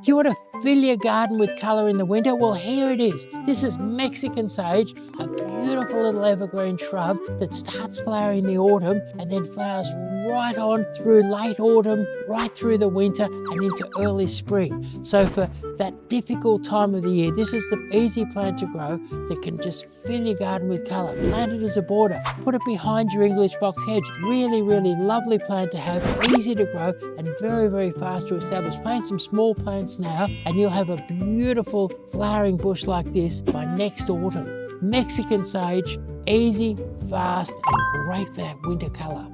Do you want to fill your garden with colour in the winter? Well, here it is. This is Mexican sage, a beautiful little evergreen shrub that starts flowering in the autumn and then flowers right on through late autumn, right through the winter and into early spring. So for that difficult time of the year, this is the easy plant to grow that can just fill your garden with colour. Plant it as a border, put it behind your English box hedge. Really, really lovely plant to have, easy to grow and very, very fast to establish. Plant some small plants now and you'll have a beautiful flowering bush like this by next autumn. Mexican sage, easy, fast and great for that winter colour.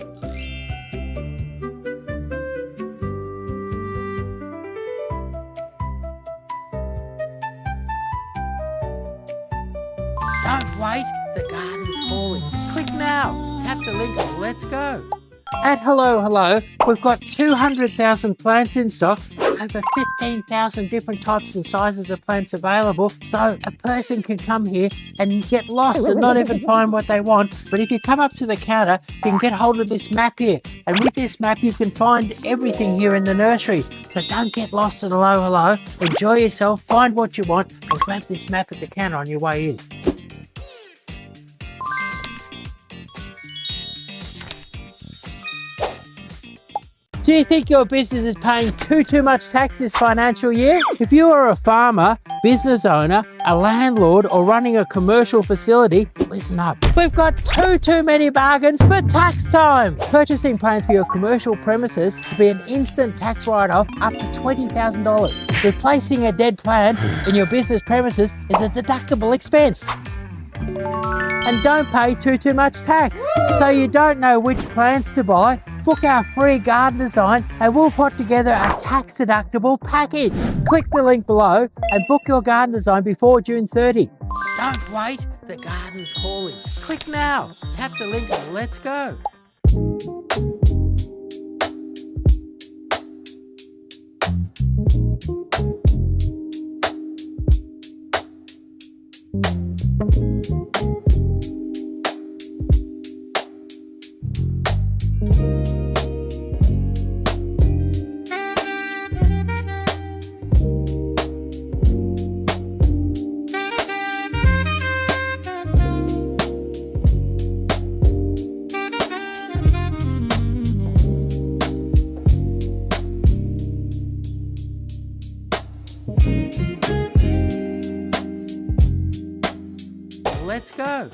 Don't wait, the garden's calling. Click now, tap the link and let's go. At Hello Hello, we've got 200,000 plants in stock, over 15,000 different types and sizes of plants available, so a person can come here and get lost and not even find what they want. But if you come up to the counter, you can get hold of this map here, and with this map you can find everything here in the nursery. So don't get lost at Hello Hello, enjoy yourself, find what you want and grab this map at the counter on your way in. Do you think your business is paying too much tax this financial year? If you are a farmer, business owner, a landlord or running a commercial facility, listen up. We've got too many bargains for tax time. Purchasing plans for your commercial premises will be an instant tax write-off up to $20,000. Replacing a dead plant in your business premises is a deductible expense. And don't pay too much tax. So you don't know which plants to buy, book our free garden design and we'll put together a tax deductible package. Click the link below and book your garden design before June 30. Don't wait, the garden's calling. Click now, tap the link and let's go. Let's go.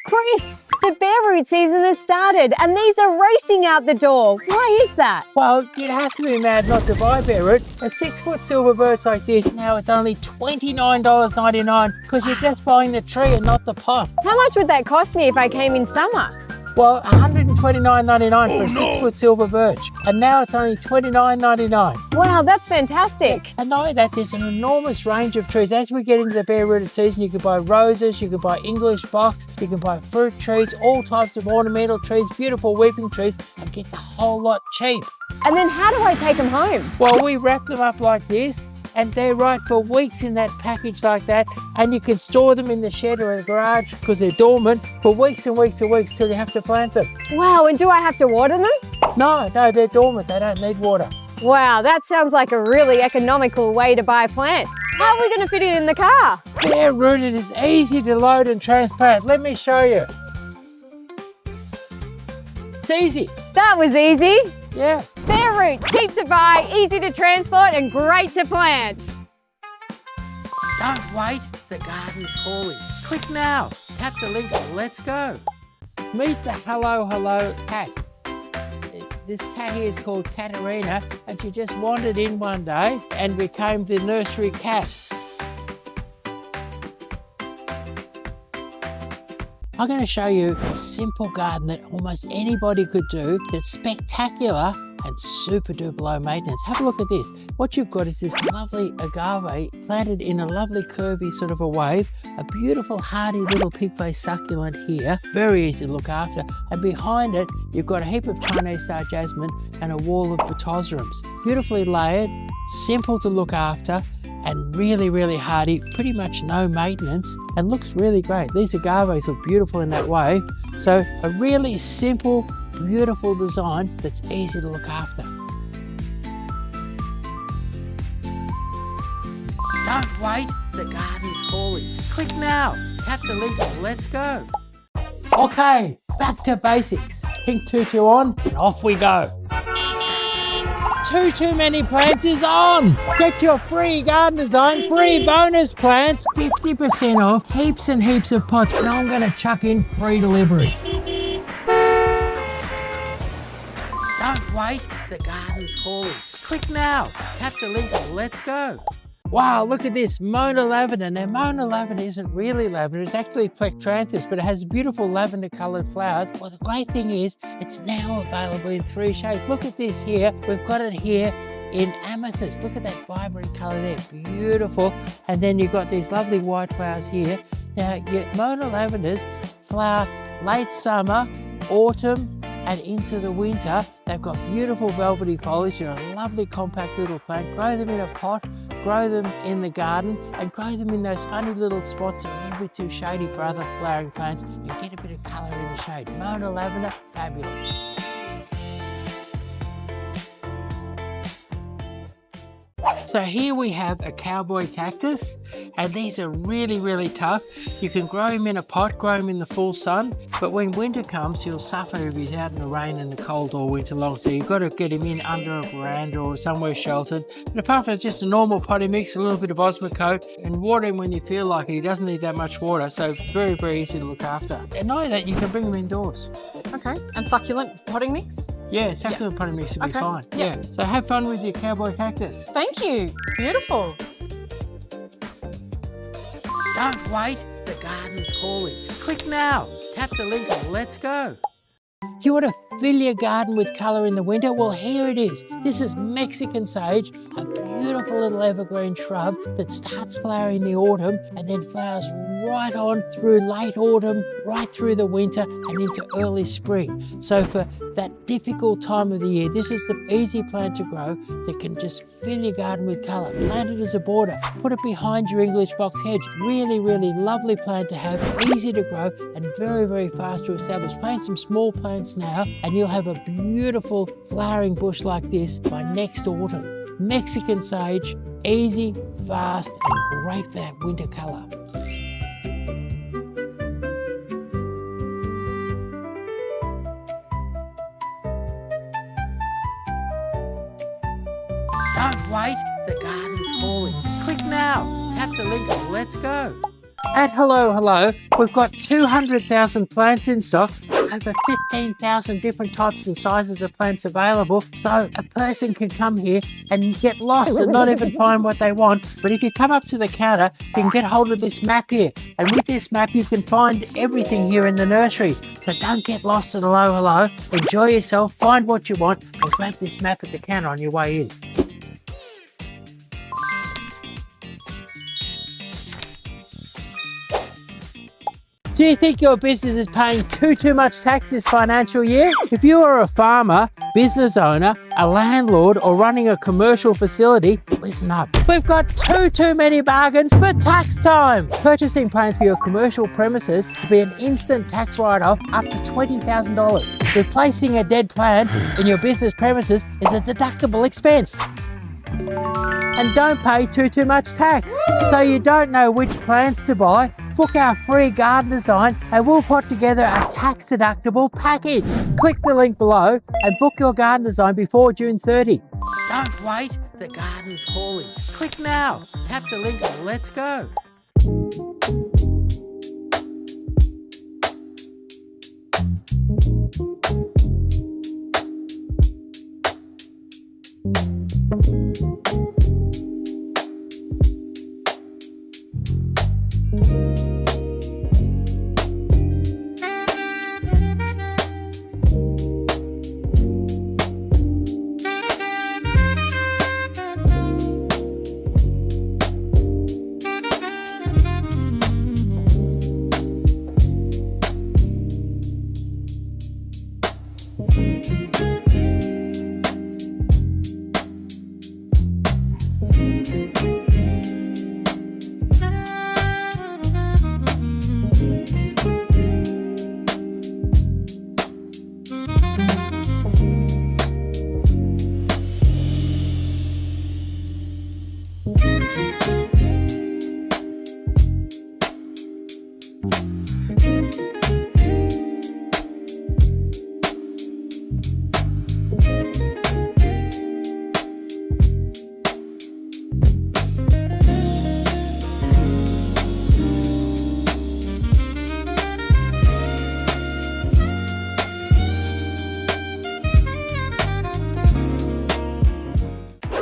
Chris, the bare root season has started and these are racing out the door. Why is that? Well, you'd have to be mad not to buy bare root. A 6-foot silver birch like this, now it's only $29.99 because you're just buying the tree and not the pot. How much would that cost me if I came in summer? Well, $129.99 for a 6-foot silver birch, and now it's only $29.99. Wow, that's fantastic. And not only that, there's an enormous range of trees. As we get into the bare-rooted season, you can buy roses, you can buy English box, you can buy fruit trees, all types of ornamental trees, beautiful weeping trees, and get the whole lot cheap. And then how do I take them home? Well, we wrap them up like this, and they're right for weeks in that package like that, and you can store them in the shed or the garage because they're dormant for weeks and weeks and weeks till you have to plant them. Wow, and do I have to water them? No, they're dormant, they don't need water. Wow, that sounds like a really economical way to buy plants. How are we going to fit it in the car? Bare rooted is easy to load and transplant. Let me show you. It's easy. That was easy. Yeah. Bare root, cheap to buy, easy to transport and great to plant. Don't wait, the garden's calling. Click now, tap the link and let's go. Meet the Hello Hello cat. This cat here is called Katerina and she just wandered in one day and became the nursery cat. I'm going to show you a simple garden that almost anybody could do that's spectacular and super duper low maintenance. Have a look at this. What you've got is this lovely agave planted in a lovely curvy sort of a wave a beautiful hardy little pig-faced succulent here, very easy to look after. And behind it, you've got a heap of Chinese star jasmine and a wall of Batosrums. Beautifully layered, simple to look after, and really, really hardy, pretty much no maintenance, and looks really great. These agaves look beautiful in that way. So a really simple, beautiful design that's easy to look after. Don't wait, the garden's calling. Click now, tap the link and let's go. Okay, back to basics. Pink tutu on and off we go. Tutu Many Plants is on! Get your free garden design, free bonus plants, 50% off, heaps and heaps of pots. Now I'm gonna chuck in free delivery. Don't wait, the garden's calling. Click now, tap the link and let's go. Wow, look at this, Mona Lavender. Now, Mona Lavender isn't really lavender, it's actually Plectranthus, but it has beautiful lavender coloured flowers. Well, the great thing is, it's now available in 3 shades. Look at this here, we've got it here in amethyst. Look at that vibrant colour there, beautiful. And then you've got these lovely white flowers here. Now, your Mona Lavenders flower late summer, autumn, and into the winter. They've got beautiful velvety foliage. They're a lovely compact little plant. Grow them in a pot, grow them in the garden, and grow them in those funny little spots that are a little bit too shady for other flowering plants, and get a bit of colour in the shade. Mona Lavender, fabulous. So here we have a cowboy cactus, and these are really, really tough. You can grow him in a pot, grow him in the full sun, but when winter comes, he'll suffer if he's out in the rain and the cold all winter long. So you've got to get him in under a veranda or somewhere sheltered. And apart from just a normal potting mix, a little bit of Osmocote, and water him when you feel like it. He doesn't need that much water, so very, very easy to look after. And knowing that, you can bring him indoors. Okay, and succulent potting mix? Yeah, succulent potting mix would be fine. Yeah. So have fun with your cowboy cactus. Thank you, it's beautiful. Don't wait, the garden's calling. Click now, tap the link and let's go. Do you want to fill your garden with colour in the winter? Well, here it is. This is Mexican sage, a beautiful little evergreen shrub that starts flowering in the autumn and then flowers right on through late autumn, right through the winter and into early spring. So for that difficult time of the year, this is the easy plant to grow that can just fill your garden with colour. Plant it as a border, put it behind your English box hedge. Really, really lovely plant to have, easy to grow and very, very fast to establish. Plant some small plants now and you'll have a beautiful flowering bush like this by next autumn. Mexican sage, easy, fast and great for that winter colour. Don't wait, the garden's calling. Click now, tap the link and let's go. At Hello, we've got 200,000 plants in stock, over 15,000 different types and sizes of plants available, so a person can come here and get lost and not even find what they want. But if you come up to the counter, you can get hold of this map here, and with this map you can find everything here in the nursery. So don't get lost at Hello, enjoy yourself, find what you want and grab this map at the counter on your way in. Do you think your business is paying too much tax this financial year? If you are a farmer, business owner, a landlord, or running a commercial facility, listen up. We've got too many bargains for tax time. Purchasing plans for your commercial premises will be an instant tax write-off up to $20,000. Replacing a dead plant in your business premises is a deductible expense. And don't pay too much tax. So you don't know which plants to buy, book our free garden design and we'll put together a tax deductible package. Click the link below and book your garden design before June 30. Don't wait, the garden's calling. Click now, tap the link and let's go.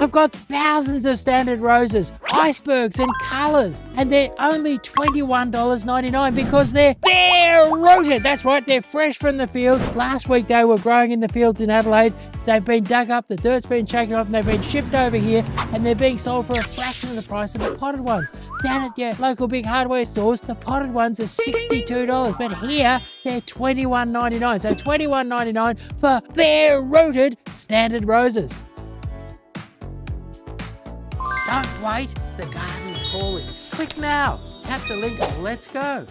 I've got thousands of standard roses, icebergs and colours, and they're only $21.99 because they're bare rooted. That's right, they're fresh from the field. Last week they were growing in the fields in Adelaide. They've been dug up, the dirt's been shaken off, and they've been shipped over here, and they're being sold for a fraction of the price of the potted ones. Down at your local big hardware stores, the potted ones are $62, but here they're $21.99. So $21.99 for bare rooted standard roses. Don't wait, the garden is calling. Click now, tap the link and let's go.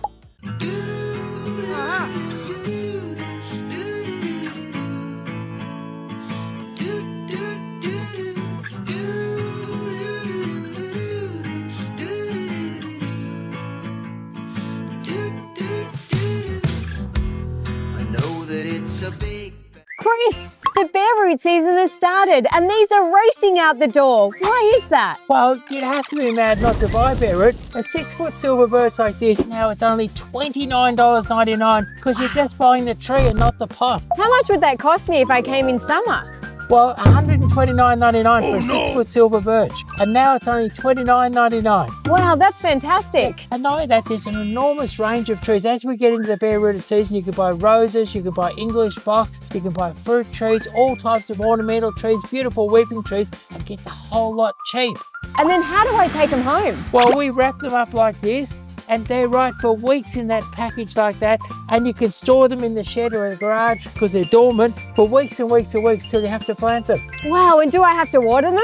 Chris, the bare root season has started and these are racing out the door. Why is that? Well, you'd have to be mad not to buy bare root. A 6-foot silver birch like this, now it's only $29.99 because you're just buying the tree and not the pot. How much would that cost me if I came in summer? Well, $129.99 for a 6-foot silver birch, and now it's only $29.99. Wow, that's fantastic. And not only that, there's an enormous range of trees. As we get into the bare rooted season, you can buy roses, you can buy English box, you can buy fruit trees, all types of ornamental trees, beautiful weeping trees, and get the whole lot cheap. And then how do I take them home? Well, we wrap them up like this, and they're right for weeks in that package like that, and you can store them in the shed or in the garage because they're dormant for weeks and weeks and weeks till you have to plant them. Wow, and do I have to water them?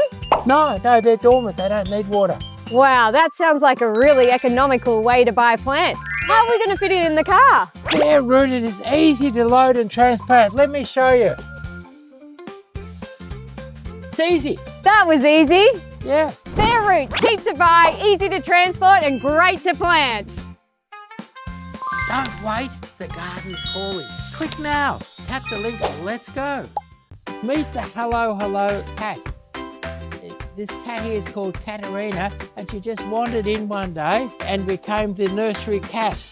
No, they're dormant, they don't need water. Wow, that sounds like a really economical way to buy plants. How are we going to fit it in the car? Bare rooted is easy to load and transplant. Let me show you. It's easy. That was easy. Yeah. Bare root, cheap to buy, easy to transport and great to plant. Don't wait, the garden's calling. Click now, tap the link and let's go. Meet the hello cat. This cat here is called Katerina, and she just wandered in one day and became the nursery cat.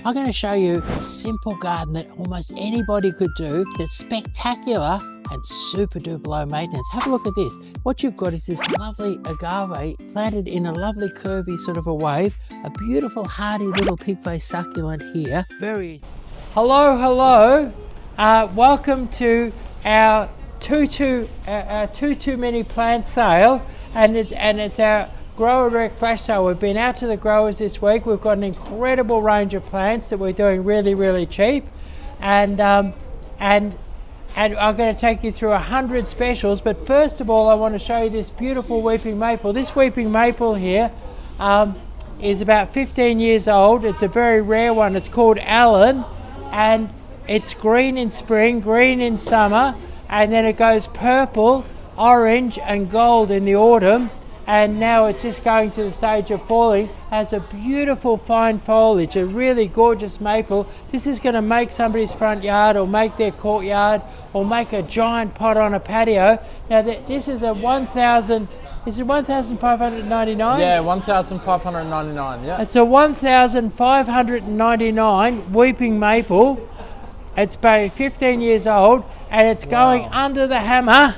I'm going to show you a simple garden that almost anybody could do that's spectacular and super duper low maintenance. Have a look at this. What you've got is this lovely agave planted in a lovely curvy sort of a wave, a beautiful hardy little pig-faced succulent here. Very easy. Hello. Welcome to our Tutu Many Plants sale, and it's our Grower Direct Flash Sale. We've been out to the growers this week. We've got an incredible range of plants that we're doing really cheap, and I'm going to take you through 100 specials. But first of all, I want to show you this beautiful weeping maple. This weeping maple here is about 15 years old. It's a very rare one. It's called Ellen, and it's green in spring, green in summer, and then it goes purple, orange and gold in the autumn, and now it's just going to the stage of falling. Has a beautiful fine foliage, a really gorgeous maple. This is going to make somebody's front yard or make their courtyard or make a giant pot on a patio. Now this is a 1,000, is it 1,599? Yeah, 1,599, yeah. It's a 1,599 weeping maple. It's about 15 years old, and it's going under the hammer,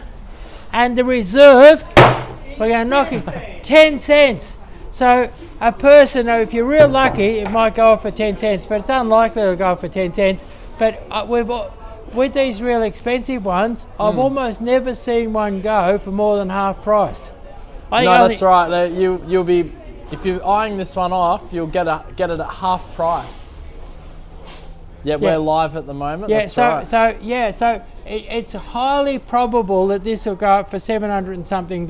and the reserve, we're going to knock it 10 cents. So a person, if you're real lucky, it might go off for 10 cents, but it's unlikely it'll go off for 10 cents. But with these real expensive ones, I've almost never seen one go for more than half price. That's right. You'll be, if you're eyeing this one off, you'll get it at half price. Yeah, we're live at the moment. Yeah, that's right. So it's highly probable that this will go up for $700 and something.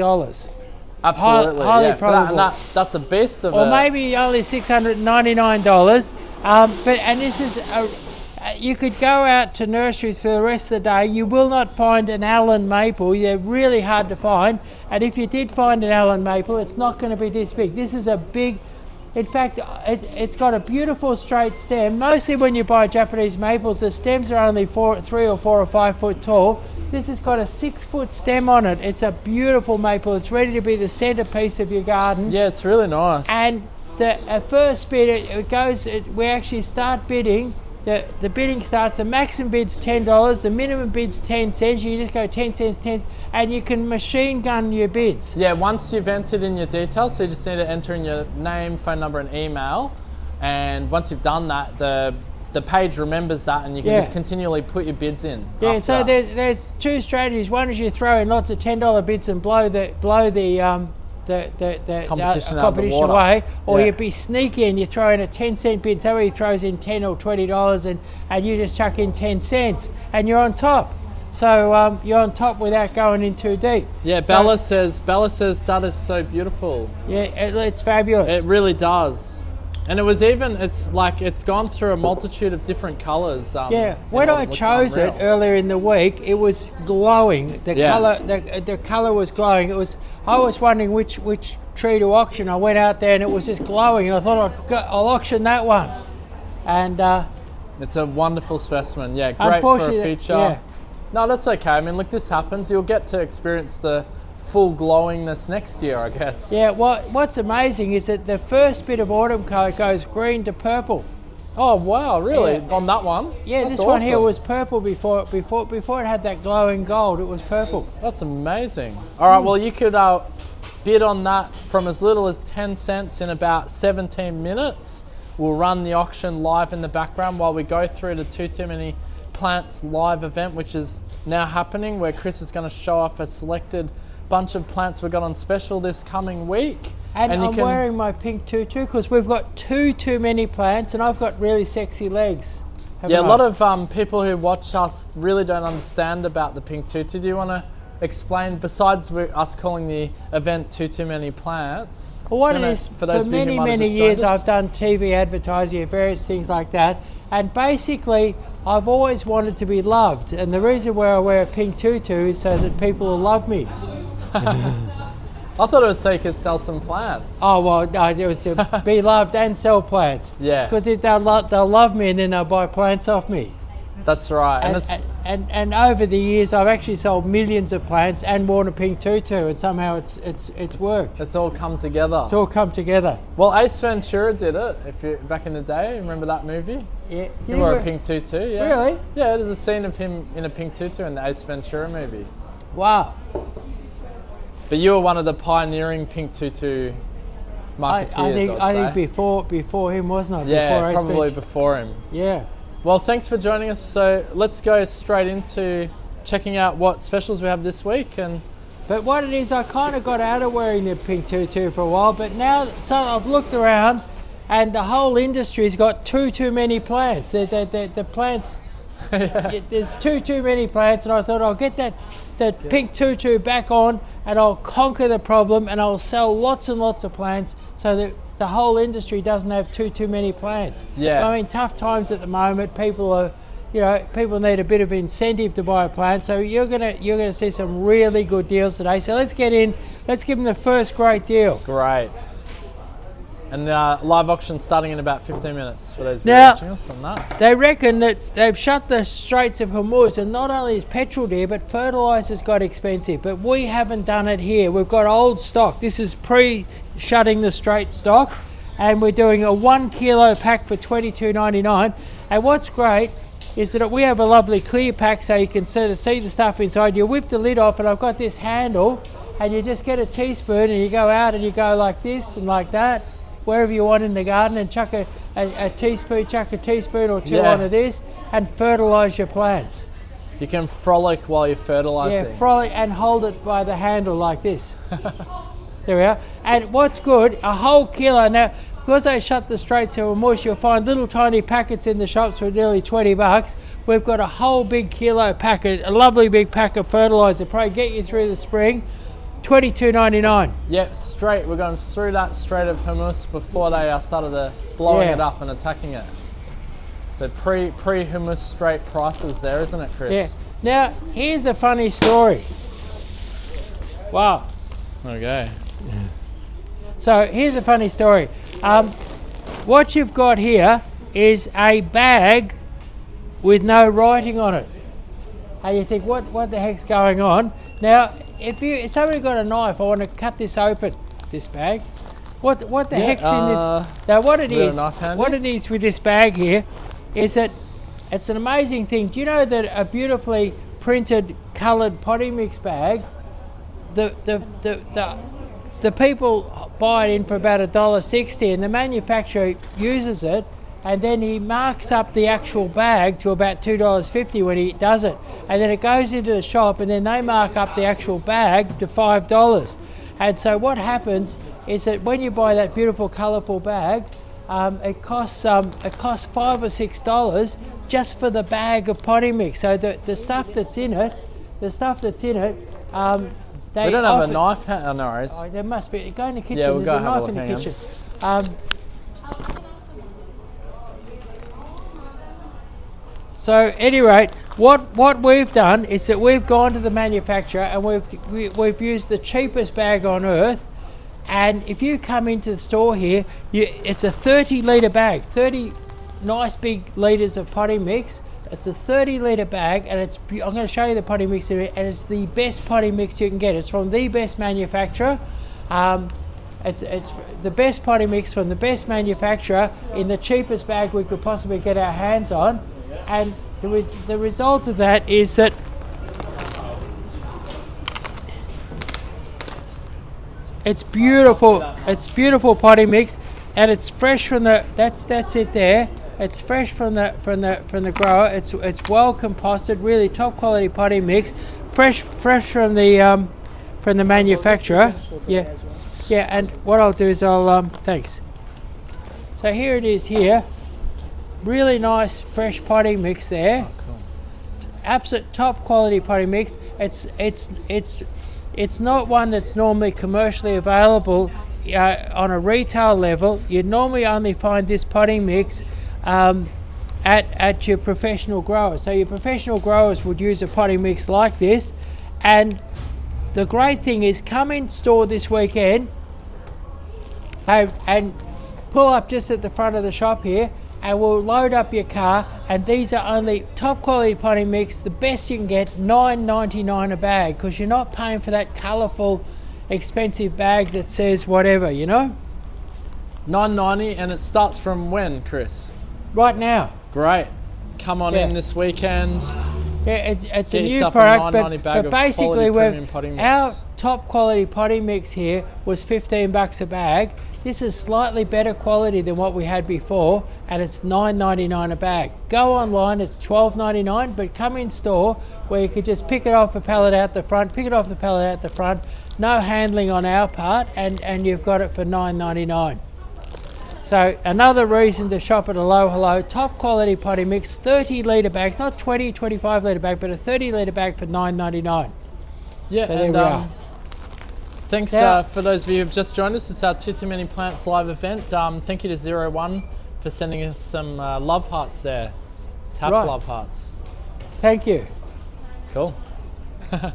Absolutely, highly probable. That's a best of it. Or maybe only $699. And this is you could go out to nurseries for the rest of the day. You will not find an Ellen maple. They're really hard to find. And if you did find an Ellen maple, it's not going to be this big. This is a big. In fact, it's got a beautiful straight stem. Mostly when you buy Japanese maples, the stems are only 3 or 4 or 5 foot tall. This has got a 6-foot stem on it. It's a beautiful maple. It's ready to be the centerpiece of your garden. Yeah, it's really nice. And the first bid, we actually start bidding the bidding starts. The maximum bid's $10. The minimum bid's 10 cents. You just go 10 cents, 10, and you can machine gun your bids. Yeah, once you've entered in your details, so you just need to enter in your name, phone number, and email. And once you've done that, the page remembers that, and you can just continually put your bids in. Yeah, so there's two strategies. One is you throw in lots of $10 bids and blow the competition away, or you'd be sneaky and you throw in a 10-cent bid. Somebody throws in $10 or $20 and you just chuck in 10 cents and you're on top. So you're on top without going in too deep. Yeah, Bella says that is so beautiful. Yeah, it's fabulous. It really does. And it was even, it's gone through a multitude of different colours. When I chose it earlier in the week, it was glowing. The colour was glowing. I was wondering which tree to auction. I went out there and it was just glowing, and I thought I'll auction that one. And it's a wonderful specimen. Yeah, great for a feature. Yeah. No, that's okay. I mean, look, this happens. You'll get to experience the full glowingness next year, I guess. Yeah, what's amazing is that the first bit of autumn colour goes green to purple. Oh wow, really? Yeah. On that one? Yeah, that's this awesome. one here was purple before it had that glowing gold. It was purple. That's amazing. All right, well, you could bid on that from as little as 10 cents in about 17 minutes. We'll run the auction live in the background while we go through the Tutu Many Plants live event, which is now happening, where Chris is going to show off a selected bunch of plants we've got on special this coming week. And I'm wearing my pink tutu because we've got too many plants, and I've got really sexy legs. Yeah, a lot of people who watch us really don't understand about the pink tutu. Do you want to explain, besides us calling the event Tutu Many Plants? Well, what it is, for many years I've done TV advertising and various things like that, and basically I've always wanted to be loved, and the reason why I wear a pink tutu is so that people will love me. I thought it was so you could sell some plants. Oh, well, no, it was to be loved and sell plants. Yeah. Because if they'll love me, and then they'll buy plants off me. That's right. And over the years, I've actually sold millions of plants and worn a pink tutu, and somehow it's worked. It's all come together. It's all come together. Well, Ace Ventura did it. Back in the day, remember that movie? Yeah. He wore a pink tutu. Yeah. Really? Yeah, there's a scene of him in a pink tutu in the Ace Ventura movie. Wow. But you were one of the pioneering pink tutu marketeers. I think before him, wasn't I? Yeah, probably before him. Yeah. Well, thanks for joining us. So let's go straight into checking out what specials we have this week. But what it is, I kind of got out of wearing the pink tutu for a while, but now, so I've looked around, and the whole industry's got too many plants. The plants, there's too many plants, and I thought I'll get that pink tutu back on, and I'll conquer the problem, and I'll sell lots and lots of plants so that the whole industry doesn't have too many plants. Yeah. I mean, tough times at the moment. People need a bit of incentive to buy a plant. So you're gonna see some really good deals today. So let's get in. Let's give them the first great deal. Great. And the live auction starting in about 15 minutes for those watching us on that. They reckon that they've shut the Straits of Hormuz, and not only is petrol dear, but fertilizers got expensive. But we haven't done it here. We've got old stock. This is pre-shutting the Strait stock, and we're doing a 1 kilo pack for $22.99. And what's great is that we have a lovely clear pack, so you can sort of see the stuff inside. You whip the lid off, and I've got this handle, and you just get a teaspoon, and you go out and you go like this and like that, wherever you want in the garden, and chuck a teaspoon or two onto this, and fertilize your plants. You can frolic while you're fertilizing. Yeah, frolic, and hold it by the handle like this. There we are. And what's good, a whole kilo. Now, because they shut the Straits of Hormuz, you'll find little tiny packets in the shops for nearly $20. We've got a whole big kilo packet, a lovely big pack of fertilizer, probably get you through the spring. $22.99. Yep, straight. We're going through that Strait of Hormuz before they started blowing it up and attacking it. So pre-Hormuz Strait prices there, isn't it, Chris? Yeah. Now, here's a funny story. Wow. Okay. So here's a funny story. What you've got here is a bag with no writing on it. And you think, what the heck's going on? Now, if somebody got a knife, I want to cut this open, this bag. What the heck's in this? Now what it is with this bag here is that it's an amazing thing. Do you know that a beautifully printed coloured potting mix bag, the people buy it in for about $1.60, and the manufacturer uses it, and then he marks up the actual bag to about $2.50 when he does it, and then it goes into the shop, and then they mark up the actual bag to $5. And so what happens is that when you buy that beautiful colourful bag, it costs $5 or $6 just for the bag of potting mix. So the stuff that's in it, they We don't have a knife. Oh, no worries. Oh, there must be. Go in the kitchen. Yeah, we'll There's go a have a knife in the look, kitchen. So at any rate, what we've done is that we've gone to the manufacturer and we've used the cheapest bag on earth. And if you come into the store here, it's a 30-litre bag, 30 nice big litres of potting mix. It's a 30-litre bag, and I'm going to show you the potting mix in it, and it's the best potting mix you can get. It's from the best manufacturer. It's the best potting mix from the best manufacturer in the cheapest bag we could possibly get our hands on. And the result of that is that it's beautiful. It's beautiful potting mix, and it's fresh from the. That's it there. It's fresh from the grower. It's well composted, really top quality potting mix, fresh from the manufacturer. Yeah. And what I'll do is thanks. So here it is here, really nice fresh potting mix there. Oh, cool. Absolute top quality potting mix. It's not one that's normally commercially available on a retail level. You'd normally only find this potting mix at your professional growers. So your professional growers would use a potting mix like this, and the great thing is come in store this weekend and pull up just at the front of the shop here, and we'll load up your car, and these are only top quality potting mix, the best you can get, $9.99 a bag, because you're not paying for that colourful expensive bag that says whatever, you know. $9.90, and it starts from when, Chris? Right now. Great. Come on in this weekend. Yeah, it's a Get new yourself a product, $9.90 bag but of basically quality premium potting mix. our top quality potting mix here was $15 a bag. This is slightly better quality than what we had before, and it's $9.99 a bag. Go online, it's $12.99, but come in store where you could just pick it off a pallet out the front, no handling on our part, and you've got it for $9.99. So another reason to shop at Hello, top quality potting mix, 30-litre bags, not 20, 25-litre bag, but a 30-litre bag for $9.99. Yeah, so and there we are. Thanks for those of you who've just joined us. It's our Tutu Many Plants live event. Thank you to 01 for sending us some love hearts there. Tap love hearts. Thank you. Cool. All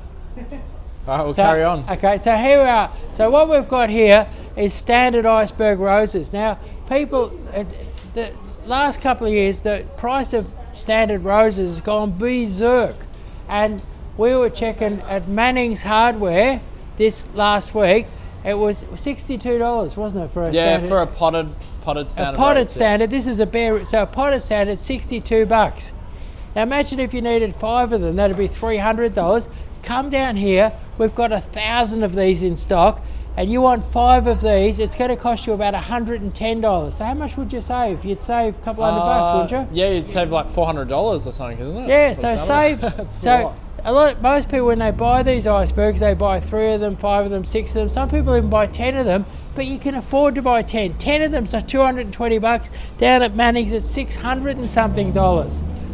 right, we'll carry on. Okay, so here we are. So what we've got here is standard iceberg roses. Now, people, it's the last couple of years, the price of standard roses has gone berserk. And we were checking at Manning's Hardware this last week. It was $62, wasn't it, for a standard? Yeah, for a potted standard. A potted rose, standard. This is a bare, so a potted standard, $62. Now imagine if you needed 5 of them, that'd be $300. Come down here, we've got 1,000 of these in stock, and you want 5 of these, it's going to cost you about $110. So how much would you save? You'd save a couple $100, wouldn't you? Yeah, you'd save like $400 or something, isn't it? Yeah, so save. So most people, when they buy these icebergs, they buy 3 of them, 5 of them, 6 of them. Some people even buy 10 of them, but you can afford to buy 10. 10 of them, so $220. Down at Manning's, it's $600 and something.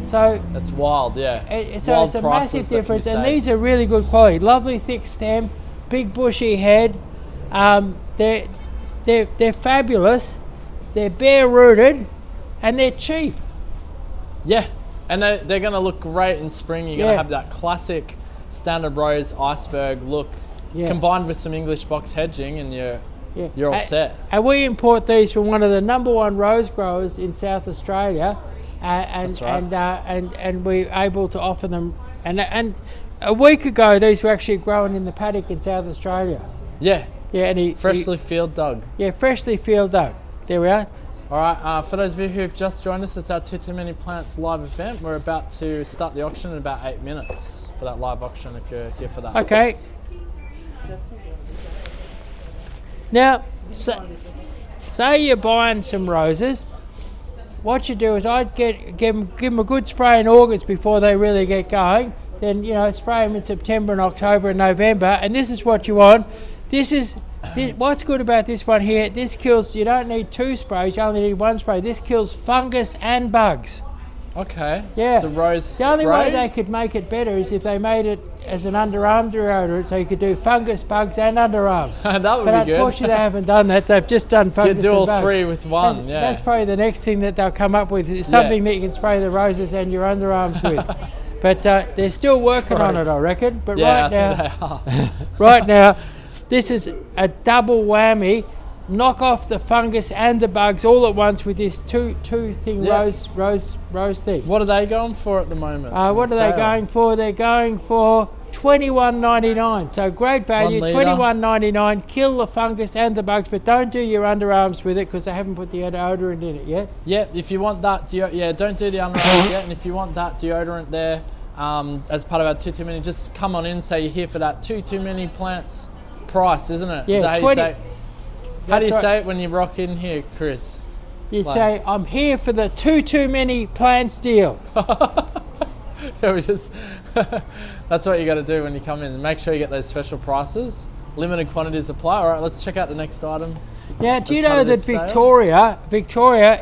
So that's wild, yeah. So it's a massive difference, and these are really good quality. Lovely thick stem, big bushy head. They're fabulous. They're bare rooted, and they're cheap. Yeah, and they're going to look great in spring. You're going to have that classic standard rose iceberg look, combined with some English box hedging, and you're all set. And we import these from one of the #1 rose growers in South Australia. And we're able to offer them. And a week ago, these were actually growing in the paddock in South Australia. Yeah. Yeah, and freshly field dug. Yeah, freshly field dug. There we are. All right, for those of you who've just joined us, it's our Tutu Many Plants live event. We're about to start the auction in about 8 minutes for that live auction if you're here for that. Okay. Now, say you're buying some roses. What you do is I'd give them a good spray in August before they really get going. Then, you know, spray them in September and October and November. And this is what you want. What's good about this one here, this kills, you don't need 2 sprays, you only need 1 spray. This kills fungus and bugs. Okay. Yeah. It's a rose The only spray. way they could make it better is if they made it as an underarm deodorant, so you could do fungus, bugs and underarms. That would But be good. unfortunately they haven't done that, they've just done fungus You do all and bugs. 3 with one, yeah. That's probably the next thing that they'll come up with, is something that you can spray the roses and your underarms with. But they're still working on it, I reckon. But Yeah, right now, this is a double whammy. Knock off the fungus and the bugs all at once with this two thing rose thing. What are they going for at the moment? What are they going for? They're going for $21.99. So great value, $1 litre. $21.99. Kill the fungus and the bugs, but don't do your underarms with it because they haven't put the deodorant in it yet. Yeah, if you want that, don't do the underarms yet. And if you want that deodorant there as part of our Tutu Many, just come on in, say you're here for that Tutu Many Plants price, isn't it? Yeah, Is that how 20. you say it? How do you say it when you rock in here, Chris? You say, I'm here for the Tutu Many Plants deal. Yeah, that's what you got to do when you come in. Make sure you get those special prices. Limited quantities apply. All right, let's check out the next item. Now, do you know that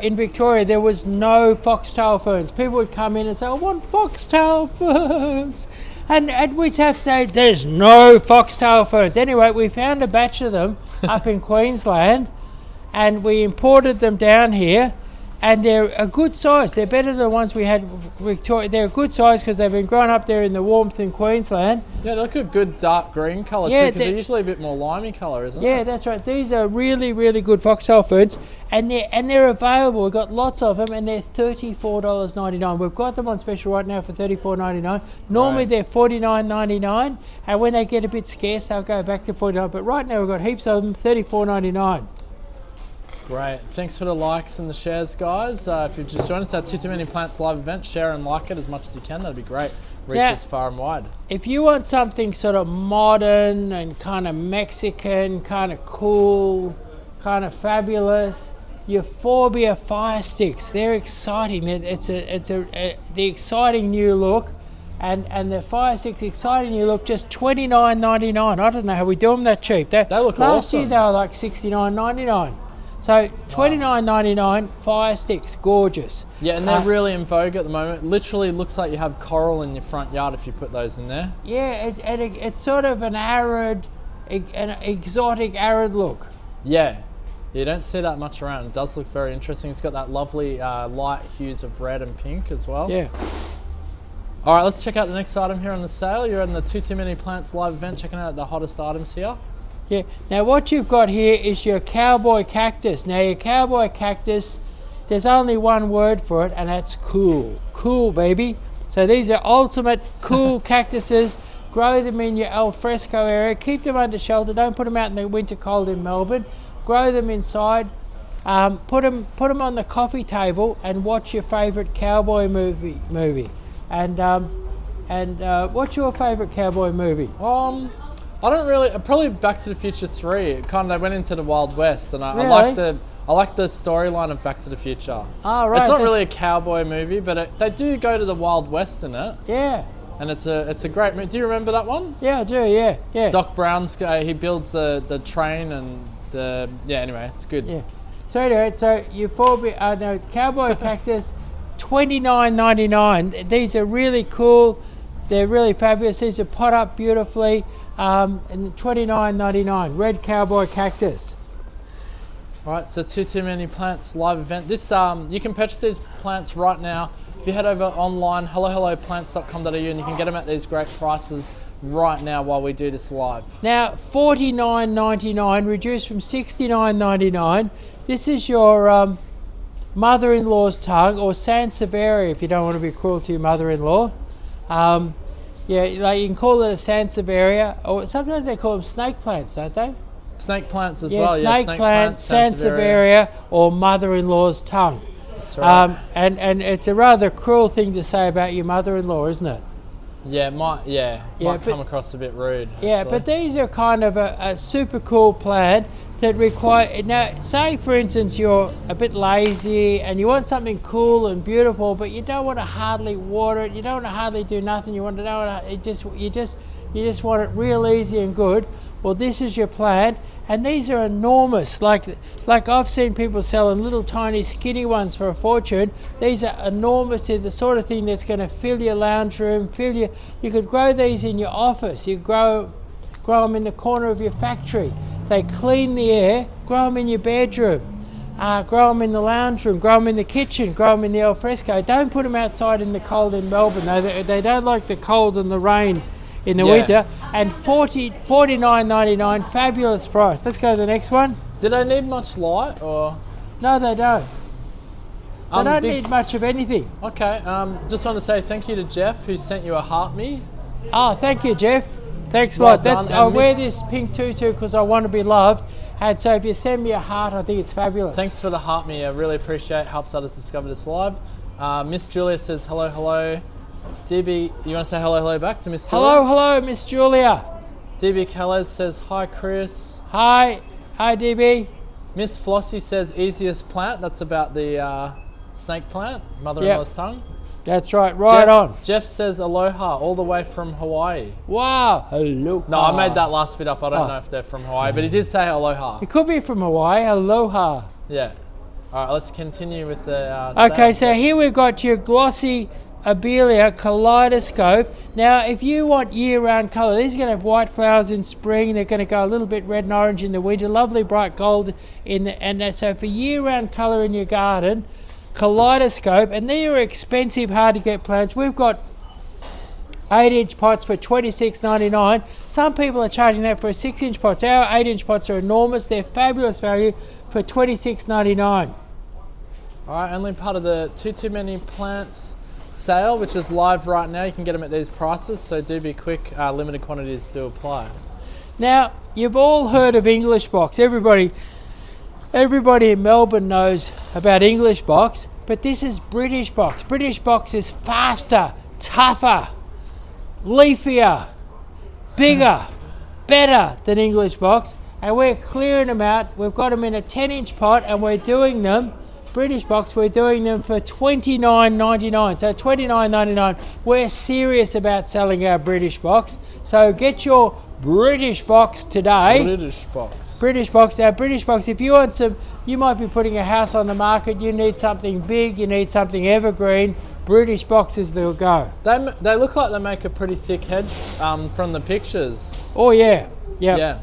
in Victoria, there was no foxtail ferns. People would come in and say, I want foxtail ferns. And we'd have to say, there's no foxtail ferns. Anyway, we found a batch of them up in Queensland, and we imported them down here, and they're a good size. They're better than the ones we had in Victoria. They're a good size because they've been grown up there in the warmth in Queensland. Yeah, they look a good dark green colour too, because they're usually a bit more limey colour, isn't it? Yeah, that's right. These are really, really good foxtail ferns, and they're available. We've got lots of them, and they're $34.99. We've got them on special right now for $34.99. Normally they're $49.99, and when they get a bit scarce, they'll go back to $49. But right now we've got heaps of them, $34.99. Great. Thanks for the likes and the shares, guys. If you've just joined us, our Tutu Many Plants live event, share and like it as much as you can. That'd be great. Reach us far and wide. If you want something sort of modern and kind of Mexican, kind of cool, kind of fabulous, Euphorbia fire sticks. They're exciting. It's the exciting new look, and the fire sticks exciting new look. Just $29.99. I don't know how we do them that cheap. They look last awesome. year they were like $69.99. So $29.99 fire sticks, gorgeous. Yeah, and they're really in vogue at the moment. Literally looks like you have coral in your front yard if you put those in there. Yeah, it's sort of an exotic arid look. Yeah, you don't see that much around. It does look very interesting. It's got that lovely light hues of red and pink as well. Yeah. All right, let's check out the next item here on the sale. You're in the Tutu Many Plants live event, checking out the hottest items here. Yeah, now what you've got here is your cowboy cactus. Now your cowboy cactus, there's only one word for it, and that's cool. Cool, baby. So these are ultimate cool cactuses. Grow them in your al fresco area. Keep them under shelter. Don't put them out in the winter cold in Melbourne. Grow them inside. Put them on the coffee table and watch your favourite cowboy movie. And what's your favourite cowboy movie? I don't really. Probably Back to the Future 3. It kind of went into the Wild West, and I like the storyline of Back to the Future. Oh, right. It's not really a cowboy movie, but they do go to the Wild West in it. Yeah. And it's a great movie. Do you remember that one? Yeah, I do. Yeah. Doc Brown's he builds the train and anyway, it's good. Yeah. So anyway, Euphorbia, cowboy cactus, $29.99. These are really cool. They're really fabulous. These are pot up beautifully. And $29.99. Red cowboy cactus. All right, so Tutu Many Plants live event. This you can purchase these plants right now. If you head over online, helloplants.com.au, and you can get them at these great prices right now while we do this live. Now, $49.99 reduced from $69.99. This is your mother-in-law's tongue, or Sansevieria if you don't want to be cruel to your mother-in-law. Yeah, like you can call it a Sansevieria, or sometimes they call them snake plants, don't they? Snake plants as Yeah, well. snake plant, Sansevieria, or mother-in-law's tongue. That's right. And it's a rather cruel thing to say about your mother-in-law, isn't it? Yeah, might come across a bit rude. Yeah, actually. but these are kind of a super cool plant that require, now say for instance you're a bit lazy and you want something cool and beautiful, but you don't want to hardly water it, you don't want to hardly do nothing, you want to know you just want it real easy and good. Well, this is your plant, and these are enormous. Like I've seen people selling little tiny skinny ones for a fortune. These are enormous. They're the sort of thing that's going to fill your lounge room, you could grow these in your office, you grow them in the corner of your factory. They clean the air. Grow them in your bedroom, grow them in the lounge room, grow them in the kitchen, grow them in the alfresco. Don't put them outside in the cold in Melbourne. They don't like the cold and the rain in the winter. And $49.99, fabulous price. Let's go to the next one. Do they need much light or? No, they don't. They don't need much of anything. Okay, just want to say thank you to Jeff who sent you a heart me. Oh, thank you, Jeff. Thanks a Well lot. done. I wear this pink tutu because I want to be loved. And so if you send me a heart, I think it's fabulous. Thanks for the heart me. I really appreciate it. Helps others discover this live. Miss Julia says hello, hello. DB, you want to say hello, hello back to Miss Julia? Hello, Miss Julia. DB Calais says hi, Chris. Hi, DB. Miss Flossie says easiest plant. That's about the snake plant, mother-in-law's tongue. That's right, on. Jeff says aloha all the way from Hawaii. Wow. Aloha. No, I made that last bit up. I don't know if they're from Hawaii, but he did say aloha. It could be from Hawaii. Aloha. Yeah. All right, let's continue with the okay, so here we've got your glossy Abelia kaleidoscope. Now, if you want year-round colour, these are going to have white flowers in spring. They're going to go a little bit red and orange in the winter. Lovely bright gold so for year-round colour in your garden, kaleidoscope. And they are expensive, hard to get plants. We've got 8-inch pots for $26.99. Some people are charging that for a 6-inch pot. So our 8-inch pots are enormous. They're fabulous value for $26.99. All right, only part of the Tutu Many Plants sale, which is live right now. You can get them at these prices, so do be quick. Limited quantities do apply. Now, you've all heard of English box. Everybody in Melbourne knows about English box, but this is British box. British box is faster, tougher, leafier, bigger, better than English box, and we're clearing them out. We've got them in a 10-inch pot, and we're doing them British box, we're doing them for $29.99. So $29.99. We're serious about selling our British box. So get your British box today. British box. British box. Our British box, if you want some, you might be putting a house on the market, you need something big, you need something evergreen, British boxes will go. They look like they make a pretty thick hedge from the pictures. Oh yeah. Yep. Yeah.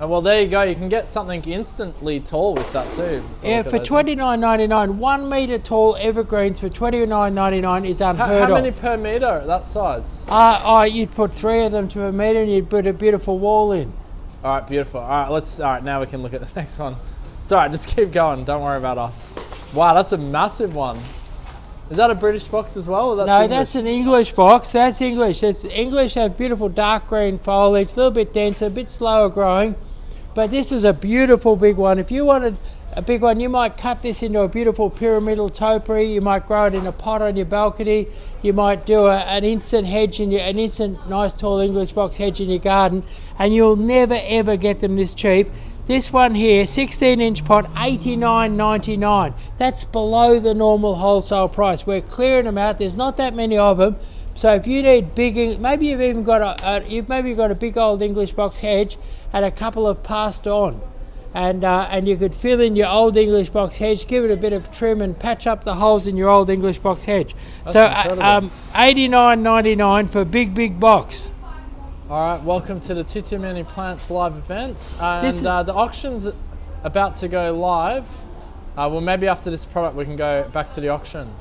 Well, there you go. You can get something instantly tall with that too. Yeah, for $29.99, 1 metre tall evergreens for $29.99 is unheard of. How many per metre at that size? You'd put 3 of them to a metre and you'd put a beautiful wall in. All right, beautiful. All right, now we can look at the next one. It's all right, just keep going. Don't worry about us. Wow, that's a massive one. Is that a British box as well? Or that's no, English? That's an English box. That's English. It's English, have beautiful dark green foliage, a little bit denser, a bit slower growing. But this is a beautiful big one. If you wanted a big one, you might cut this into a beautiful pyramidal topiary. You might grow it in a pot on your balcony. You might do an instant hedge an instant nice tall English box hedge in your garden, and you'll never ever get them this cheap. This one here, 16-inch pot, $89.99. That's below the normal wholesale price. We're clearing them out. There's not that many of them. So if you need big, maybe you've even got a big old English box hedge and a couple of passed on, and you could fill in your old English box hedge, give it a bit of trim, and patch up the holes in your old English box hedge. That's so $89.99 for big box. All right, welcome to the Tutu Many Plants live event, and the auction's about to go live. Well, maybe after this product we can go back to the auction.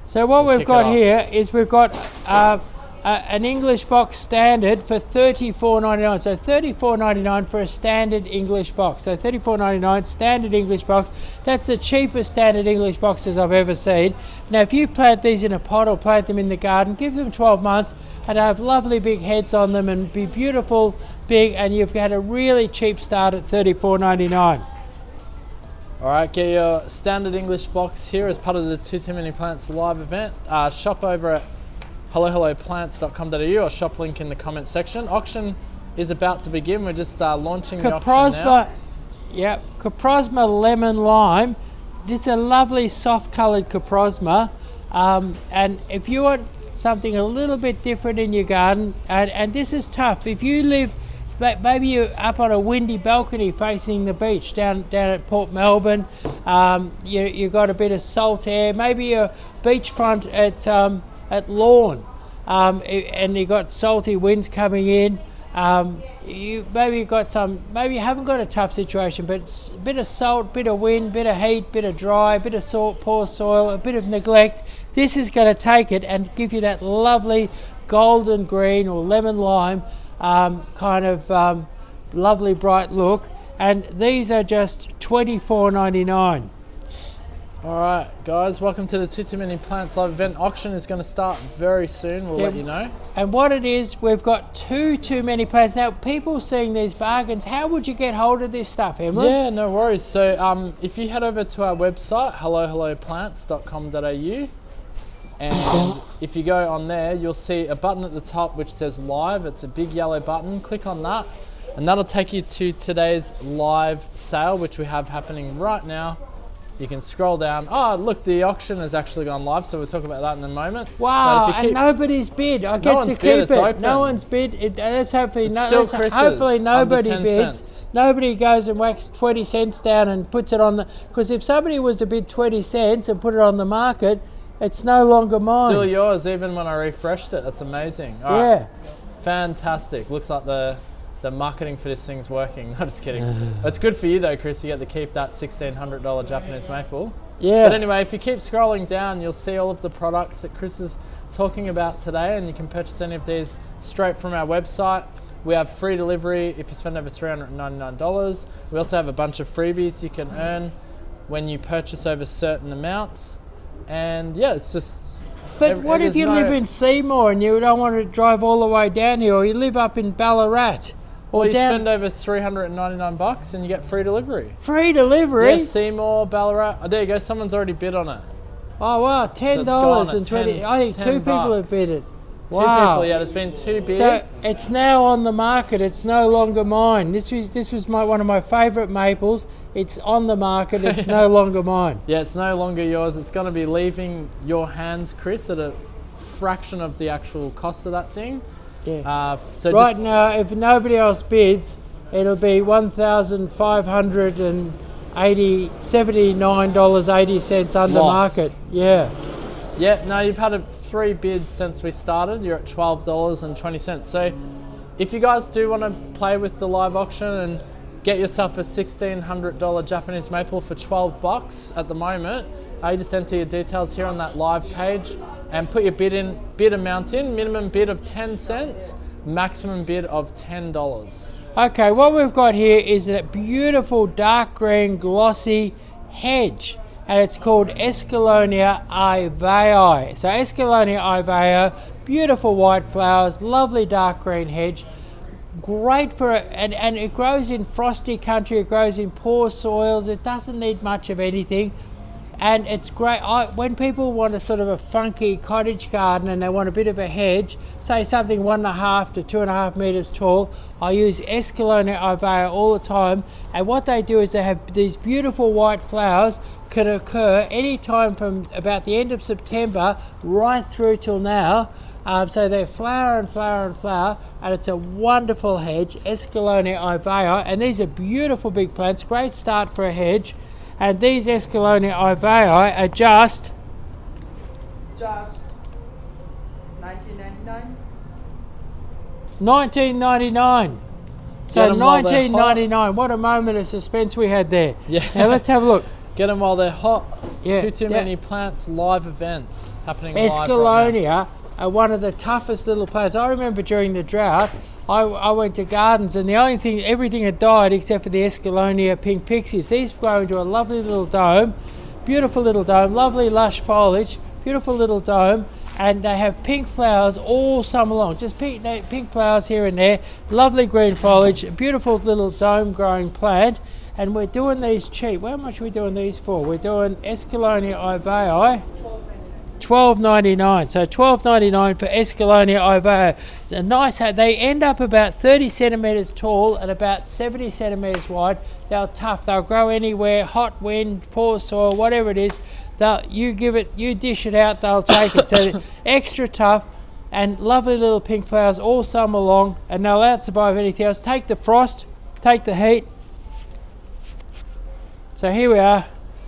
So what we've got here is we've got a an English box standard for $34.99. So $34.99 for a standard English box. So $34.99 standard English box. That's the cheapest standard English boxes I've ever seen. Now if you plant these in a pot or plant them in the garden, give them 12 months and have lovely big heads on them and be beautiful big, and you've got a really cheap start at $34.99. All right, get your standard English box here as part of the Tutu Many Plants live event. Shop over at hellohelloplants.com.au or shop link in the comment section. Auction is about to begin. We're just launching the auction now. Yep, Coprosma Lemon Lime. It's a lovely soft coloured Coprosma, and if you want something a little bit different in your garden, and this is tough. If you live, maybe you're up on a windy balcony facing the beach down at Port Melbourne, you got a bit of salt air, maybe you're beachfront at Lawn, and you got salty winds coming in. You maybe haven't got a tough situation, but it's a bit of salt, bit of wind, bit of heat, bit of dry, bit of salt, poor soil, a bit of neglect. This is going to take it and give you that lovely golden green or lemon lime kind of lovely bright look, and these are just $24.99. All right, guys, welcome to the Tutu Many Plants live event. Auction is going to start very soon. We'll let you know. And what it is, we've got too many plants. Now, people seeing these bargains, how would you get hold of this stuff, Emily? Yeah, no worries. So if you head over to our website, hellohelloplants.com.au, and if you go on there, you'll see a button at the top which says live. It's a big yellow button. Click on that, and that'll take you to today's live sale, which we have happening right now. You can scroll down. Oh, look, the auction has actually gone live, so we'll talk about that in a moment. Wow, and nobody's bid. I get to keep it. No one's bid. Let's hopefully nobody bids. Nobody goes and whacks 20 cents down and puts it on the... Because if somebody was to bid 20 cents and put it on the market, it's no longer mine. Still yours, even when I refreshed it. That's amazing. All right. Fantastic. Looks like the marketing for this thing's working. No, just kidding. It's good for you though, Chris. You get to keep that $1,600 Japanese maple. Yeah. But anyway, if you keep scrolling down, you'll see all of the products that Chris is talking about today, and you can purchase any of these straight from our website. We have free delivery if you spend over $399. We also have a bunch of freebies you can earn when you purchase over certain amounts. And yeah, it's just... But what if you live in Seymour and you don't want to drive all the way down here, or you live up in Ballarat? Or you spend over $399 and you get free delivery. Free delivery? Yes, Seymour, Ballarat. Oh, there you go. Someone's already bid on it. Oh, wow. $10 and 20. I think two people have bid it. Wow. Two people, yeah. There's been two bids. So it's now on the market. It's no longer mine. This was one of my favourite maples. It's on the market. It's no longer mine. Yeah, it's no longer yours. It's going to be leaving your hands, Chris, at a fraction of the actual cost of that thing. Yeah. Now, if nobody else bids, it'll be $1,579.80 under market. Yeah. Yeah. No, you've had 3 bids since we started. You're at $12.20. So, if you guys do want to play with the live auction and get yourself a $1,600 Japanese maple for $12 at the moment, you just enter your details here on that live page and put your bid amount in. Minimum bid of 10 cents, maximum bid of $10. Okay, what we've got here is a beautiful dark green glossy hedge, and it's called Escallonia ivei. So Escallonia ivei, beautiful white flowers, lovely dark green hedge. Great for it, and it grows in frosty country, it grows in poor soils, it doesn't need much of anything. And it's great when people want a sort of a funky cottage garden and they want a bit of a hedge, say something 1.5 to 2.5 meters tall. I use Escallonia ivei all the time, and what they do is they have these beautiful white flowers, can occur any time from about the end of September right through till now. So they flower and flower and flower, and it's a wonderful hedge, Escallonia ivei, and these are beautiful big plants, great start for a hedge. And these Escallonia ivei are just $19.99. $19.99. So $19.99. What a moment of suspense we had there. Yeah. Now let's have a look. Get them while they're hot. Yeah. Tutu Many Plants live events happening live Escallonia. right now. one of the toughest little plants. I remember during the drought, I went to gardens and the only thing, everything had died except for the Escallonia pink pixies. These grow into a lovely little dome, beautiful little dome, lovely lush foliage, beautiful little dome, and they have pink flowers all summer long, just pink flowers here and there, lovely green foliage, a beautiful little dome growing plant. And we're doing these cheap. How much are we doing these for? We're doing Escallonia ivei, $12.99. So $12.99 for Escallonia ivei. A nice, they end up about 30 centimeters tall and about 70 centimeters wide. They're tough. They'll grow anywhere, hot wind, poor soil, whatever it is. You dish it out, they'll take it. So extra tough and lovely little pink flowers all summer long, and they'll out-survive anything else. Take the frost, take the heat. So here we are.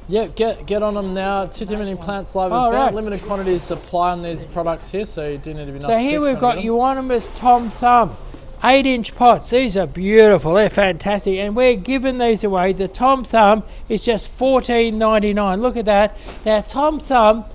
Yep, get on them now. Tutu Many Plants live event. Right. Limited quantities supply on these products here, so you do need to be nice. So here we've got euonymus Tom Thumb, 8-inch pots. These are beautiful. They're fantastic, and we're giving these away. The Tom Thumb is just $14.99. Look at that. Now Tom Thumb,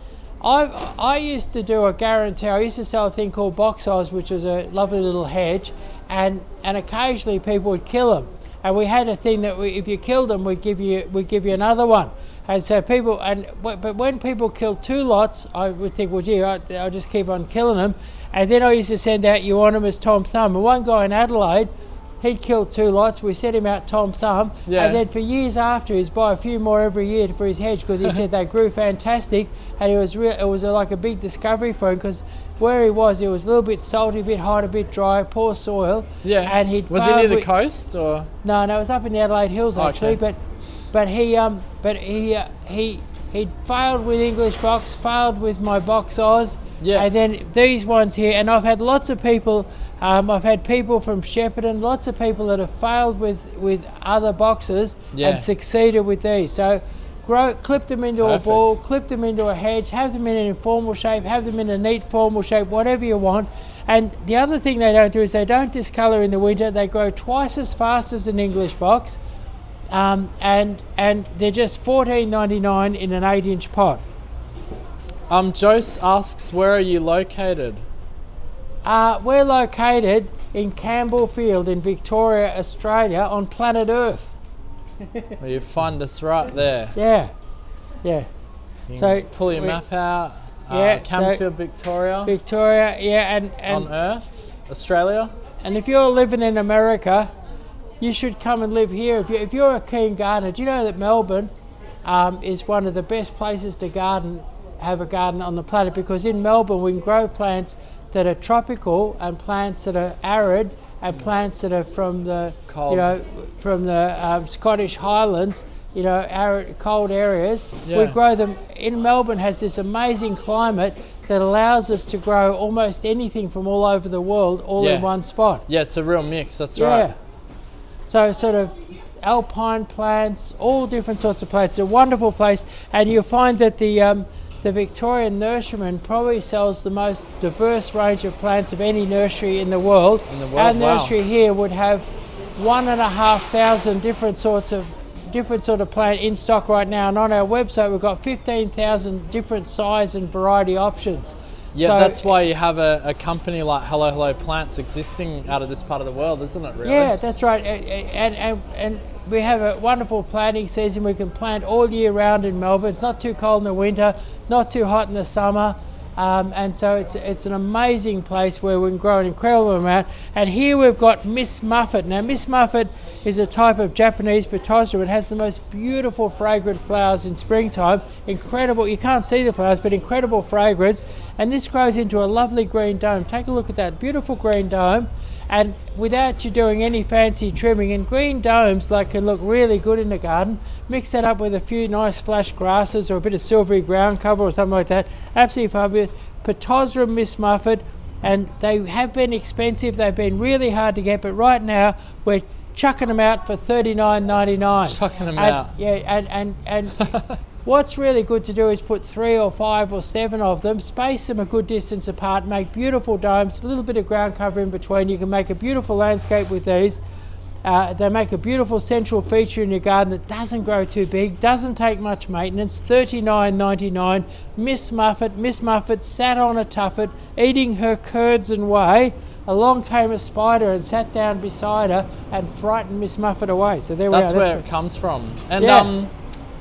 I used to do a guarantee. I used to sell a thing called box eyes, which was a lovely little hedge, and occasionally people would kill them. And we had a thing that if you killed them, we'd give you another one. And so people, but when people killed 2 lots, I would think, well, gee, I'll just keep on killing them. And then I used to send out euonymus Tom Thumb. And one guy in Adelaide, he'd killed 2 lots. We sent him out Tom Thumb. Yeah. And then for years after, he'd buy a few more every year for his hedge because he said they grew fantastic. And it was like a big discovery for him because where he was, it was a little bit salty, a bit hot, a bit dry, poor soil. Yeah. And was he near the coast or? No, it was up in the Adelaide Hills actually. Okay. But he failed with English box, failed with my box Oz. Yeah. And then these ones here, and I've had lots of people. I've had people from Shepparton, lots of people that have failed with other boxes and succeeded with these. So. Clip them into a ball, clip them into a hedge, have them in an informal shape, have them in a neat formal shape, whatever you want. And the other thing they don't do is they don't discolour in the winter. They grow twice as fast as an English box, and they're just $14.99 in an 8-inch pot. Jose asks, where are you located? We're located in Campbellfield in Victoria, Australia, on planet Earth. Well, you find us right there. Yeah. So pull your map out. Campbellfield, Victoria. And on Earth, Australia. And if you're living in America, you should come and live here. If you're a keen gardener, do you know that Melbourne is one of the best places to have a garden on the planet? Because in Melbourne we can grow plants that are tropical and plants that are arid. And plants that are from the Scottish Highlands, arid, cold areas. Yeah. We grow them. In Melbourne has this amazing climate that allows us to grow almost anything from all over the world, in one spot. Yeah, it's a real mix. That's right. So sort of alpine plants, all different sorts of plants. It's a wonderful place, and you'll find that the Victorian nurseryman probably sells the most diverse range of plants of any nursery in the world. Our nursery here would have 1,500 different sort of plant in stock right now, and on our website we've got 15,000 different size and variety options. Yeah, so that's why you have a company like Hello Plants existing out of this part of the world, isn't it, really? Yeah, that's right. And we have a wonderful planting season. We can plant all year round in Melbourne. It's not too cold in the winter, not too hot in the summer. And so it's an amazing place where we can grow an incredible amount. And here we've got Miss Muffet. Now Miss Muffet is a type of Japanese Pitosra. It has the most beautiful fragrant flowers in springtime. Incredible, you can't see the flowers, but incredible fragrance. And this grows into a lovely green dome. Take a look at that beautiful green dome. And without you doing any fancy trimming, and green domes can look really good in the garden. Mix that up with a few nice flash grasses or a bit of silvery ground cover or something like that. Absolutely fabulous. Pitosra Miss Muffet, and they have been expensive. They've been really hard to get, but right now we're chucking them out for $39.99. Chucking them out. Yeah, and what's really good to do is put 3 or 5 or 7 of them, space them a good distance apart, make beautiful domes, a little bit of ground cover in between. You can make a beautiful landscape with these. They make a beautiful central feature in your garden that doesn't grow too big, doesn't take much maintenance. $39.99. Miss Muffet sat on a tuffet, eating her curds and whey. Along came a spider and sat down beside her and frightened Miss Muffet away. So there we are. That's where it comes from. And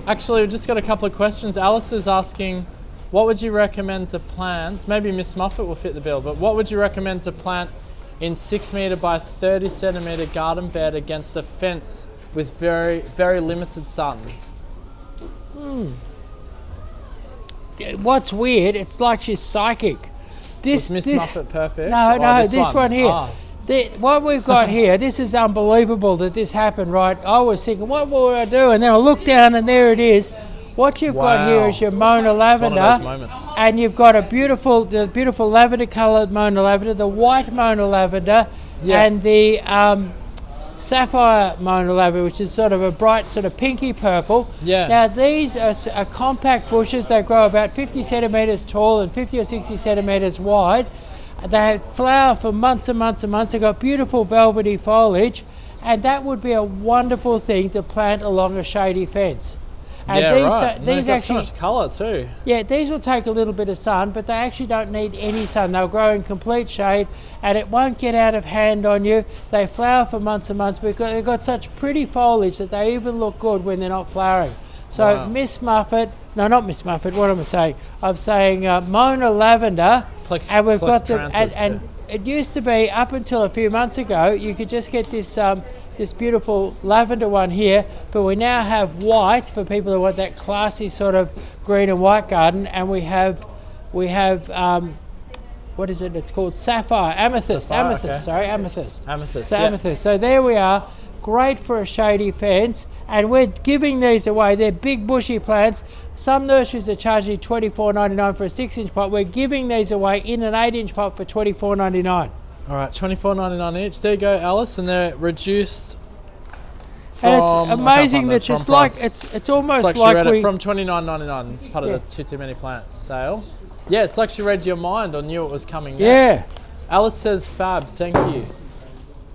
actually, we've just got a couple of questions. Alice is asking, what would you recommend to plant? Maybe Miss Muffet will fit the bill, but what would you recommend to plant in 6 metre by 30 centimetre garden bed against a fence with very, very limited sun? What's weird, it's like she's psychic. Was Miss Muffet perfect? No, this one here. What we've got here, this is unbelievable that this happened, right? I was thinking, what would I do? And then I look down and there it is. What you've got here is your Mona lavender, and you've got the beautiful lavender coloured Mona lavender, the white Mona lavender, and the sapphire Mona lavender, which is sort of a bright sort of pinky purple. Yeah. Now these are compact bushes. They grow about 50 centimetres tall and 50 or 60 centimetres wide. They flower for months and months and months. They've got beautiful velvety foliage, and that would be a wonderful thing to plant along a shady fence. And these actually so much colour too. Yeah, these will take a little bit of sun, but they actually don't need any sun. They'll grow in complete shade, and it won't get out of hand on you. They flower for months and months because they've got such pretty foliage that they even look good when they're not flowering. So Miss Muffet, no, not Miss Muffet. What am I saying? I'm saying Mona lavender, and we've got them. And it used to be up until a few months ago, you could just get this. This beautiful lavender one here, but we now have white for people who want that classy sort of green and white garden, and we have what is it? It's called sapphire, amethyst. So there we are, great for a shady fence, and we're giving these away. They're big bushy plants. Some nurseries are charging $24.99 for a 6-inch pot. We're giving these away in an 8-inch pot for $24.99. All right, $24.99 each. There you go, Alice, and they're reduced. And it's amazing that it's like it's almost like like she read it from $29.99. It's part of the Tutu Many Plants sale. Yeah, it's like she read your mind or knew it was coming. Yeah. Next. Alice says fab. Thank you.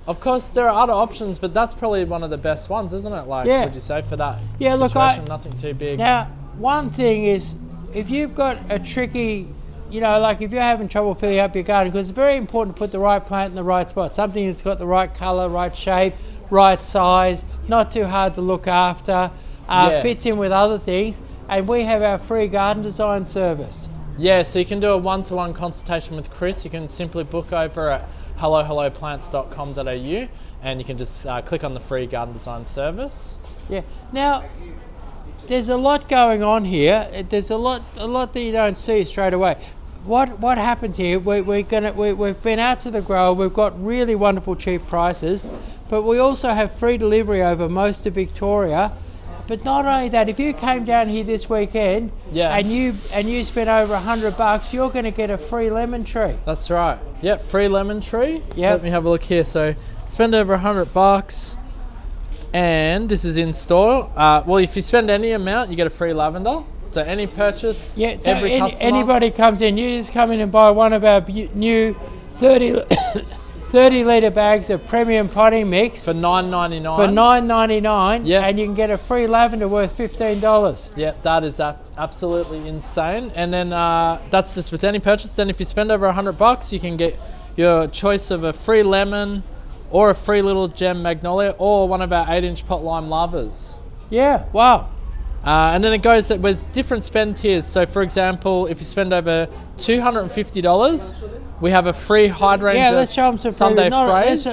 Of course, there are other options, but that's probably one of the best ones, isn't it? Like, would you say for that? Yeah. Situation, Look, nothing too big. Now, one thing is, if you've got a tricky. You know, like if you're having trouble filling up your garden, because it's very important to put the right plant in the right spot, something that's got the right colour, right shape, right size, not too hard to look after, fits in with other things, and we have our free garden design service. Yeah, so you can do a one-to-one consultation with Chris. You can simply book over at hellohelloplants.com.au, and you can just click on the free garden design service. Yeah. Now, there's a lot going on here. There's a lot that you don't see straight away. What happens here? We've been out to the grower. We've got really wonderful cheap prices, but we also have free delivery over most of Victoria. But not only that, if you came down here this weekend and you spent over $100, you're going to get a free lemon tree. That's right. Yep, free lemon tree. Yep. Let me have a look here. So spend over $100. And this is in store. Well, if you spend any amount, you get a free lavender. So any purchase, so every customer. Anybody comes in, you just come in and buy one of our new 30 litre bags of premium potting mix for $9.99. For $9.99, yeah, and you can get a free lavender worth $15. Yeah, that is absolutely insane. And then that's just with any purchase. Then if you spend over $100, you can get your choice of a free lemon, or a free little gem magnolia, or one of our 8-inch pot lime lavas. Yeah, wow. And then it goes with different spend tiers. So for example, if you spend over $250, we have a free hydrangea. Yeah, let's show them some Sunday phrase.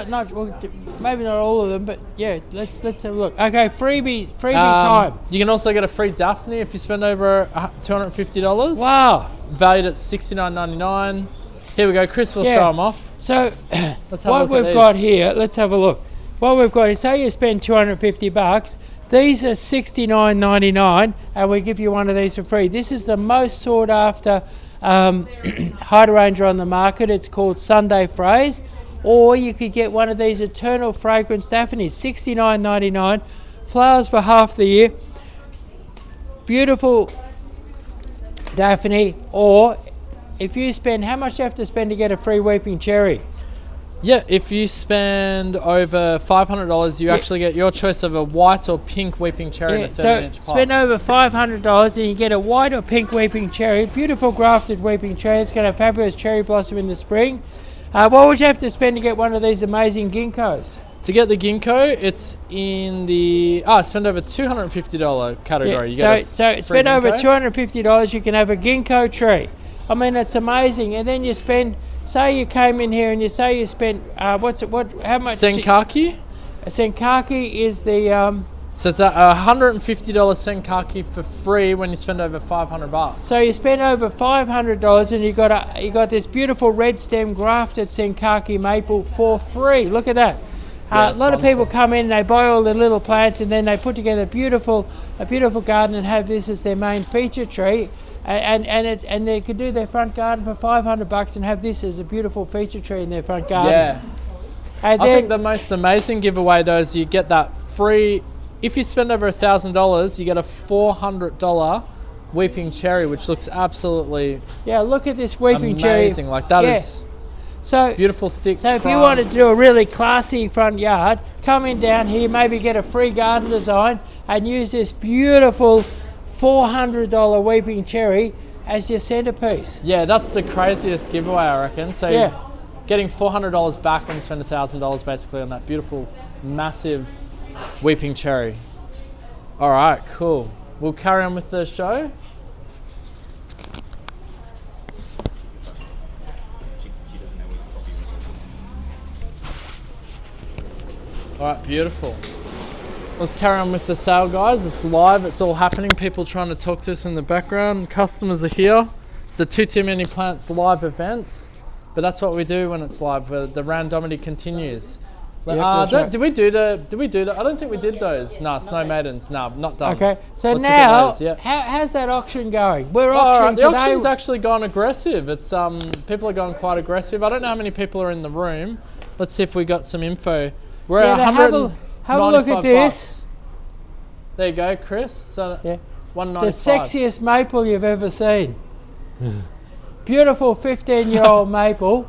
Maybe not all of them, but yeah, let's have a look. Okay, freebie time. You can also get a free Daphne if you spend over $250. Wow. Valued at $69.99. Here we go, Chris will show them off. So what we've got here, let's have a look. What we've got is, say you spend $250, these are $69.99, and we give you one of these for free. This is the most sought after hydrangea on the market. It's called Sunday Phrase, or you could get one of these Eternal Fragrance Daphnes, $69.99, flowers for half the year. Beautiful Daphne. Or if you spend, how much do you have to spend to get a free weeping cherry? Yeah, if you spend over $500, you actually get your choice of a white or pink weeping cherry in a 30-inch pot. Spend over $500 and you get a white or pink weeping cherry, beautiful grafted weeping cherry. It's got a fabulous cherry blossom in the spring. What would you have to spend to get one of these amazing ginkgos? To get the ginkgo, it's in the spend over $250 category. Yeah, so spend over $250, you can have a ginkgo tree. I mean, it's amazing. And then you spend, say you came in here and you say you spent how much? Senkaki? A senkaki is the so it's a $150 senkaki for free when you spend over $500. So you spend over $500 and you got this beautiful red stem grafted senkaki maple for free. Look at that. A lot of people come in, they buy all the little plants, and then they put together a beautiful garden and have this as their main feature tree. And they could do their front garden for $500 and have this as a beautiful feature tree in their front garden. Yeah. And I think the most amazing giveaway though is you get that free. If you spend over $1,000, you get a $400 weeping cherry, which looks absolutely look at this weeping amazing. cherry. Amazing, like that is so beautiful, thick. So if you wanted to do a really classy front yard, come in down here, maybe get a free garden design, and use this beautiful $400 weeping cherry as your centerpiece. Yeah, that's the craziest giveaway, I reckon. So getting $400 back when you spend $1,000 basically on that beautiful, massive weeping cherry. All right, cool. We'll carry on with the show. All right, beautiful. Let's carry on with the sale, guys. It's live, it's all happening. People trying to talk to us in the background. Customers are here. It's the Tutu Many Plants live event. But that's what we do when it's live, where the randomity continues. Did we do the? I don't think we did those. No, Snow Maidens. No, not done. Okay, so Let's now, those, how's that auction going? We're auctioning the today. auction's actually gone aggressive. It's people are going quite aggressive. I don't know how many people are in the room. Let's see if we got some info. We're at have a look at this. There you go, Chris. So the 195. sexiest maple you've ever seen. Beautiful 15-year-old maple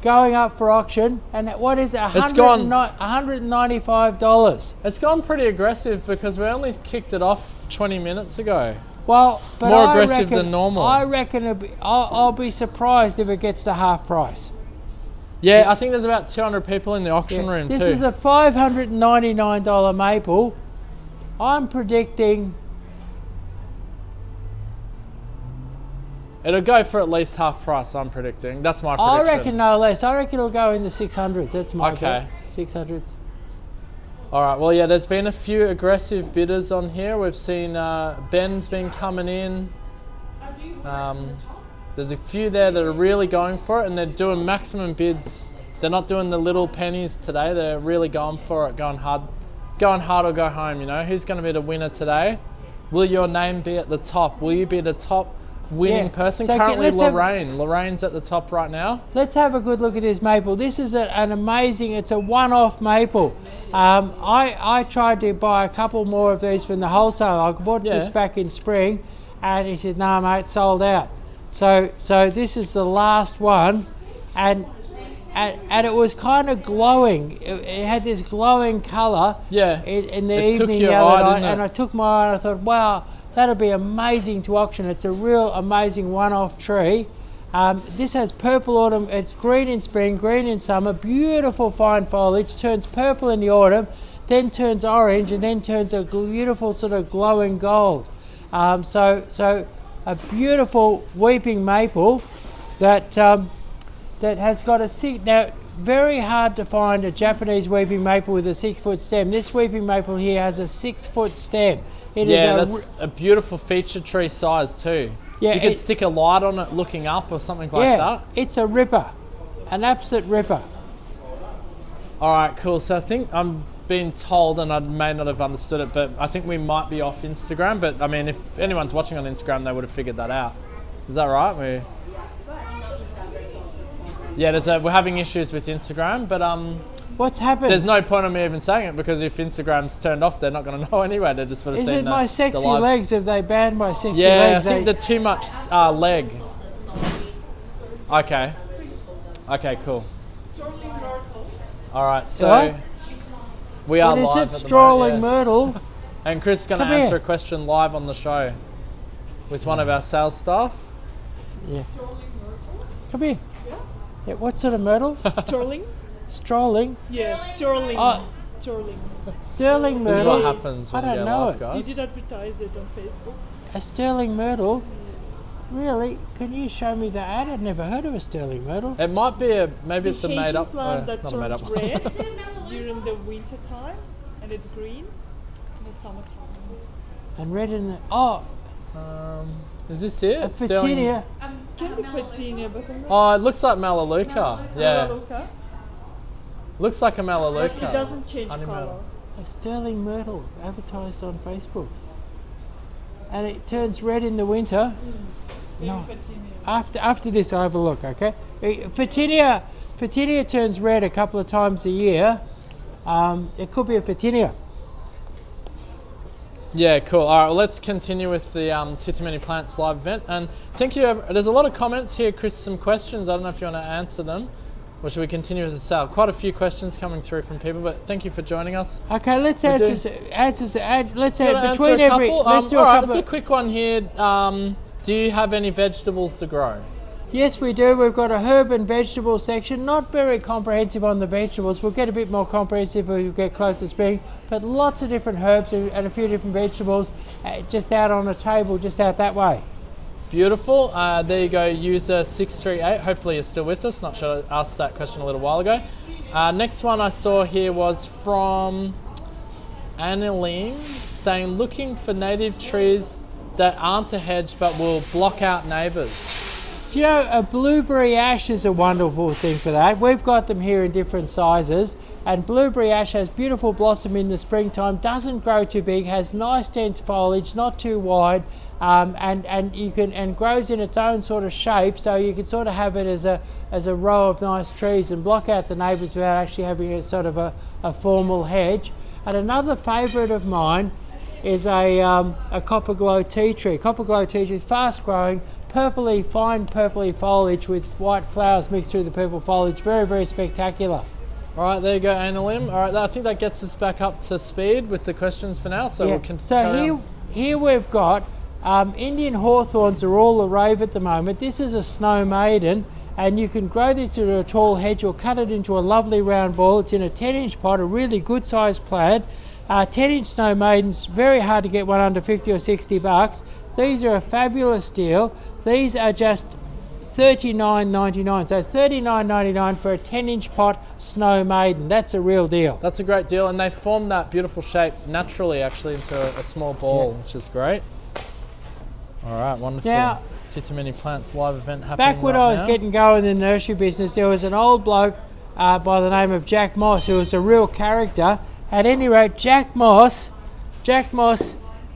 going up for auction, and what is it? $195. It's gone pretty aggressive because we only kicked it off 20 minutes ago. Well, but more aggressive than normal. I reckon I'll be surprised if it gets to half price. Yeah, I think there's about 200 people in the auction room too. This is a $599 maple. I'm predicting it'll go for at least half price, I'm predicting. That's my prediction. I reckon no less. I reckon it'll go in the 600s. That's my bet. 600s. All right, well, yeah, there's been a few aggressive bidders on here. We've seen Ben's been coming in. There's a few there that are really going for it, and they're doing maximum bids. They're not doing the little pennies today. They're really going for it, going hard or go home, you know. Who's going to be the winner today? Will your name be at the top? Will you be the top winning person? So currently Lorraine. Lorraine's at the top right now. Let's have a good look at this maple. This is an amazing, it's a one-off maple. I tried to buy a couple more of these from the wholesaler. I bought this back in spring, and he said, "No, mate, sold out." So this is the last one, and it was kind of glowing. It had this glowing colour in the evening the other night, and I took my eye and I thought, wow, that'll be amazing to auction. It's a real amazing one-off tree. This has purple autumn, it's green in spring, green in summer, beautiful fine foliage, turns purple in the autumn, then turns orange, and then turns a beautiful sort of glowing gold. So a beautiful weeping maple that has got now, very hard to find a Japanese weeping maple with a 6-foot stem. This weeping maple here has a 6-foot stem. That's a beautiful feature tree size too. Yeah, you could stick a light on it looking up or something like that. It's a ripper, an absolute ripper. All right, cool. So I think I'm being told, and I may not have understood it, but I think we might be off Instagram. But I mean, if anyone's watching on Instagram, they would have figured that out. Is that right? We're having issues with Instagram, but what's happened? There's no point in me even saying it, because if Instagram's turned off, they're not going to know anyway. They're just going to see. Is it my sexy legs? Have they banned my sexy legs? Yeah, I think they're too much leg. Okay, cool. All right, so What? we are What is live it? at the Strolling moment, yes. myrtle. And Chris is going to Come answer here. a question live on the show with one of our sales staff. Yeah. Come here. Yeah, what sort of myrtle? Sterling? Strolling. Yes, sterling. Oh. Sterling. Sterling This is myrtle. what happens when I we don't go know live, it. guys. You did advertise it on Facebook. A sterling myrtle? Really? Can you show me the ad? I've never heard of a sterling myrtle. It might be maybe it's a The made Asian up, plant that not a made turns up. red during the winter time, and it's green in the summertime. And red in the... Oh, Is this it? a It's sterling- Petinia. Can be Fatinia, but I'm not Oh, it looks like Melaleuca. Yeah, Melaleuca. looks like a Melaleuca. It doesn't change Honey color. myrtle. A sterling myrtle advertised on Facebook. And it turns red in the winter. Maybe No. Fatinia. After this, I have a look, okay? Fatinia turns red a couple of times a year. It could be a Fatinia. Yeah, cool. All right, well, let's continue with the Tutu Many Plants live event. And thank you. There's a lot of comments here, Chris, some questions. I don't know if you want to answer them, or should we continue with the sale? Quite a few questions coming through from people, but thank you for joining us. Okay, let's do- let's You wanna between answer a every. couple? Let's do All a right, couple. it's a quick one here. Do you have any vegetables to grow? Yes, we do. We've got a herb and vegetable section. Not very comprehensive on the vegetables. We'll get a bit more comprehensive when we get close to spring. But lots of different herbs and a few different vegetables just out on a table, just out that way. Beautiful. There you go, user 638. Hopefully you're still with us. Not sure, I asked that question a little while ago. Next one I saw here was from Annalene saying, looking for native trees that aren't a hedge but will block out neighbours. Do you know, a blueberry ash is a wonderful thing for that. We've got them here in different sizes. And blueberry ash has beautiful blossom in the springtime, doesn't grow too big, has nice dense foliage, not too wide, and grows in its own sort of shape, so you can sort of have it as a row of nice trees and block out the neighbours without actually having a sort of a formal hedge. And another favourite of mine is a copper glow tea tree. Copper glow tea tree is fast growing, fine purpley foliage with white flowers mixed through the purple foliage. Very, very spectacular. All right, there you go, Annalyn. All right, I think that gets us back up to speed with the questions for now. So Yeah. we can. So here we've got Indian hawthorns are all the rave at the moment. This is a snow maiden, and you can grow this into a tall hedge or cut it into a lovely round ball. It's in a 10-inch pot, a really good sized plant. 10-inch snow maidens, very hard to get one under 50 or 60 bucks. These are a fabulous deal. These are just $39.99, so $39.99 for a 10-inch pot snow maiden. That's a real deal. That's a great deal, and they form that beautiful shape naturally, actually, into a small ball, which is great. All right, wonderful. Now, Tutu Many Plants live event happening back when right I was now. getting going in the nursery business, there was an old bloke by the name of Jack Moss who was a real character. At any rate, Jack Moss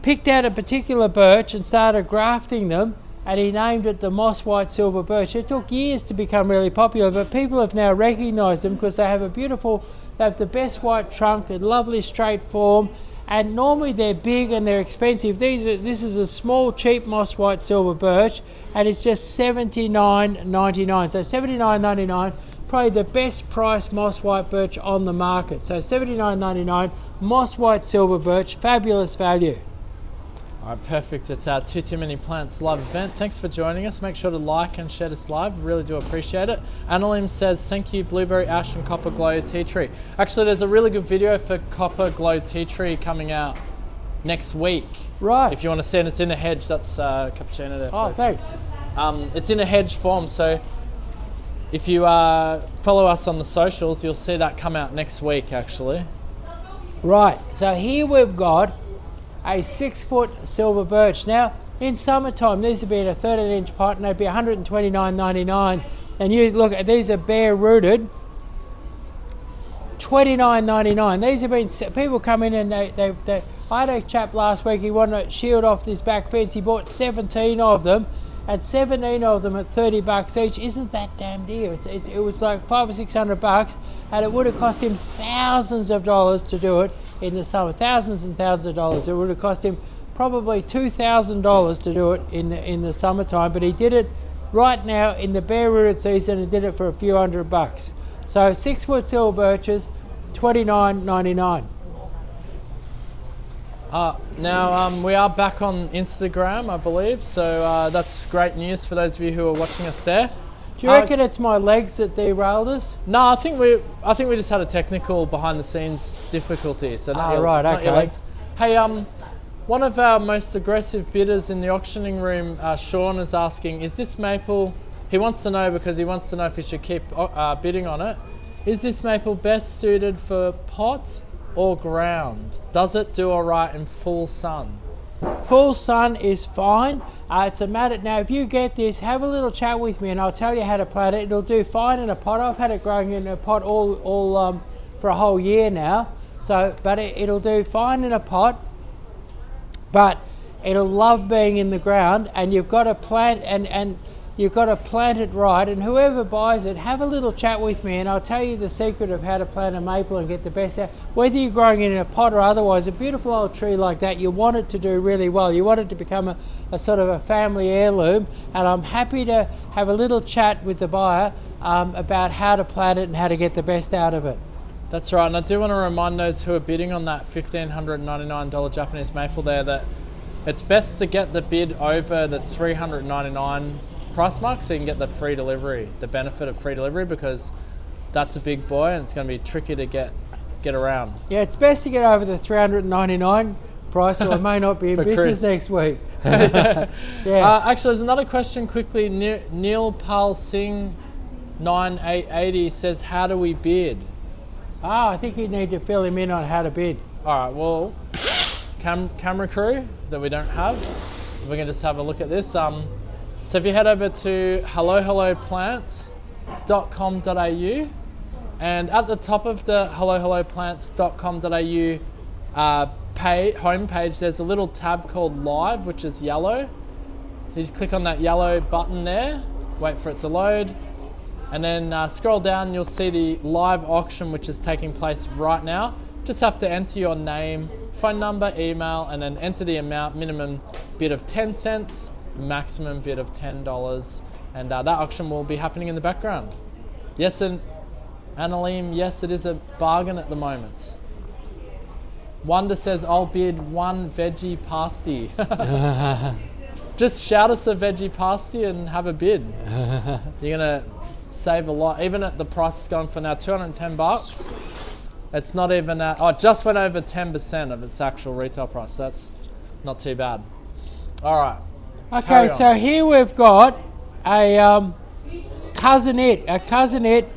picked out a particular birch and started grafting them, and he named it the Moss White Silver Birch. It took years to become really popular, but people have now recognised them because they have they have the best white trunk, a lovely straight form, and normally they're big and they're expensive. This is a small, cheap Moss White Silver Birch, and it's just $79.99. So $79.99, probably the best price Moss White Birch on the market. So $79.99, Moss White Silver Birch, fabulous value. All right, perfect. It's our Tutu Many Plants live event. Thanks for joining us. Make sure to like and share this live. Really do appreciate it. Annalyn says, thank you, Blueberry Ash and Copper Glow Tea Tree. Actually, there's a really good video for Copper Glow Tea Tree coming out next week. Right. If you want to see it, it's in a hedge. That's cappuccino there. Oh, thanks. It's in a hedge form, so if you follow us on the socials, you'll see that come out next week, actually. Right, so here we've got a 6-foot silver birch. Now, in summertime, these would be in a 13-inch pot and they'd be $129.99. And you look at these are bare rooted, $29.99. These have been, people come in and they I had a chap last week, he wanted to shield off this back fence. He bought 17 of them, and 17 of them at 30 bucks each. Isn't that damn dear? It was like $500 or $600, and it would have cost him thousands of dollars to do it in the summer. Thousands and thousands of dollars. It would have cost him probably $2,000 to do it in the summertime, but he did it right now in the bare rooted season and did it for a few $100. So 6-foot silver birches, $29.99. Now we are back on Instagram, I believe, so that's great news for those of you who are watching us there. Do you reckon it's my legs that derailed us? No, I think we just had a technical behind the scenes difficulty. So not your okay. legs. Hey, one of our most aggressive bidders in the auctioning room, Sean, is asking, is this maple? He wants to know because he wants to know if he should keep bidding on it. Is this maple best suited for pot or ground? Does it do all right in full sun? Full sun is fine. It's a matter, now if you get this, have a little chat with me and I'll tell you how to plant it. It'll do fine in a pot. I've had it growing in a pot all for a whole year now. So, but it'll do fine in a pot, but it'll love being in the ground, and you've got to plant and you've got to plant it right. And whoever buys it, have a little chat with me and I'll tell you the secret of how to plant a maple and get the best out. Whether you're growing it in a pot or otherwise, a beautiful old tree like that, you want it to do really well. You want it to become a sort of a family heirloom, and I'm happy to have a little chat with the buyer about how to plant it and how to get the best out of it. That's right, and I do want to remind those who are bidding on that $1,599 Japanese maple there that it's best to get the bid over the $399 price mark so you can get the free delivery, the benefit of free delivery, because that's a big boy and it's going to be tricky to get around. Yeah, it's best to get over the $399 price, or I may not be in business next week. Yeah. Yeah. Actually, there's another question quickly. Neil Pal Singh 9880 says, how do we bid? I think you need to fill him in on how to bid. All right, well, camera crew that we don't have, we can just have a look at this. So if you head over to hellohelloplants.com.au, and at the top of the hellohelloplants.com.au homepage, there's a little tab called Live, which is yellow. So you just click on that yellow button there, wait for it to load, and then scroll down, you'll see the live auction, which is taking place right now. Just have to enter your name, phone number, email, and then enter the amount. Minimum bid of 10 cents, maximum bid of $10, and that auction will be happening in the background. Yes, and Annaleem, yes, it is a bargain at the moment. Wonder says, I'll bid one veggie pasty. Just shout us a veggie pasty and have a bid. You're gonna save a lot. Even at the price it's going for now, $210. It's not even at, it just went over 10% of its actual retail price. So that's not too bad. All right. Okay, so here we've got a cousin-it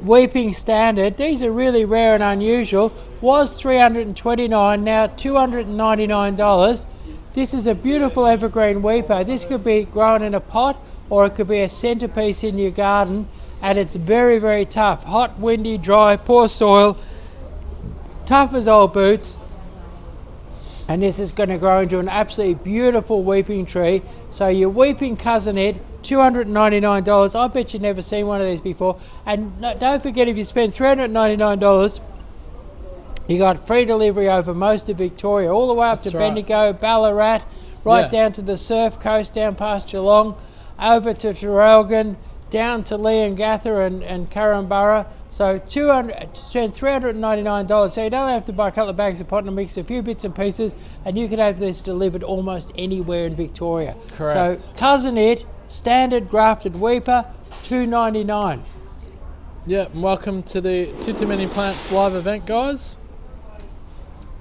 Weeping Standard. These are really rare and unusual. Was $329, now $299. This is a beautiful evergreen weeper. This could be grown in a pot, or it could be a centerpiece in your garden, and it's very, very tough. Hot, windy, dry, poor soil, tough as old boots. And this is going to grow into an absolutely beautiful weeping tree. So your weeping cousin-it, $299. I bet you've never seen one of these before. And don't forget, if you spend $399, you got free delivery over most of Victoria, all the way up to Bendigo, Ballarat, down to the Surf Coast, down past Geelong, over to Traralgon, down to Leongatha and Carramborough. So spend $399. So you don't have to buy a couple of bags of pot and mix, a few bits and pieces, and you can have this delivered almost anywhere in Victoria. Correct. So cousin-it, standard grafted weeper, $299. Yeah, welcome to the Tutu Many Plants live event, guys.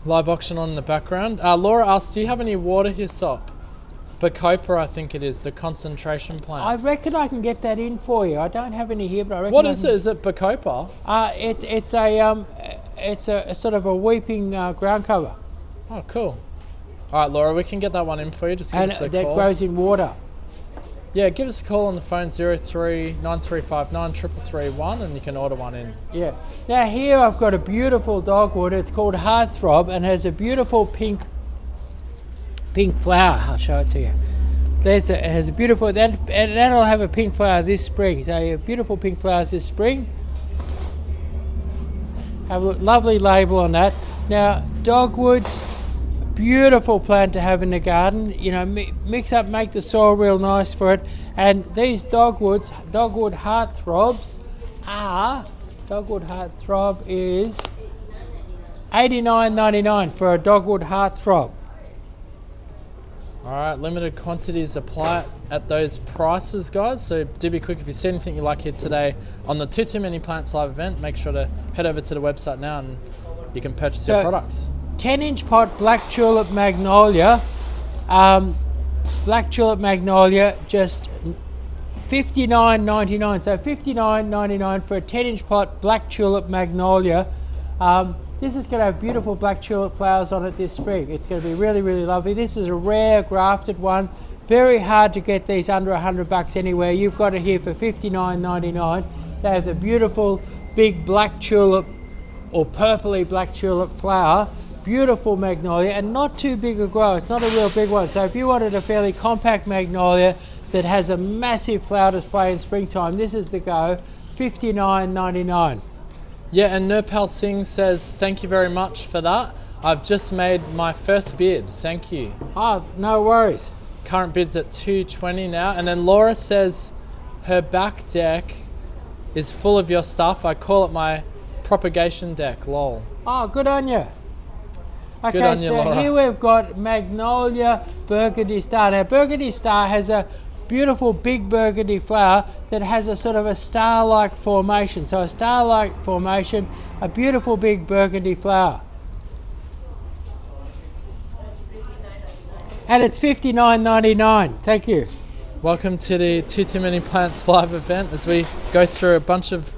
Live auction on in the background. Laura asks, do you have any water hyssop? Bacopa, I think it is, the concentration plant. I reckon I can get that in for you. I don't have any here, but I reckon. What is it? Is it Bacopa? It's a sort of a weeping ground cover. Oh, cool. All right, Laura, we can get that one in for you. Just give us a call. That grows in water. Yeah, give us a call on the phone 03 9359 3331, and you can order one in. Yeah. Now here I've got a beautiful dogwood. It's called Heartthrob and has a beautiful pink flower. I'll show it to you. It has a beautiful, and that'll have a pink flower this spring. So you have beautiful pink flowers this spring. Have a lovely label on that. Now dogwoods Beautiful plant to have in the garden. You know, mix up, make the soil real nice for it. And these dogwood heartthrobs are, dogwood heartthrob is $89.99 for a dogwood heartthrob. All right, limited quantities apply at those prices, guys. So do be quick. If you see anything you like here today on the Tutu Many Plants live event, make sure to head over to the website now and you can purchase your products. 10-inch pot black tulip magnolia. Black tulip magnolia, just $59.99. So $59.99 for a 10-inch pot black tulip magnolia. This is going to have beautiful black tulip flowers on it this spring. It's going to be really, really lovely. This is a rare grafted one. Very hard to get these under $100 anywhere. You've got it here for $59.99. They have the beautiful big black tulip or purpley black tulip flower. Beautiful magnolia and not too big a grow. It's not a real big one. So if you wanted a fairly compact magnolia that has a massive flower display in springtime, this is the go. $59.99. Yeah, and Nirpal Singh says, thank you very much for that. I've just made my first bid. Thank you. Oh, no worries. Current bid's at $220 now. And then Laura says her back deck is full of your stuff. I call it my propagation deck, lol. Oh, good on you. Okay, Good on you, so Laura. here we've got Magnolia Burgundy Star. Now, Burgundy Star has a beautiful big burgundy flower that has a sort of a star-like formation. So a star-like formation, a beautiful big burgundy flower. And it's $59.99. Thank you. Welcome to the Tutu Many Plants live event as we go through a bunch of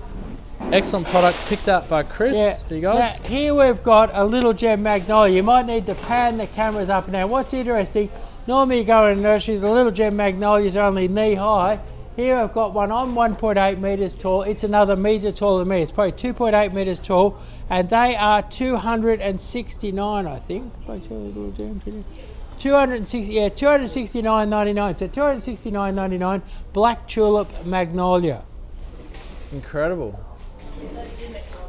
excellent products picked out by Chris for you guys. Now, here we've got a little gem magnolia. You might need to pan the cameras up and down. What's interesting, normally you go in a nursery, the little gem magnolias are only knee high. Here I've got one, I'm 1.8 meters tall. It's another meter taller than me. It's probably 2.8 meters tall, and they are $269, I think. 260, yeah, $269.99. So $269.99 black tulip magnolia. Incredible.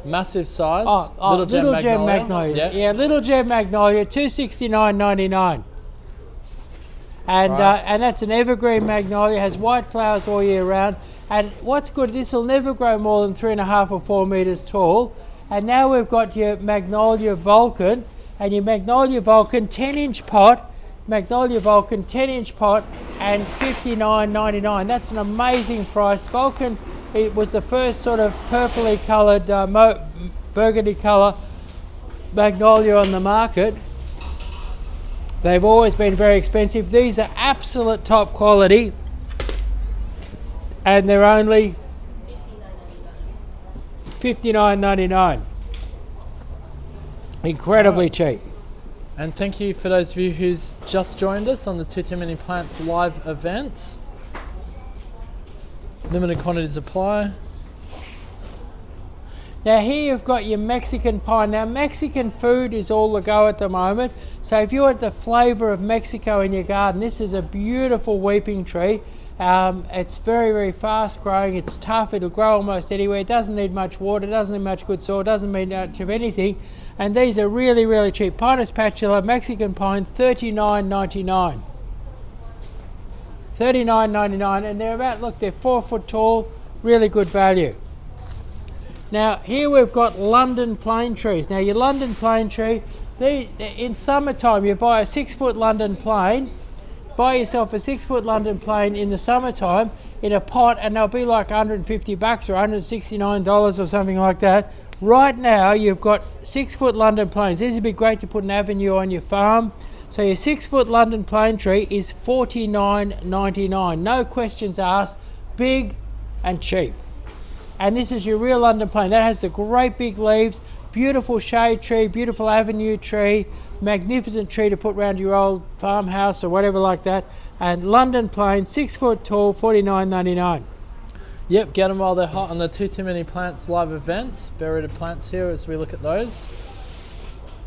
Massive size. Little gem magnolia. Yeah, little gem magnolia, $269.99. And that's an evergreen magnolia, has white flowers all year round. And what's good, this will never grow more than 3.5 or 4 meters tall. And now we've got your Magnolia Vulcan, and your Magnolia Vulcan 10-inch pot, Magnolia Vulcan 10-inch pot, and $59.99. That's an amazing price. Vulcan, it was the first sort of purpley coloured, burgundy colour magnolia on the market. They've always been very expensive. These are absolute top quality, and they're only $59.99. Incredibly cheap. And thank you for those of you who's just joined us on the Tutu Many Plants live event. Limited quantities apply. Now here you've got your Mexican pine. Now Mexican food is all the go at the moment. So if you want the flavour of Mexico in your garden, this is a beautiful weeping tree. It's very, very fast growing. It's tough. It'll grow almost anywhere. It doesn't need much water. It doesn't need much good soil. It doesn't need much of anything. And these are really, really cheap. Pinus patula, Mexican pine, $39.99. $39.99, and they're about, look, they're 4 foot tall, really good value. Now here we've got London plane trees. Now your London plane tree, in summertime you buy a 6 foot London plane, buy yourself a 6 foot London plane in the summertime in a pot, and they'll be like $150 or $169 or something like that. Right now you've got 6 foot London planes. These would be great to put an avenue on your farm. So your 6 foot London plane tree is $49.99. No questions asked, big and cheap. And this is your real London plane. That has the great big leaves, beautiful shade tree, beautiful avenue tree, magnificent tree to put around your old farmhouse or whatever like that. And London plane, 6 foot tall, $49.99. Yep, get them while they're hot on the Tutu Many Plants live events. Buried plants here as we look at those.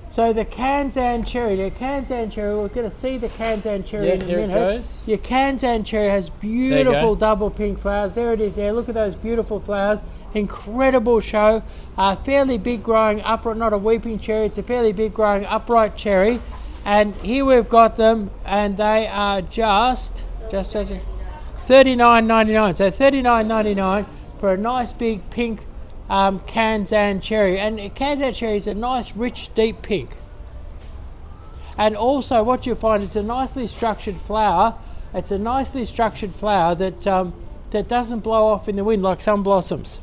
So the Kansan cherry, we're going to see the Kansan cherry in a minute. Here it goes. Your Kansan cherry has beautiful double pink flowers. There it is there. Look at those beautiful flowers. Incredible show. Fairly big growing upright, not a weeping cherry, it's a fairly big growing upright cherry. And here we've got them, and they are just $39.99. So $39.99 for a nice big pink Kansan cherry. And Kansan cherry is a nice, rich, deep pink. And also, what you'll find, it's a nicely structured flower. It's a nicely structured flower that that doesn't blow off in the wind like some blossoms.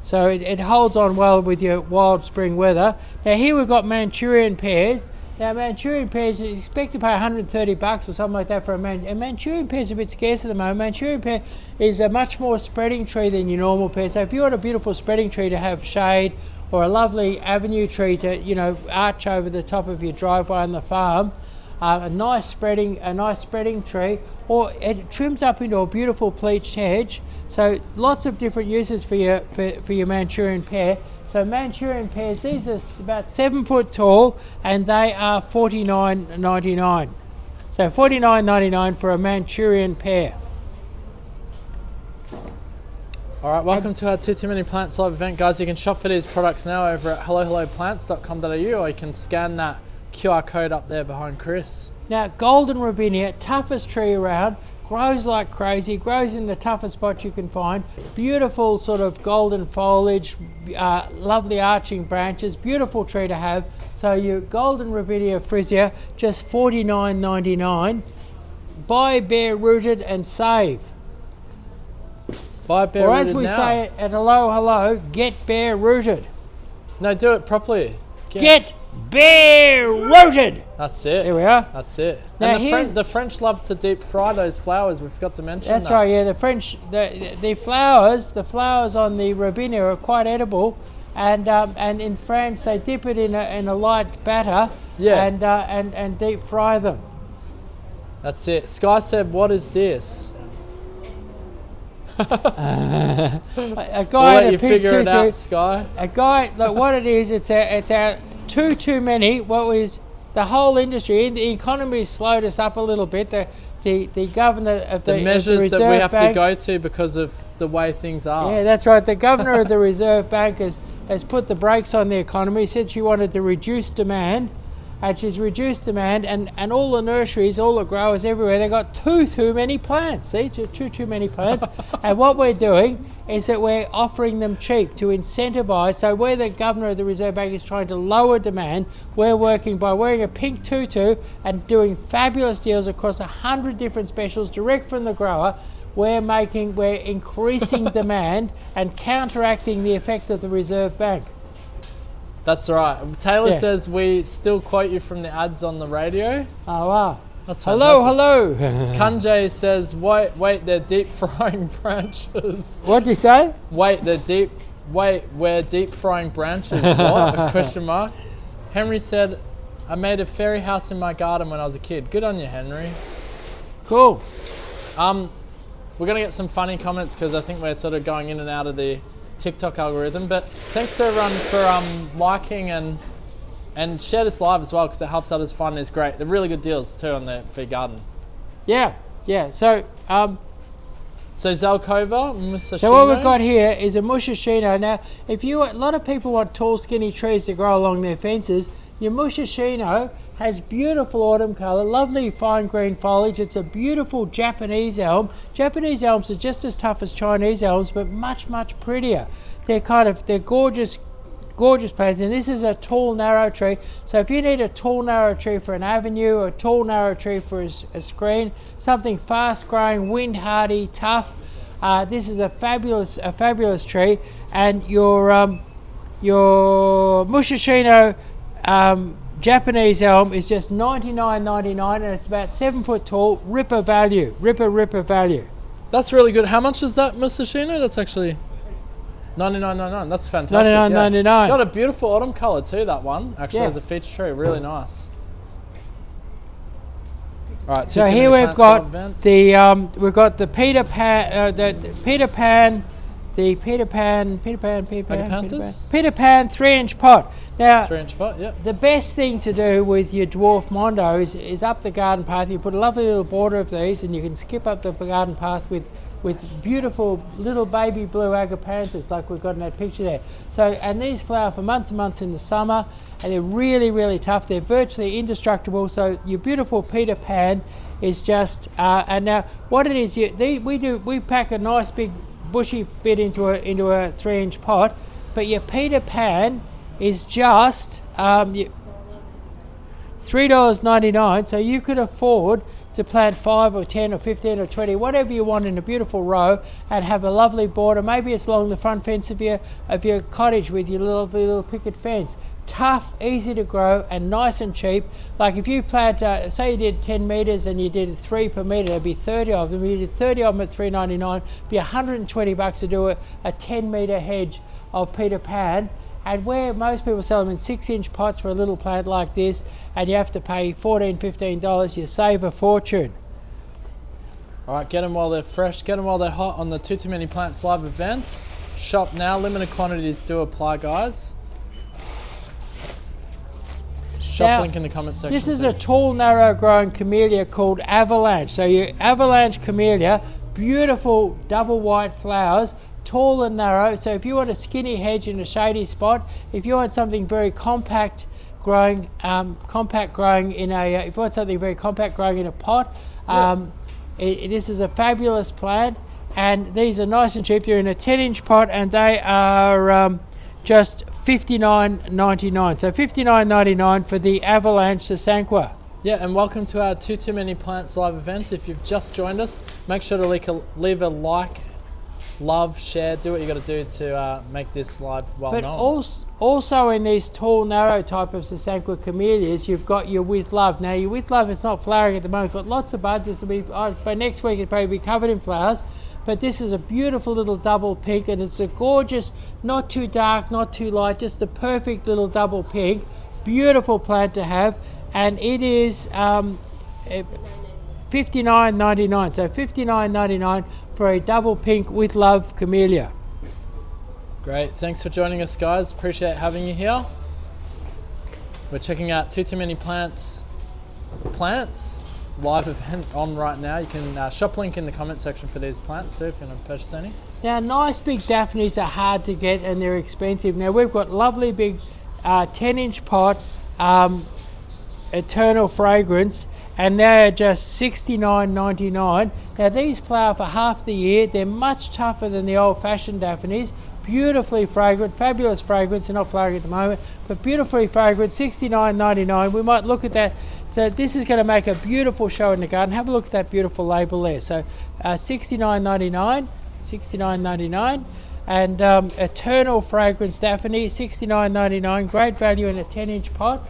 So it holds on well with your wild spring weather. Now here we've got Manchurian pears. Now Manchurian pears, you expect to pay $130 or something like that for a Manchurian pear is a bit scarce at the moment. Manchurian pear is a much more spreading tree than your normal pear. So if you want a beautiful spreading tree to have shade, or a lovely avenue tree to, you know, arch over the top of your driveway on the farm, a nice spreading tree, or it trims up into a beautiful pleached hedge. So lots of different uses for your Manchurian pear. So Manchurian pears, these are about 7 foot tall, and they are $49.99. So $49.99 for a Manchurian pear. All right, welcome to our Tutu Many Plants live event, guys. You can shop for these products now over at hellohelloplants.com.au, or you can scan that QR code up there behind Chris. Now, golden robinia, toughest tree around, grows like crazy, grows in the toughest spot you can find. Beautiful sort of golden foliage, lovely arching branches, beautiful tree to have. So your golden robinia frisia, just $49.99. Buy bare rooted and save. Buy bare or rooted as we now. say at hello, get bare rooted. No, do it properly. Get bare rooted. That's it. There we are. That's it. Now And the French love to deep fry those flowers. We forgot to mention That's that. right. Yeah, the French, the flowers on the robinia are quite edible, and in France they dip it in a light batter. Yeah. And deep fry them. That's it. Sky said, "What is this?" A We'll guy let in you a pink figure it out, tutu. Sky. A guy. Look, what it is. It's our too many. What was the whole industry? The economy slowed us up a little bit. The governor of the measures Reserve that we have Bank, to go to because of the way things are. Yeah, that's right. The governor of the Reserve Bank has put the brakes on the economy. Said she wanted to reduce demand, and she's reduced demand. And all the nurseries, all the growers everywhere, they got too many plants. See, too many plants. And what we're doing is that we're offering them cheap to incentivize. So where the governor of the Reserve Bank is trying to lower demand, we're working by wearing a pink tutu and doing fabulous deals across 100 different specials direct from the grower. We're increasing demand and counteracting the effect of the Reserve Bank. That's right. Taylor Yeah. says we still quote you from the ads on the radio. Oh wow. That's Hello. Kanjay says, wait, they're deep frying branches. What did you say? We're deep frying branches. What? A question mark. Henry said, I made a fairy house in my garden when I was a kid. Good on you, Henry. Cool. We're gonna get some funny comments because I think we're sort of going in and out of the TikTok algorithm. But thanks to everyone for liking and share this live as well, because it helps others find these great. They're really good deals too for your garden. Yeah. So So Zelkova, Musashino. So what we've got here is a Musashino. Now, a lot of people want tall, skinny trees to grow along their fences. Your Musashino has beautiful autumn colour, lovely fine green foliage. It's a beautiful Japanese elm. Japanese elms are just as tough as Chinese elms, but much, much prettier. They're gorgeous plants, and this is a tall, narrow tree. So if you need a tall, narrow tree for an avenue, or a tall, narrow tree for a screen, something fast-growing, wind-hardy, tough, this is a fabulous tree. And your Musashino Japanese elm is just $99.99, and it's about 7 foot tall. Ripper value. That's really good. How much is that Musashino? That's actually $99.99. That's fantastic. $99.99. Yeah. Got a beautiful autumn colour too, that one. Actually, Yeah. as a feature tree, really nice. All right. So here we've got the Peter Pan, Peter Pan 3-inch pot. Now, 3-inch pot. Yep. the best thing to do with your dwarf mondo is up the garden path. You put a lovely little border of these, and you can skip up the garden path with with beautiful little baby blue agapanthus like we've got in that picture there. So, and these flower for months and months in the summer, and they're really, really tough. They're virtually indestructible. So your beautiful Peter Pan is just, and now what it is, we pack a nice big bushy bit into a 3-inch pot, but your Peter Pan is just $3.99, so you could afford to plant 5 or 10 or 15 or 20, whatever you want, in a beautiful row, and have a lovely border. Maybe it's along the front fence of your cottage with your little picket fence. Tough, easy to grow, and nice and cheap. Like if you plant, say you did 10 meters and you did 3 per meter, there'd be 30 of them. You did 30 of them at $3.99, it'd be $120 to do a 10-meter hedge of Peter Pan. And where most people sell them in 6-inch pots for a little plant like this, and you have to pay $14, $15, you save a fortune. All right, get them while they're fresh, get them while they're hot on the Tutu Many Plants live events. Shop now, limited quantities do apply, guys. Shop link in the comment section. This is a tall, narrow growing camellia called Avalanche. So your Avalanche camellia, beautiful double white flowers, tall and narrow. So if you want a skinny hedge in a shady spot, if you want something very compact growing, in a pot, this is a fabulous plant, and these are nice and cheap. They're in a 10-inch pot, and they are just $59.99. So $59.99 for the Avalanche Sasanqua. Yeah, and welcome to our Tutu Many Plants live event. If you've just joined us, make sure to leave a like, love, share, do what you got to do to make this live well known. But also in these tall, narrow type of Sasanqua camellias, you've got your With Love. Now your With Love, it's not flowering at the moment, it's got lots of buds. This will be, by next week it'll probably be covered in flowers. But this is a beautiful little double pink, and it's a gorgeous, not too dark, not too light, just the perfect little double pink. Beautiful plant to have, and it is $59.99. So $59.99 for a double pink With Love camellia. Great, thanks for joining us, guys. Appreciate having you here. We're checking out Tutu Many Plants live event on right now. You can shop link in the comment section for these plants too if you want to purchase any. Now nice big Daphnes are hard to get and they're expensive. Now we've got lovely big 10-inch pot Eternal Fragrance, and they're just $69.99. Now these flower for half the year. They're much tougher than the old-fashioned Daphnes. Beautifully fragrant, fabulous fragrance. They're not flowering at the moment, but beautifully fragrant. $69.99. We might look at that. So this is going to make a beautiful show in the garden. Have a look at that beautiful label there. So $69.99, and Eternal Fragrance Daphne, $69.99. Great value in a 10-inch pot.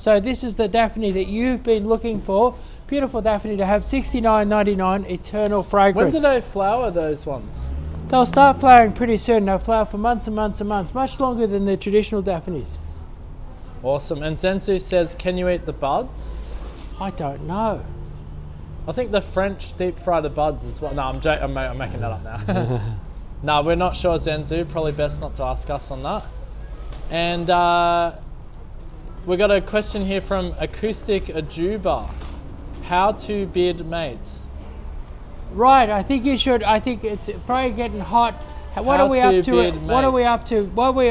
So this is the Daphne that you've been looking for. Beautiful Daphne to have, $69.99, Eternal Fragrance. When do they flower, those ones? They'll start flowering pretty soon. They'll flower for months and months and months, much longer than the traditional Daphnes. Awesome. And Zenzu says, can you eat the buds? I don't know. I think the French deep fry the buds as well. No, I'm making that up now. No, we're not sure, Zenzu. Probably best not to ask us on that. And we got a question here from Acoustic Ajuba. How to bid mates? Right, I think you should. I think it's probably getting hot. What are we up to? What are we up to? What we're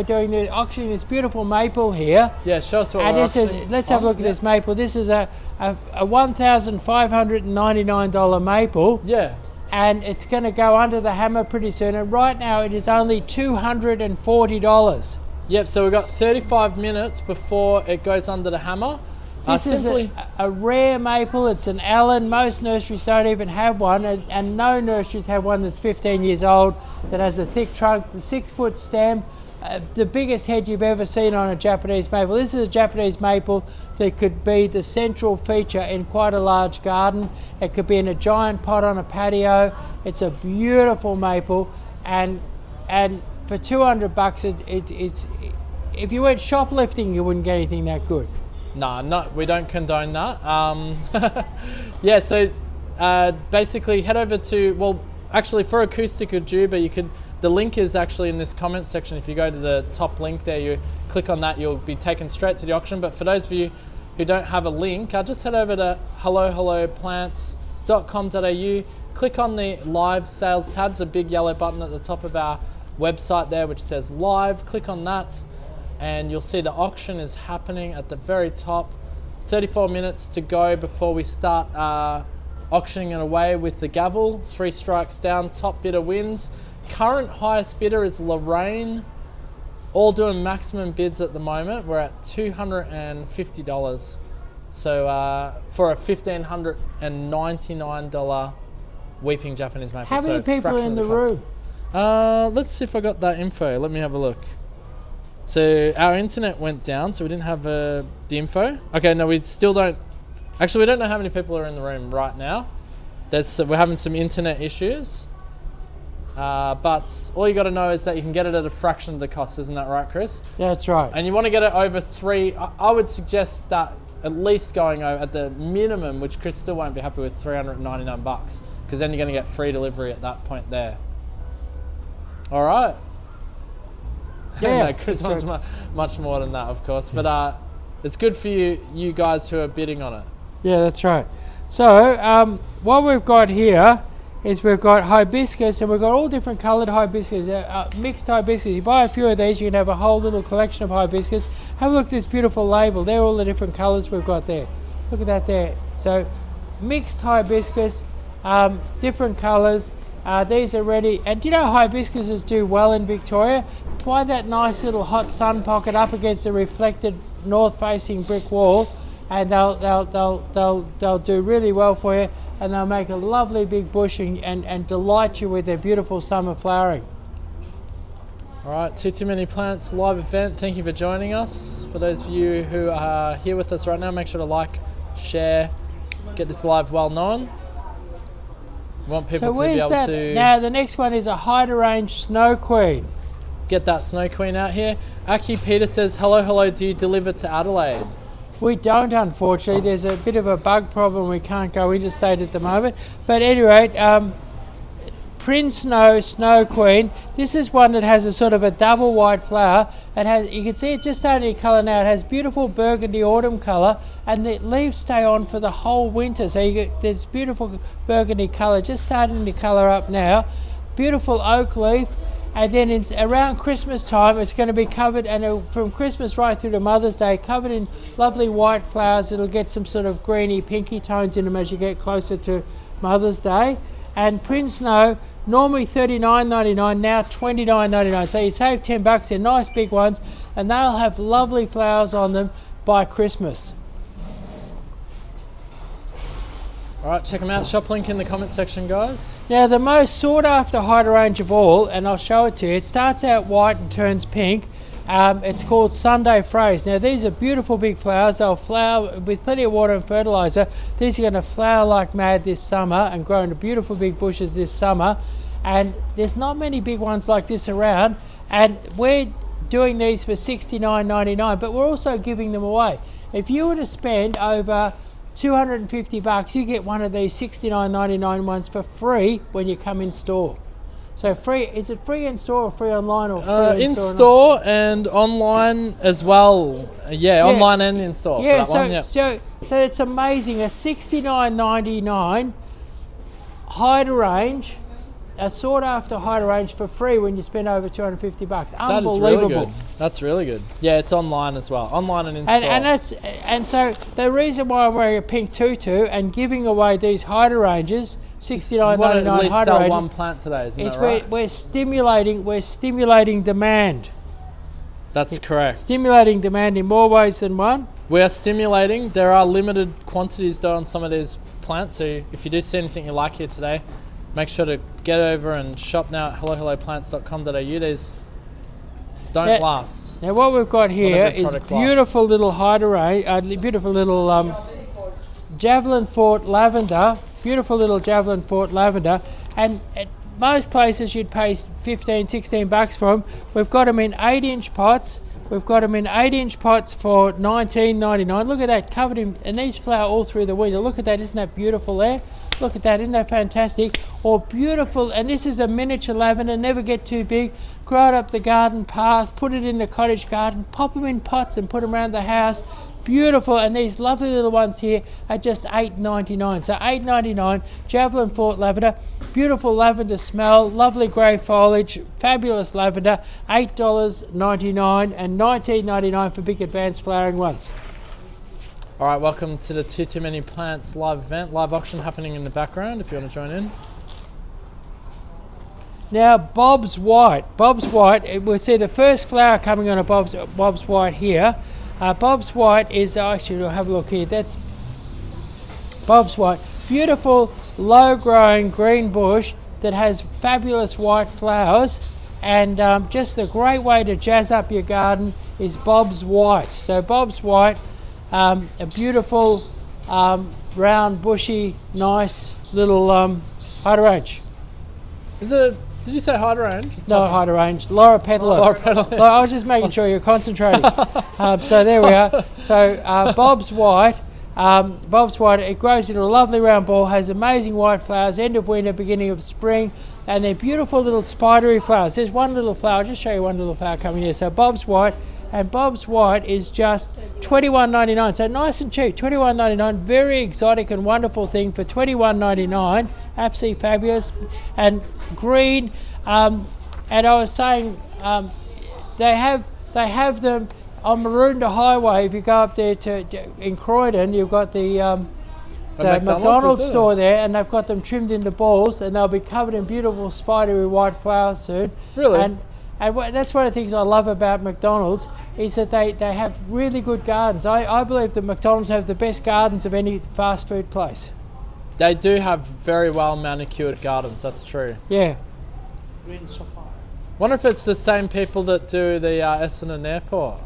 doing auctioning this beautiful maple here. Yeah, show us what and we're this is. Let's have a look at this maple. This is a $1,599 maple. Yeah. And it's going to go under the hammer pretty soon. And right now it is only $240. Yep. So we've got 35 minutes before it goes under the hammer. This is a rare maple. It's an Ellen. Most nurseries don't even have one, and no nurseries have one that's 15 years old, that has a thick trunk, the 6-foot stem, the biggest head you've ever seen on a Japanese maple. This is a Japanese maple that could be the central feature in quite a large garden. It could be in a giant pot on a patio. It's a beautiful maple, and for $200, it's if you went shoplifting, you wouldn't get anything that good. No, we don't condone that. Yeah, so basically head over to, well, actually for Acoustic Ajuba, the link is actually in this comment section. If you go to the top link there, you click on that, you'll be taken straight to the auction. But for those of you who don't have a link, just head over to helloplants.com.au, click on the live sales tab. There's a big yellow button at the top of our website there which says live. Click on that and you'll see the auction is happening at the very top. 34 minutes to go before we start auctioning it away with the gavel. 3 strikes down, top bidder wins. Current highest bidder is Lorraine. All doing maximum bids at the moment. We're at $250. So for a $1,599 Weeping Japanese Maple. How many people are in the room? Let's see if I got that info. Let me have a look. So our internet went down, so we didn't have the info. Okay, no, we still don't. Actually, we don't know how many people are in the room right now. We're having some internet issues. But all you got to know is that you can get it at a fraction of the cost. Isn't that right, Chris? Yeah, that's right. And you want to get it over 3. I would suggest start at least going over at the minimum, which Chris still won't be happy with, $399, because then you're going to get free delivery at that point there. All right. Yeah, no, Chris wants much more than that, of course. But it's good for you guys who are bidding on it. Yeah, that's right. So what we've got here is we've got hibiscus, and we've got all different coloured hibiscus, mixed hibiscus. You buy a few of these, you can have a whole little collection of hibiscus. Have a look at this beautiful label. They're all the different colours we've got there. Look at that there. So mixed hibiscus, different colours. These are ready, and you know hibiscuses do well in Victoria. Find that nice little hot sun pocket up against a reflected north-facing brick wall, and they'll do really well for you, and they'll make a lovely big bush and delight you with their beautiful summer flowering. All right, Tutu Many Plants live event. Thank you for joining us. For those of you who are here with us right now, make sure to like, share, get this live well known. We want people to be able to... Now the next one is a Hydrangea Snow Queen. Get that Snow Queen out here. Aki Peter says, hello, do you deliver to Adelaide? We don't, unfortunately. There's a bit of a bug problem. We can't go interstate at the moment. But anyway, Prince Snow Queen. This is one that has a sort of a double white flower. You can see it just starting to colour now. It has beautiful burgundy autumn colour, and the leaves stay on for the whole winter. So you get this beautiful burgundy colour just starting to colour up now. Beautiful oak leaf. And then around Christmas time, it's going to be covered, and from Christmas right through to Mother's Day, covered in lovely white flowers. It'll get some sort of greeny, pinky tones in them as you get closer to Mother's Day. And Prince Snow, normally $39.99, now $29.99. So you save $10. They're nice big ones, and they'll have lovely flowers on them by Christmas. All right, check them out. Shop link in the comment section, guys. Now, the most sought after hydrangea of all, and I'll show it to you. It starts out white and turns pink. It's called Sunday Phrase. Now, these are beautiful big flowers. They'll flower with plenty of water and fertilizer. These are going to flower like mad this summer and grow into beautiful big bushes this summer. And there's not many big ones like this around. And we're doing these for $69.99, but we're also giving them away. If you were to spend over $250, you get one of these $69.99 ones for free when you come in store. So free, is it free in store or free online, or free in store and online as well? Yeah, online and in store. Yeah, for that one. So it's amazing. A $69.99 hydrangea, a sought after hydrangea for free when you spend over $250. Unbelievable. That is really good. That's really good. Yeah, it's online as well. Online and in store. And so the reason why I'm wearing a pink tutu and giving away these hydrangeas, $69.99 at least sell one plant today, isn't that right? We're stimulating demand. That's correct. Stimulating demand in more ways than one. We are stimulating. There are limited quantities though on some of these plants, so if you do see anything you like here today, make sure to get over and shop now at helloplants.com.au. These don't last. Now what we've got here is beautiful little hydrangea, beautiful little Javelin Fort lavender, beautiful little Javelin Fort lavender, and at most places you'd pay $15-16 for them. We've got them in 8-inch pots. We've got them in 8-inch pots for $19.99. Look at that, covered in, and these flower all through the winter. Look at that, isn't that beautiful there? Look at that, isn't that fantastic? Or beautiful, and this is a miniature lavender, never get too big. Grow it up the garden path, put it in the cottage garden, pop them in pots and put them around the house. Beautiful, and these lovely little ones here are just $8.99. So $8.99, Javelin Fort lavender, beautiful lavender smell, lovely grey foliage, fabulous lavender, $8.99 and $19.99 for big advanced flowering ones. All right, welcome to the Tutu Many Plants live event, live auction happening in the background if you want to join in. Now, Bob's White. Bob's White, we'll see the first flower coming on a Bob's White here. Bob's White is, actually, we'll have a look here. That's Bob's White. Beautiful, low-growing green bush that has fabulous white flowers. And just a great way to jazz up your garden is Bob's White. So Bob's White, a beautiful, round, bushy, nice little hydrangea. Is it a, did you say hydrangea? No, hydrangea. Laura Petala. Laura Petala. I was just making sure you're concentrating. So there we are. So Bob's White. Bob's White, it grows into a lovely round ball, has amazing white flowers, end of winter, beginning of spring, and they're beautiful little spidery flowers. There's one little flower, I'll just show you one little flower coming here. So Bob's White, and Bob's White is just $21.99, so nice and cheap, $21.99, very exotic and wonderful thing for $21.99, absolutely fabulous, and green, and I was saying, they have them on Maroondah Highway. If you go up there in Croydon, you've got the McDonald's store there, and they've got them trimmed into balls, and they'll be covered in beautiful spidery white flowers soon. Really? And that's one of the things I love about McDonald's, is that they have really good gardens. I believe that McDonald's have the best gardens of any fast food place. They do have very well manicured gardens, that's true. Yeah. Green sapphire. Wonder if it's the same people that do the Essendon Airport.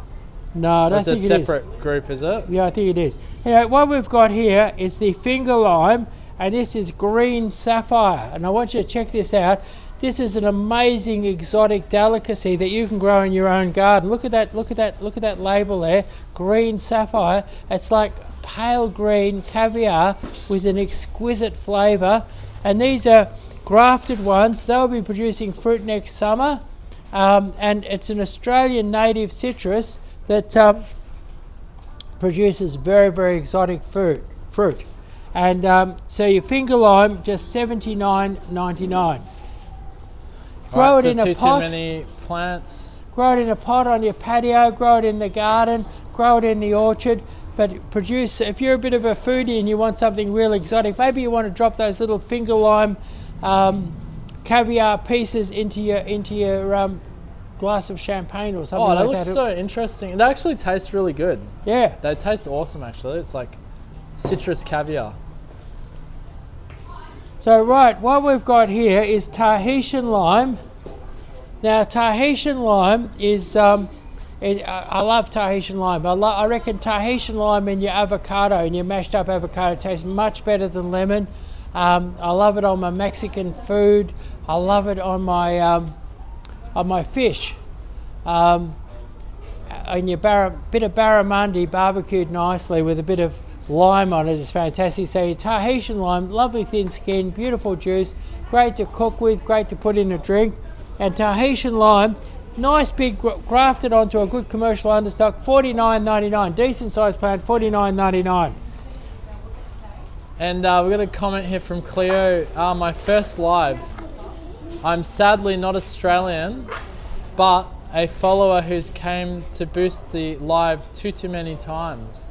No, I don't think it is. It's a separate group, is it? Yeah, I think it is. Anyway, what we've got here is the finger lime, and this is green sapphire. And I want you to check this out. This is an amazing exotic delicacy that you can grow in your own garden. Look at that, look at that label there, green sapphire. It's like pale green caviar with an exquisite flavour. And these are grafted ones. They'll be producing fruit next summer. And it's an Australian native citrus that produces very, very exotic fruit. And so your finger lime, just $79.99. Grow it in a pot. Tutu Many Plants. Grow it in a pot on your patio, grow it in the garden, grow it in the orchard. But produce, if you're a bit of a foodie and you want something real exotic, maybe you want to drop those little finger lime caviar pieces into your glass of champagne or something like that. Oh, that looks so interesting. They actually taste really good. Yeah. They taste awesome, actually. It's like citrus caviar. So, right, what we've got here is Tahitian lime. Now, Tahitian lime is, I love Tahitian lime. I reckon Tahitian lime in your avocado, in your mashed up avocado, tastes much better than lemon. I love it on my Mexican food. I love it on my fish. And your bit of barramundi barbecued nicely with a bit of lime on it is fantastic. So your Tahitian lime, lovely thin skin, beautiful juice, great to cook with, great to put in a drink. And Tahitian lime, nice big, grafted onto a good commercial understock, $49.99. Decent sized plant, $49.99. And we've got a comment here from Cleo. My first live. I'm sadly not Australian, but a follower who's came to boost the live too many times.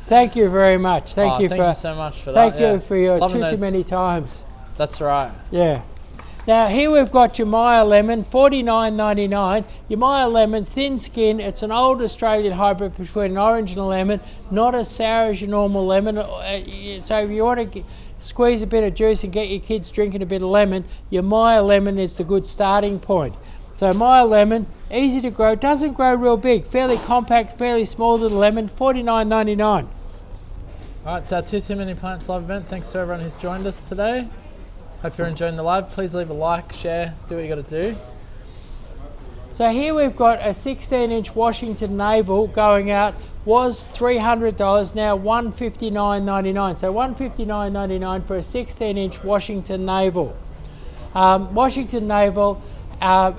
Thank you very much. Thank you so much for that. Thank you for your Loving too many times. That's right. Yeah. Now here we've got your Maya lemon, $49.99. Your Maya lemon, thin skin. It's an old Australian hybrid between an orange and a lemon, not as sour as your normal lemon. So if you want to squeeze a bit of juice and get your kids drinking a bit of lemon, your Maya lemon is the good starting point. So Maya lemon, easy to grow, doesn't grow real big, fairly compact, fairly small little lemon, $49.99. All right, so our Tutu Many Plants live event. Thanks to everyone who's joined us today. Hope you're enjoying the live. Please leave a like, share, do what you got to do. So here we've got a 16-inch Washington navel going out was $300, now $159.99. So $159.99 for a 16-inch Washington Navel. Washington Navel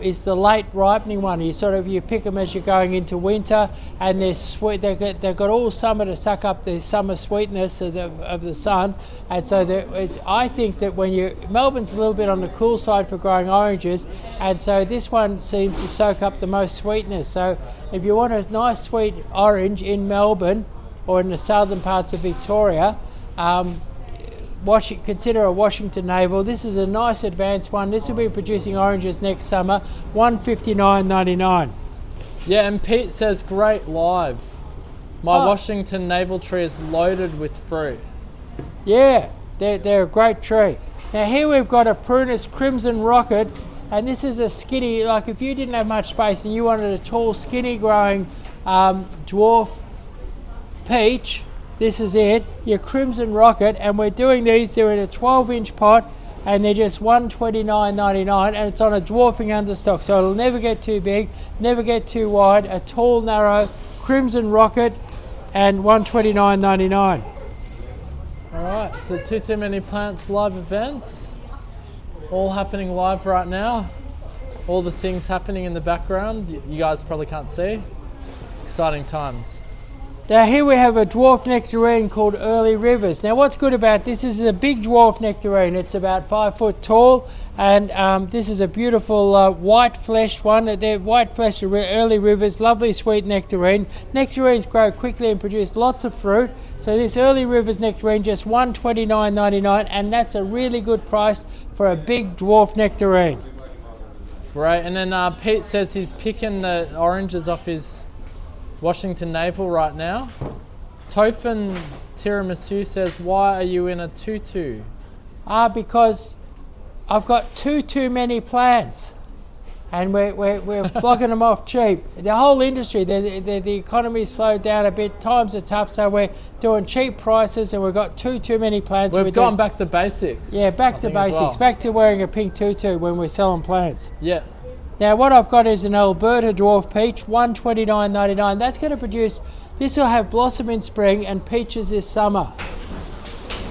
is the late ripening one. You pick them as you're going into winter, and they're sweet. They've got all summer to suck up the summer sweetness of the sun, and so I think that Melbourne's a little bit on the cool side for growing oranges, and so this one seems to soak up the most sweetness. So if you want a nice sweet orange in Melbourne or in the southern parts of Victoria, consider a Washington Navel. This is a nice advanced one. This will be producing oranges next summer. $159.99. Yeah, and Pete says great live. My Washington Navel tree is loaded with fruit. Yeah, they're a great tree. Now here we've got a Prunus Crimson Rocket, and this is a skinny, like if you didn't have much space and you wanted a tall, skinny growing dwarf peach, this is it, your Crimson Rocket, and we're doing these, they're in a 12-inch pot, and they're just $129.99, and it's on a dwarfing understock, so it'll never get too big, never get too wide, a tall, narrow Crimson Rocket, and $129.99. All right, so Tutu Many Plants live events, all happening live right now. All the things happening in the background, you guys probably can't see. Exciting times. Now here we have a dwarf nectarine called Early Rivers. Now what's good about this is a big dwarf nectarine. It's about 5 foot tall, and this is a beautiful white fleshed one. They're white fleshed Early Rivers, lovely sweet nectarine. Nectarines grow quickly and produce lots of fruit. So this Early Rivers nectarine just $129.99, and that's a really good price for a big dwarf nectarine. Great, and then Pete says he's picking the oranges off his Washington Navel right now. Tofan Tiramisu says, why are you in a tutu? Because I've got too many plants, and we're blocking them off cheap. The whole industry, the economy's slowed down a bit, times are tough, so we're doing cheap prices, and we've got too many plants. We've gone back to basics. Yeah, back to basics. Well. Back to wearing a pink tutu when we're selling plants. Yeah. Now what I've got is an Alberta Dwarf Peach, $129.99. That's going to produce, this will have blossom in spring and peaches this summer.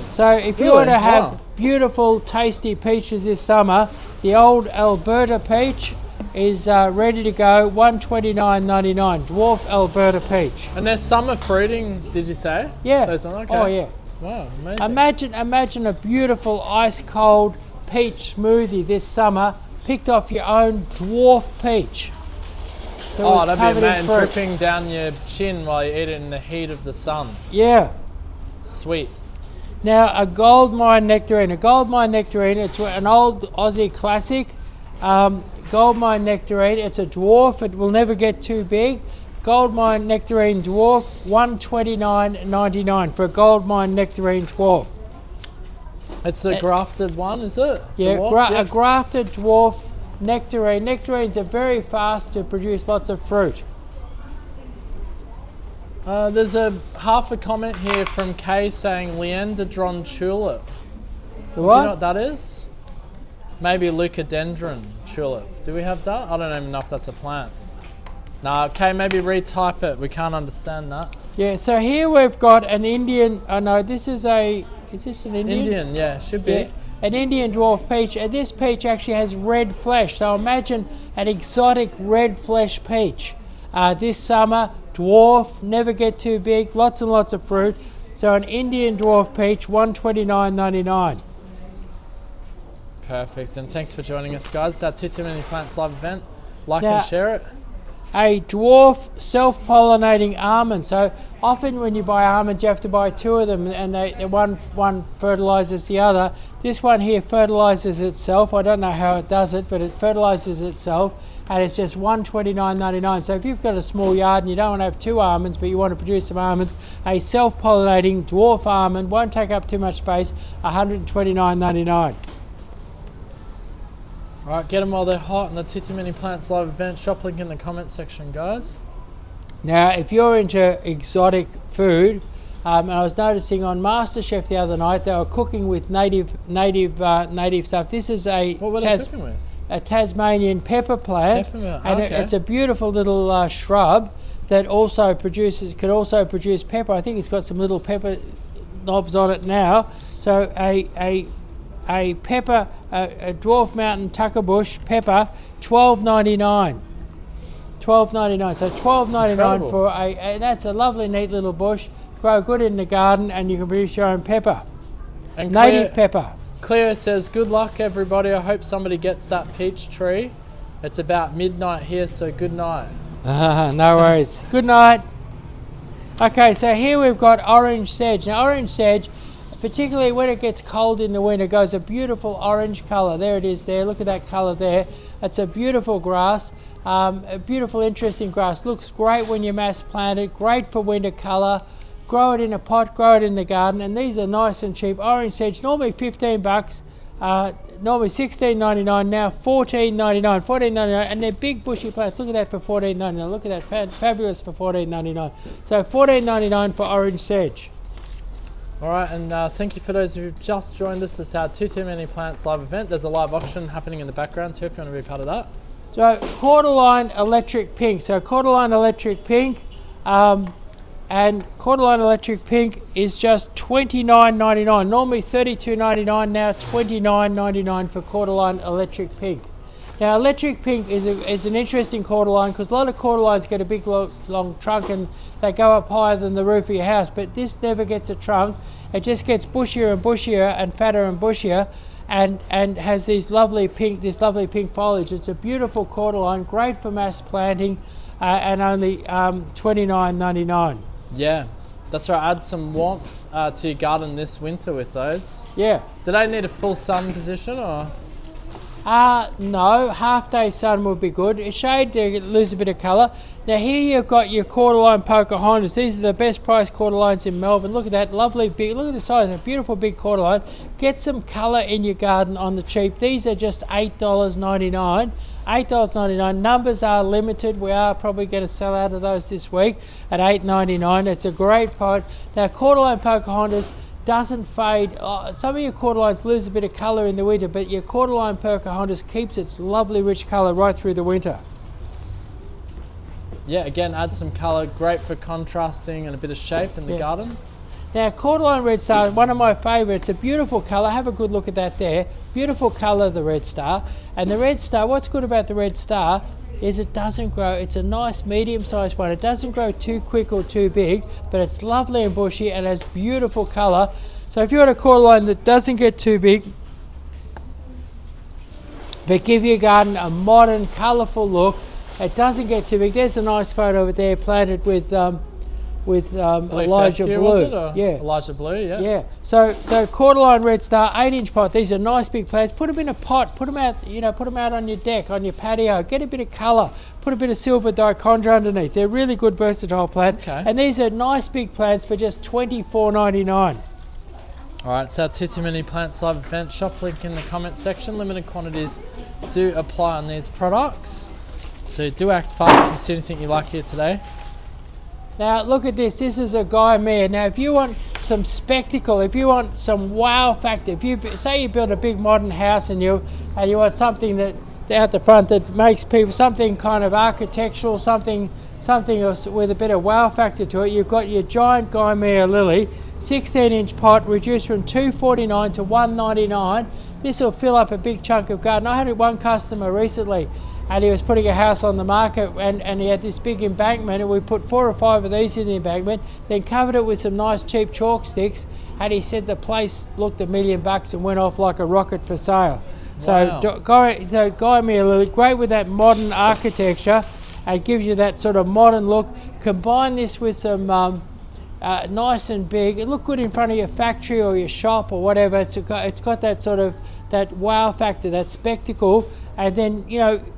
So if you want to have beautiful, tasty peaches this summer, the old Alberta Peach is ready to go, $129.99, Dwarf Alberta Peach. And there's summer fruiting, did you say? Yeah. Okay. Oh yeah. Wow, amazing. Imagine a beautiful ice cold peach smoothie this summer, picked off your own dwarf peach. That'd be amazing, dripping down your chin while you eat it in the heat of the sun. Yeah. Sweet. Now a Goldmine Nectarine. A Goldmine Nectarine, it's an old Aussie classic. Goldmine Nectarine, it's a dwarf, it will never get too big. Goldmine Nectarine Dwarf, $129.99 for a Goldmine Nectarine Dwarf. It's the grafted one, is it? Yeah, a grafted dwarf nectarine. Nectarines are very fast to produce lots of fruit. There's half a comment here from Kay saying Leandrodon tulip. The Do what? you know what that is? Maybe leucodendron tulip. Do we have that? I don't even know if that's a plant. Nah, Kay, maybe retype it. We can't understand that. Yeah, so here we've got an Indian, no, this is an Indian? Indian, yeah, should be. Yeah, an Indian dwarf peach, and this peach actually has red flesh, so imagine an exotic red flesh peach. This summer, dwarf, never get too big, lots and lots of fruit. So an Indian dwarf peach, $129.99. Perfect, and thanks for joining us, guys. It's our Tutu Many Plants live event. Like and share it. A dwarf self-pollinating almond. So often when you buy almonds, you have to buy two of them, and one fertilizes the other. This one here fertilizes itself. I don't know how it does it, but it fertilizes itself, and it's just $129.99. So if you've got a small yard and you don't want to have two almonds, but you want to produce some almonds, a self-pollinating dwarf almond, won't take up too much space, $129.99. All right, get them while they're hot in the Tutu Many Plants live event. Shop link in the comment section, guys. Now, if you're into exotic food, and I was noticing on MasterChef the other night, they were cooking with native stuff. This is what were they cooking with? A Tasmanian pepper plant, Peppermint, and okay. it's a beautiful little shrub. that also could also produce pepper. I think it's got some little pepper knobs on it now. So a pepper, a dwarf mountain tucker bush pepper, $12.99. $12.99. So $12.99 for that's a lovely, neat little bush. Grow good in the garden, and you can produce your own pepper. And Native pepper. Cleo says, good luck everybody. I hope somebody gets that peach tree. It's about midnight here, so good night. No worries. Good night. Okay, so here we've got orange sedge. Now orange sedge, particularly when it gets cold in the winter, goes a beautiful orange colour. There it is there. Look at that colour there. It's a beautiful grass. A beautiful, interesting grass. Looks great when you mass plant it. Great for winter colour. Grow it in a pot, grow it in the garden, and these are nice and cheap. Orange sedge, normally 15 bucks, normally $16.99, now $14.99, $14.99, and they're big bushy plants. Look at that for $14.99. Look at that, fabulous for $14.99. So $14.99 for orange sedge. All right, and thank you for those who've just joined us. This is our Tutu Many Plants live event. There's a live auction happening in the background too, if you want to be part of that. So Cordyline Electric Pink. So Cordyline Electric Pink, and Cordyline Electric Pink is just $29.99. Normally $32.99, now $29.99 for Cordyline Electric Pink. Now Electric Pink is an interesting cordyline, because a lot of cordylines get a big long trunk and they go up higher than the roof of your house, but this never gets a trunk. It just gets bushier and bushier and fatter and bushier, and has this lovely pink foliage. It's a beautiful cordyline, great for mass planting, and only $29.99. Yeah, that's right. Add some warmth to your garden this winter with those. Yeah. Do they need a full sun position or? No, half day sun would be good. A shade to lose a bit of colour. Now here you've got your Cordyline Pocahontas. These are the best priced cordylines in Melbourne. Look at that lovely big, look at the size, a beautiful big cordyline. Get some colour in your garden on the cheap. These are just $8.99. $8.99. Numbers are limited. We are probably going to sell out of those this week at $8.99. It's a great pot. Now Cordyline Pocahontas doesn't fade. Some of your cordylines lose a bit of colour in the winter, but your Cordyline Pocahontas keeps its lovely rich colour right through the winter. Yeah, again, add some colour, great for contrasting and a bit of shape in the garden. Now Cordyline Red Star, one of my favourites, a beautiful colour. Have a good look at that there. Beautiful colour, the Red Star. And the Red Star, what's good about the Red Star is it doesn't grow. It's a nice medium-sized one. It doesn't grow too quick or too big, but it's lovely and bushy and has beautiful colour. So if you've got a cordyline that doesn't get too big, but give your garden a modern, colourful look, it doesn't get too big. There's a nice photo over there planted with Elijah Blue. Was it, or yeah. Elijah Blue, yeah. Yeah. So Cordyline Red Star, 8-inch pot. These are nice big plants. Put them in a pot. Put them out. Put them out on your deck, on your patio. Get a bit of colour. Put a bit of silver dichondra underneath. They're really good, versatile plant. Okay. And these are nice big plants for just $24.99. All right, so our Tutu Many Plants live event. Shop link in the comment section. Limited quantities do apply on these products. So do act fast if you see anything you like here today. Now look at this. This is a Guy Mare. Now if you want some spectacle, if you want some wow factor, if you say you build a big modern house and you want something that out the front that makes people, something kind of architectural, something with a bit of wow factor to it, you've got your giant Guy Mare lily, 16-inch pot, reduced from $2.49 to $1.99. This will fill up a big chunk of garden. I had one customer recently, and he was putting a house on the market, and he had this big embankment, and we put 4 or 5 of these in the embankment, then covered it with some nice cheap chalk sticks, and he said the place looked $1 million and went off like a rocket for sale. Wow. So Guy Mare lily, great with that modern architecture, and gives you that sort of modern look. Combine this with some nice and big, it look good in front of your factory or your shop or whatever. It's got that sort of, that wow factor, that spectacle. And then,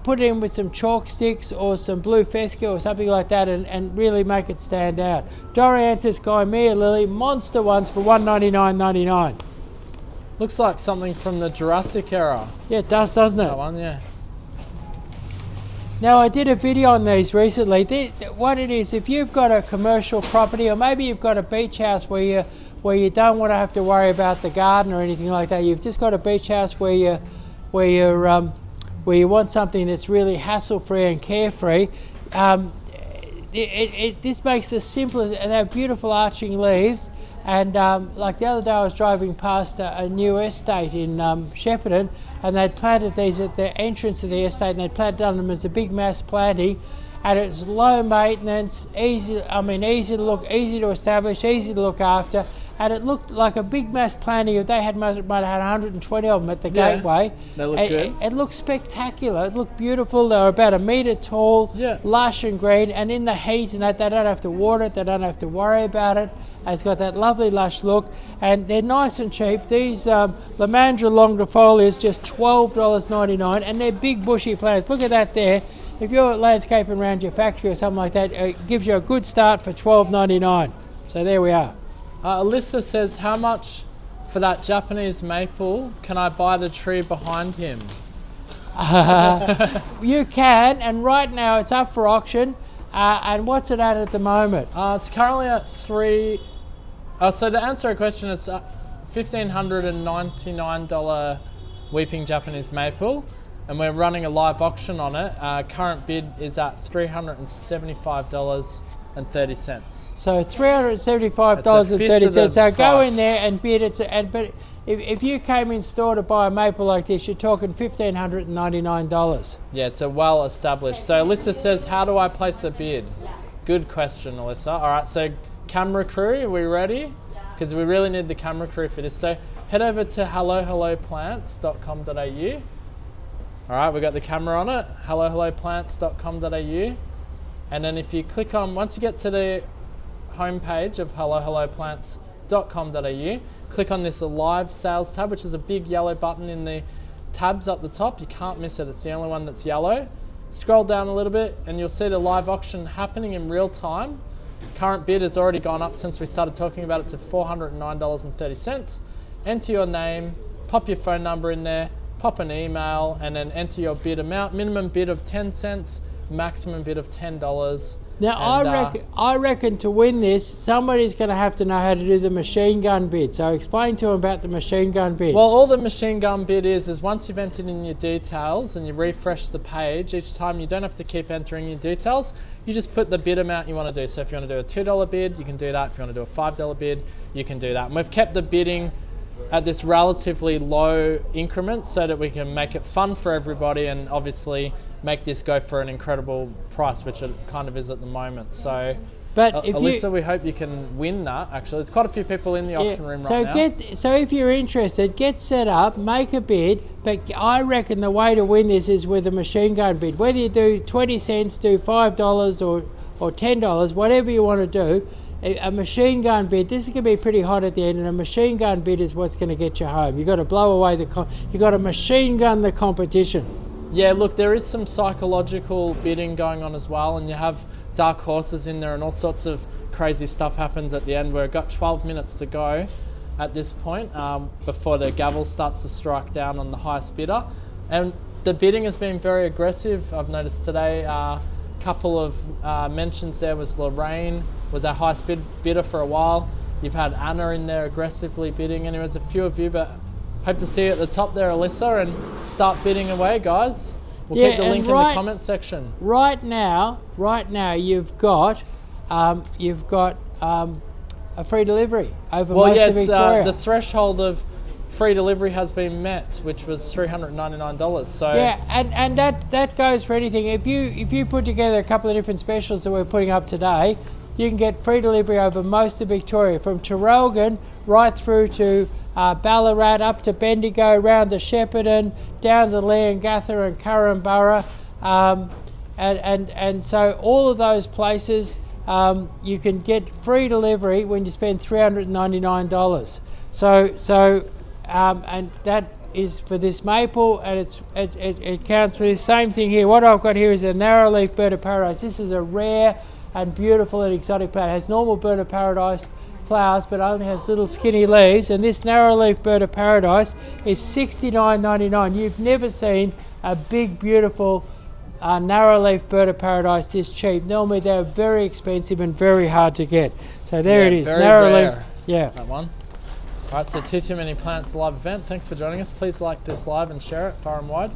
put it in with some chalk sticks or some blue fescue or something like that, and really make it stand out. Dorianthus Guy Mare lily, monster ones for $199.99. Looks like something from the Jurassic era. Yeah, it does, doesn't it? That one, yeah. Now I did a video on these recently. What it is, if you've got a commercial property, or maybe you've got a beach house where you don't want to have to worry about the garden or anything like that, you've just got a beach house where you want something that's really hassle-free and carefree, this makes the simplest, and they have beautiful arching leaves. And like the other day I was driving past a new estate in Shepparton, and they'd planted these at the entrance of the estate, and they'd planted them as a big mass planting, and it's low maintenance, easy to look, easy to establish, easy to look after, and it looked like a big mass planting. They might have had 120 of them at the gateway. They look good. It looked spectacular. It looked beautiful. They were about 1 metre tall, lush and green, and in the heat and that, they don't have to water it, they don't have to worry about it. It's got that lovely lush look, and they're nice and cheap. These Lamandra longifolias, just $12.99, and they're big bushy plants. Look at that there. If you're landscaping around your factory or something like that, it gives you a good start for $12.99. So there we are. Alyssa says, how much for that Japanese maple can I buy the tree behind him? You can, and right now it's up for auction. And what's it at the moment? It's currently at so to answer a question, it's $1,599 Weeping Japanese Maple, and we're running a live auction on it. Current bid is at $375.30. So $375.30. So go in there and bid it. But if you came in store to buy a maple like this, you're talking $1,599. Yeah, it's a well established. So Alyssa says, how do I place a bid? Good question, Alyssa. All right, so camera crew, are we ready? Because we really need the camera crew for this. So head over to hellohelloplants.com.au. All right, we've got the camera on it, hellohelloplants.com.au. And then if you click on, once you get to the homepage of hellohelloplants.com.au, click on this live sales tab, which is a big yellow button in the tabs up the top. You can't miss it, it's the only one that's yellow. Scroll down a little bit and you'll see the live auction happening in real time. Current bid has already gone up since we started talking about it to $409.30. Enter your name, pop your phone number in there, pop an email, and then enter your bid amount. Minimum bid of 10 cents, maximum bid of $10. Now, I reckon to win this, somebody's going to have to know how to do the machine gun bid. So explain to them about the machine gun bid. Well, all the machine gun bid is once you've entered in your details and you refresh the page, each time you don't have to keep entering your details. You just put the bid amount you want to do. So if you want to do a $2 bid, you can do that. If you want to do a $5 bid, you can do that. And we've kept the bidding at this relatively low increment so that we can make it fun for everybody and obviously make this go for an incredible price, which it kind of is at the moment. So, but Alyssa, we hope you can win that. Actually, there's quite a few people in the auction room right now. So if you're interested, get set up, make a bid. But I reckon the way to win this is with a machine gun bid. Whether you do 20 cents, do $5 or $10, whatever you want to do, a machine gun bid. This is going to be pretty hot at the end, and a machine gun bid is what's going to get you home. You've got to blow away you got to machine gun the competition. Yeah, look, there is some psychological bidding going on as well, and you have dark horses in there and all sorts of crazy stuff happens at the end. We've got 12 minutes to go at this point before the gavel starts to strike down on the highest bidder. And the bidding has been very aggressive. I've noticed today a couple of mentions there was Lorraine was our highest bidder for a while. You've had Anna in there aggressively bidding. Anyway, there's a few of you, but hope to see you at the top there, Alyssa, and start bidding away, guys. We'll keep the link in the comment section. Right now, you've got a free delivery over most of Victoria. The threshold of free delivery has been met, which was $399. So yeah, and that goes for anything. If you put together a couple of different specials that we're putting up today, you can get free delivery over most of Victoria, from Traralgon right through to Ballarat, up to Bendigo, round to Shepparton, down to Leongatha and Curramborough, and so all of those places you can get free delivery when you spend $399. So and that is for this maple, and it counts for this same thing here. What I've got here is a narrowleaf bird of paradise. This is a rare and beautiful and exotic plant. It has normal bird of paradise flowers, but only has little skinny leaves, and this narrowleaf bird of paradise is $69.99. You've never seen a big, beautiful narrowleaf bird of paradise this cheap. Normally they're very expensive and very hard to get. So there it is, narrowleaf. Rare, yeah, that one. All right, so Tutu Many Plants live event. Thanks for joining us. Please like this live and share it far and wide.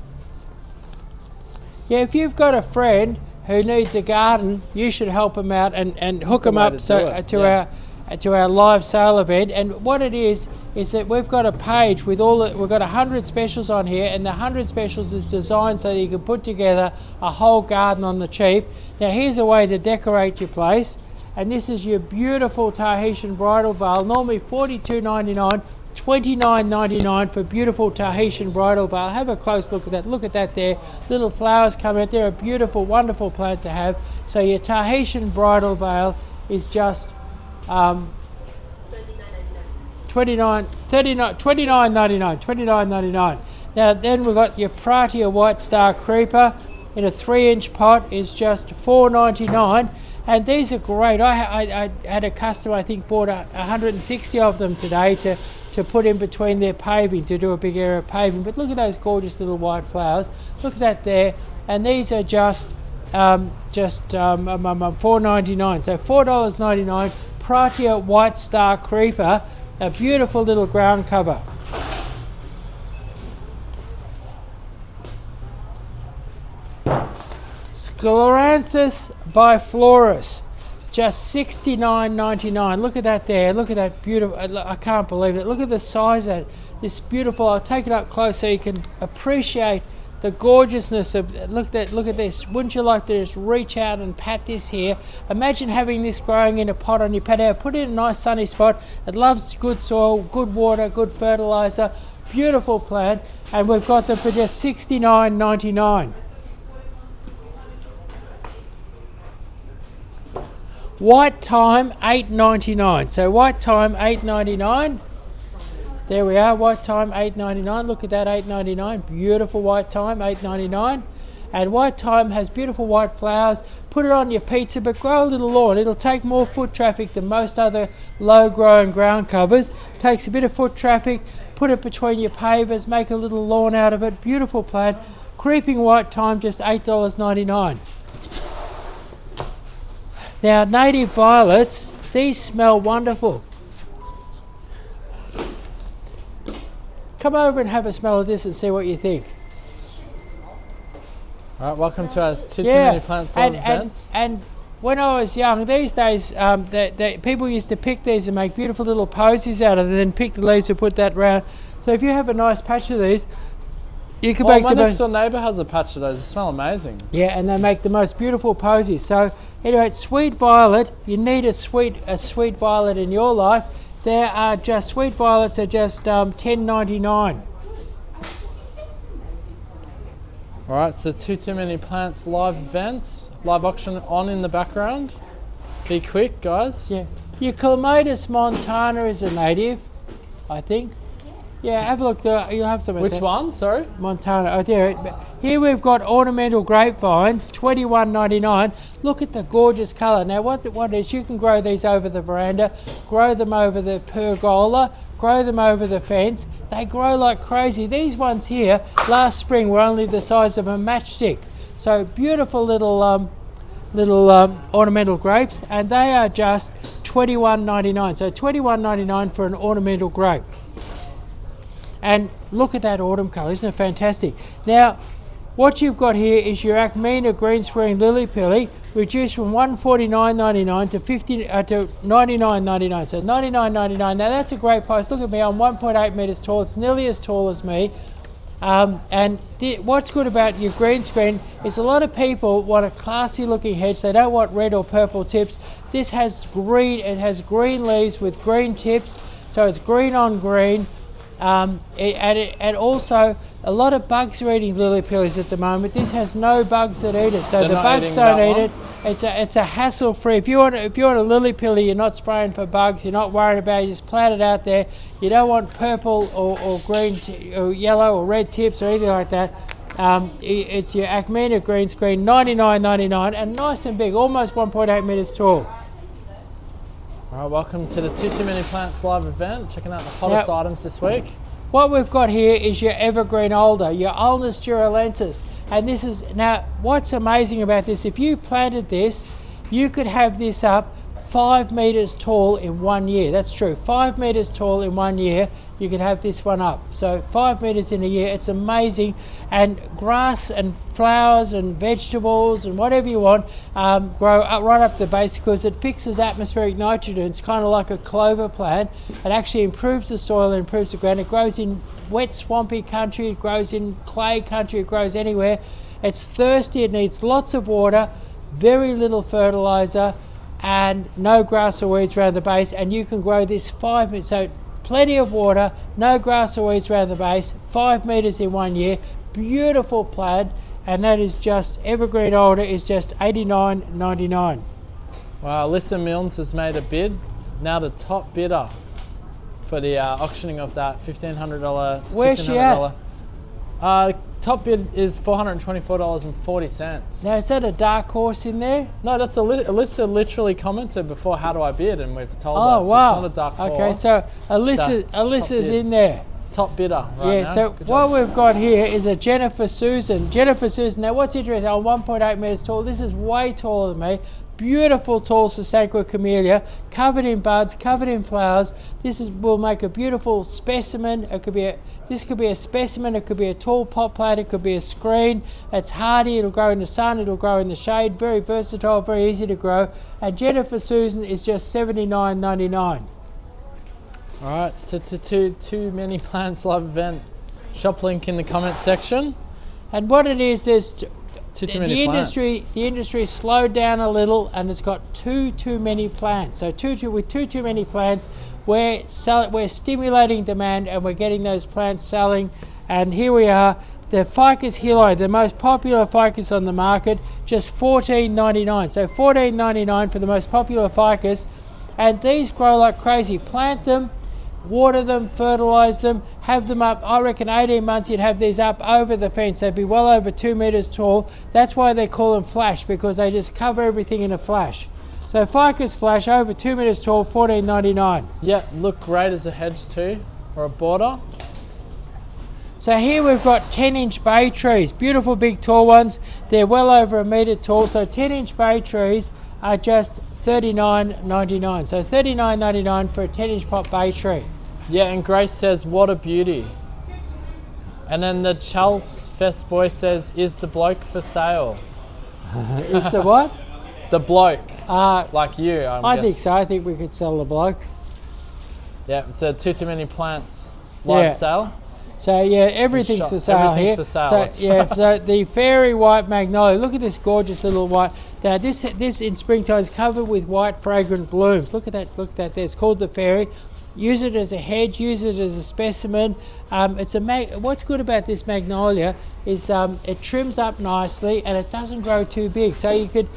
Yeah, if you've got a friend who needs a garden, you should help them out and hook them up to our live sale event. And what it is that we've got a page with we've got 100 specials on here, and the 100 specials is designed so that you can put together a whole garden on the cheap. Now here's a way to decorate your place, and this is your beautiful Tahitian bridal veil, normally $42.99, $29.99 for beautiful Tahitian bridal veil. Have a close look at that. Look at that there. Little flowers coming out. They're a beautiful, wonderful plant to have. So your Tahitian bridal veil is just $29.99. Now then we've got your Pratia White Star Creeper in a 3-inch pot is just $4.99, and these are great. I had a customer, I think, bought 160 of them today to put in between their paving, to do a big area of paving. But look at those gorgeous little white flowers. Look at that there, and these are just $4.99. So $4.99. Pratia White Star Creeper, a beautiful little ground cover. Scleranthus biflorus, just $69.99. Look at that there. Look at that beautiful. I can't believe it. Look at the size of this beautiful. I'll take it up close so you can appreciate the gorgeousness of. Look at this. Wouldn't you like to just reach out and pat this here? Imagine having this growing in a pot on your patio. Put it in a nice sunny spot. It loves good soil, good water, good fertilizer. Beautiful plant, and we've got them for just $69.99. White thyme, $8.99. So white thyme, $8.99. There we are, white thyme, $8.99. Look at that, $8.99. Beautiful white thyme, $8.99. And white thyme has beautiful white flowers. Put it on your pizza, but grow a little lawn. It'll take more foot traffic than most other low-growing ground covers. Takes a bit of foot traffic. Put it between your pavers. Make a little lawn out of it. Beautiful plant. Creeping white thyme, just $8.99. Now, native violets, these smell wonderful. Come over and have a smell of this and see what you think. All right, welcome to our Tutu Many Plants live event. And when I was young, these days, people used to pick these and make beautiful little posies out of them, and then pick the leaves and put that round. So if you have a nice patch of these, you can make my next door neighbour has a patch of those. They smell amazing. Yeah, and they make the most beautiful posies. So anyway, sweet violet, you need a sweet violet in your life. There are just sweet violets are just $10.99. All right, so Tutu Many Plants live events, live auction on in the background. Be quick, guys. Yeah, your Clematis montana is a native, I think. Yeah, have a look there. You'll have some. Which one? Sorry? Montana. Oh, there. Here we've got ornamental grapevines, $21.99. Look at the gorgeous colour. Now, what is? You can grow these over the veranda, grow them over the pergola, grow them over the fence. They grow like crazy. These ones here, last spring, were only the size of a matchstick. So beautiful little ornamental grapes, and they are just $21.99. So $21.99 for an ornamental grape. And look at that autumn colour, isn't it fantastic? Now, what you've got here is your Acmina green screen lily pilly, reduced from $149.99 to $99.99. So $99.99. Now that's a great price. Look at me, I'm 1.8 metres tall. It's nearly as tall as me. What's good about your green screen is a lot of people want a classy looking hedge. They don't want red or purple tips. This has green. It has green leaves with green tips, so it's green on green. And also a lot of bugs are eating lily pillies at the moment. This has no bugs that eat it, so the bugs don't eat it. It's a hassle free. If you want a lily pilly, you're not spraying for bugs. You're not worried about it. You just plant it out there. You don't want purple or green or yellow or red tips or anything like that. It's your Acmina green screen, $99.99, and nice and big, almost 1.8 metres tall. All right, welcome to the Tutu Many Plants live event. Checking out the hottest items this week. What we've got here is your evergreen alder, your Ulmus duralensis. And this is, now what's amazing about this, if you planted this, you could have this up 5 metres tall in 1 year. That's true, 5 metres tall in 1 year. you could have this one up. So 5 meters in a year, it's amazing. And grass and flowers and vegetables and whatever you want grow up, right up the base because it fixes atmospheric nitrogen. It's kind of like a clover plant. It actually improves the soil and improves the ground. It grows in wet, swampy country, it grows in clay country, it grows anywhere. It's thirsty, it needs lots of water, very little fertilizer, and no grass or weeds around the base. And you can grow this 5 meters. So plenty of water, no grass or weeds around the base, 5 meters in 1 year, beautiful plant, and that is just, evergreen older is just $89.99. Wow, Alyssa Milnes has made a bid. Now the top bidder for the auctioning of that $1,500, Where's she $1,600. Top bid is $424.40. Now is that a dark horse in there? No, that's Alyssa literally commented before, how do I bid? And we've told her. Oh wow. It's not a dark horse. Okay, so Alyssa's in there. Top bidder right Yeah, now. so Good what job. we've got here is a Jennifer Susan. Jennifer Susan, now what's interesting, I'm 1.8 meters tall. This is way taller than me. Beautiful tall Sasanqua camellia, covered in buds, covered in flowers. Will make a beautiful specimen. This could be a specimen, it could be a tall pot plant, it could be a screen. It's hardy, it'll grow in the sun, it'll grow in the shade, very versatile, very easy to grow. And Jennifer Susan is just $79.99. All right, it's Tutu Many Plants live event. Shop link in the comments section. And what it is, there's The industry slowed down a little, and it's got too many plants. So with too many plants, we're stimulating demand, and we're getting those plants selling. And here we are, the Ficus Hilo, the most popular ficus on the market, just $14.99. So $14.99 for the most popular ficus, and these grow like crazy. Plant them, water them, fertilize them, have them up. I reckon 18 months you'd have these up over the fence. They'd be well over 2 meters tall. That's why they call them flash, because they just cover everything in a flash. So ficus flash, over 2 meters tall, $14.99. Yeah, look great as a hedge too, or a border. So here we've got 10-inch bay trees, beautiful big tall ones. They're well over a meter tall. So 10-inch bay trees are just $39.99. So $39.99 for a 10-inch pot bay tree. Yeah, and Grace says, what a beauty. And then the Charles Fest boy says, is the bloke for sale? Is the what? The bloke, like you, I think so. I think we could sell the bloke. Yeah, it's a Tutu Many Plants live sale. So yeah, everything's for sale Everything's here. for sale. So yeah, so the fairy white magnolia. Look at this gorgeous little white. Now this in springtime is covered with white fragrant blooms. Look at that. Look at that. There. It's called the fairy. Use it as a hedge. Use it as a specimen. What's good about this magnolia is it trims up nicely and it doesn't grow too big. So you could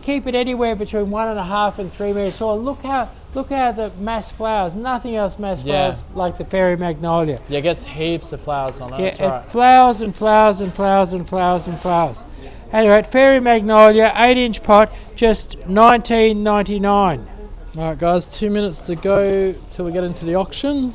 keep it anywhere between 1.5 and 3 meters tall. Look how the mass flowers. Nothing else mass flowers like the fairy magnolia. Yeah, it gets heaps of flowers on it. Yeah, that's right. Flowers and flowers and flowers and flowers and flowers. Anyway, fairy magnolia, 8-inch pot, just $19.99. All right, guys, 2 minutes to go till we get into the auction.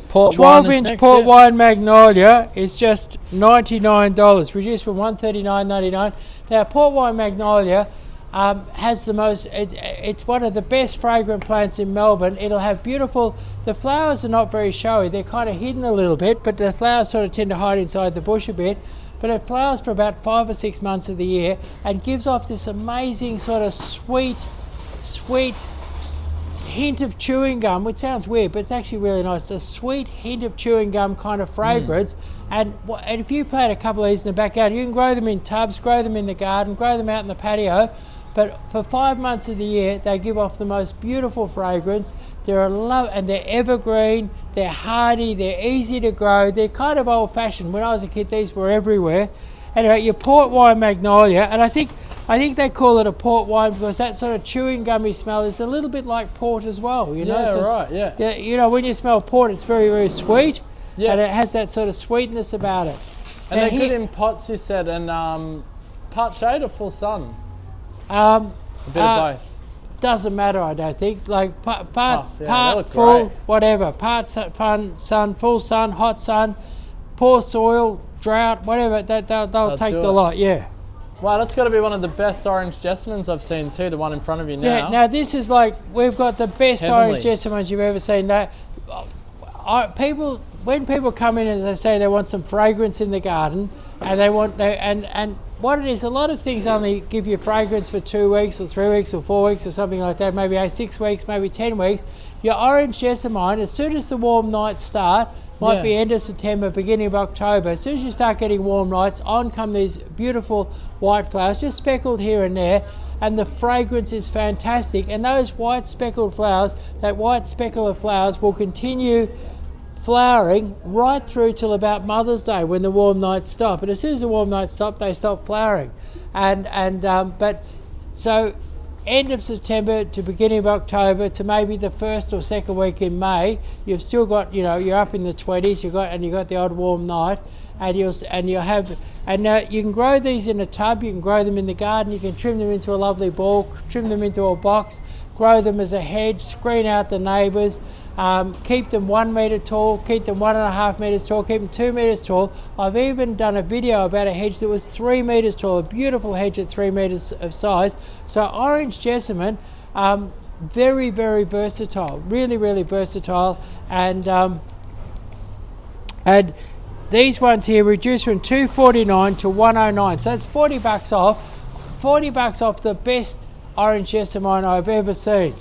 Port wine is 12-inch next, port wine magnolia is just $99, reduced from $139.99. Now, port wine magnolia has the most. It's one of the best fragrant plants in Melbourne. It'll have beautiful. The flowers are not very showy; they're kind of hidden a little bit, but the flowers sort of tend to hide inside the bush a bit. But it flowers for about 5 or 6 months of the year and gives off this amazing sort of sweet hint of chewing gum, which sounds weird, but it's actually really nice. A sweet hint of chewing gum kind of fragrance. And if you plant a couple of these in the backyard, you can grow them in tubs, grow them in the garden, grow them out in the patio. But for 5 months of the year, they give off the most beautiful fragrance. They're evergreen, they're hardy, they're easy to grow. They're kind of old-fashioned. When I was a kid, these were everywhere. Anyway, your port wine magnolia, and I think they call it a port wine because that sort of chewing gummy smell is a little bit like port as well. You know? Yeah, So right. Yeah. you know, when you smell port, it's very, very sweet. Yeah. And it has that sort of sweetness about it. And Now they're good in pots, you said, and part shade or full sun? A bit of both. Doesn't matter, I don't think. Like part look full, great. whatever. Part sun, full sun, hot sun, poor soil, drought, whatever. They'll take do the it. lot. Yeah. Wow, that's got to be one of the best orange jessamines I've seen too, the one in front of you now. Yeah, now this is like, we've got the best Heavenly. orange jessamines you've ever seen. Now, when people come in and they say they want some fragrance in the garden, and what it is, a lot of things only give you fragrance for 2 weeks or 3 weeks or 4 weeks or something like that, maybe 6 weeks, maybe 10 weeks. Your orange jessamine, as soon as the warm nights start, might be end of September, beginning of October, as soon as you start getting warm nights, on come these beautiful white flowers, just speckled here and there, and the fragrance is fantastic. And those white speckled flowers, that white speckle of flowers will continue flowering right through till about Mother's Day when the warm nights stop. And as soon as the warm nights stop, they stop flowering. But so end of September to beginning of October to maybe the first or second week in May, you've still got, you know, you're up in the 20s, you got the odd warm night, and you can grow these in a tub, you can grow them in the garden, you can trim them into a lovely ball, trim them into a box, grow them as a hedge, screen out the neighbours. Keep them 1 metre tall, keep them 1.5 metres tall, keep them 2 metres tall. I've even done a video about a hedge that was 3 metres tall, a beautiful hedge at 3 metres of size. So orange jessamine, very, very versatile, really, really versatile. And these ones here reduced from $249 to $109. So that's $40 off. $40 off the best orange jessamine I've ever seen.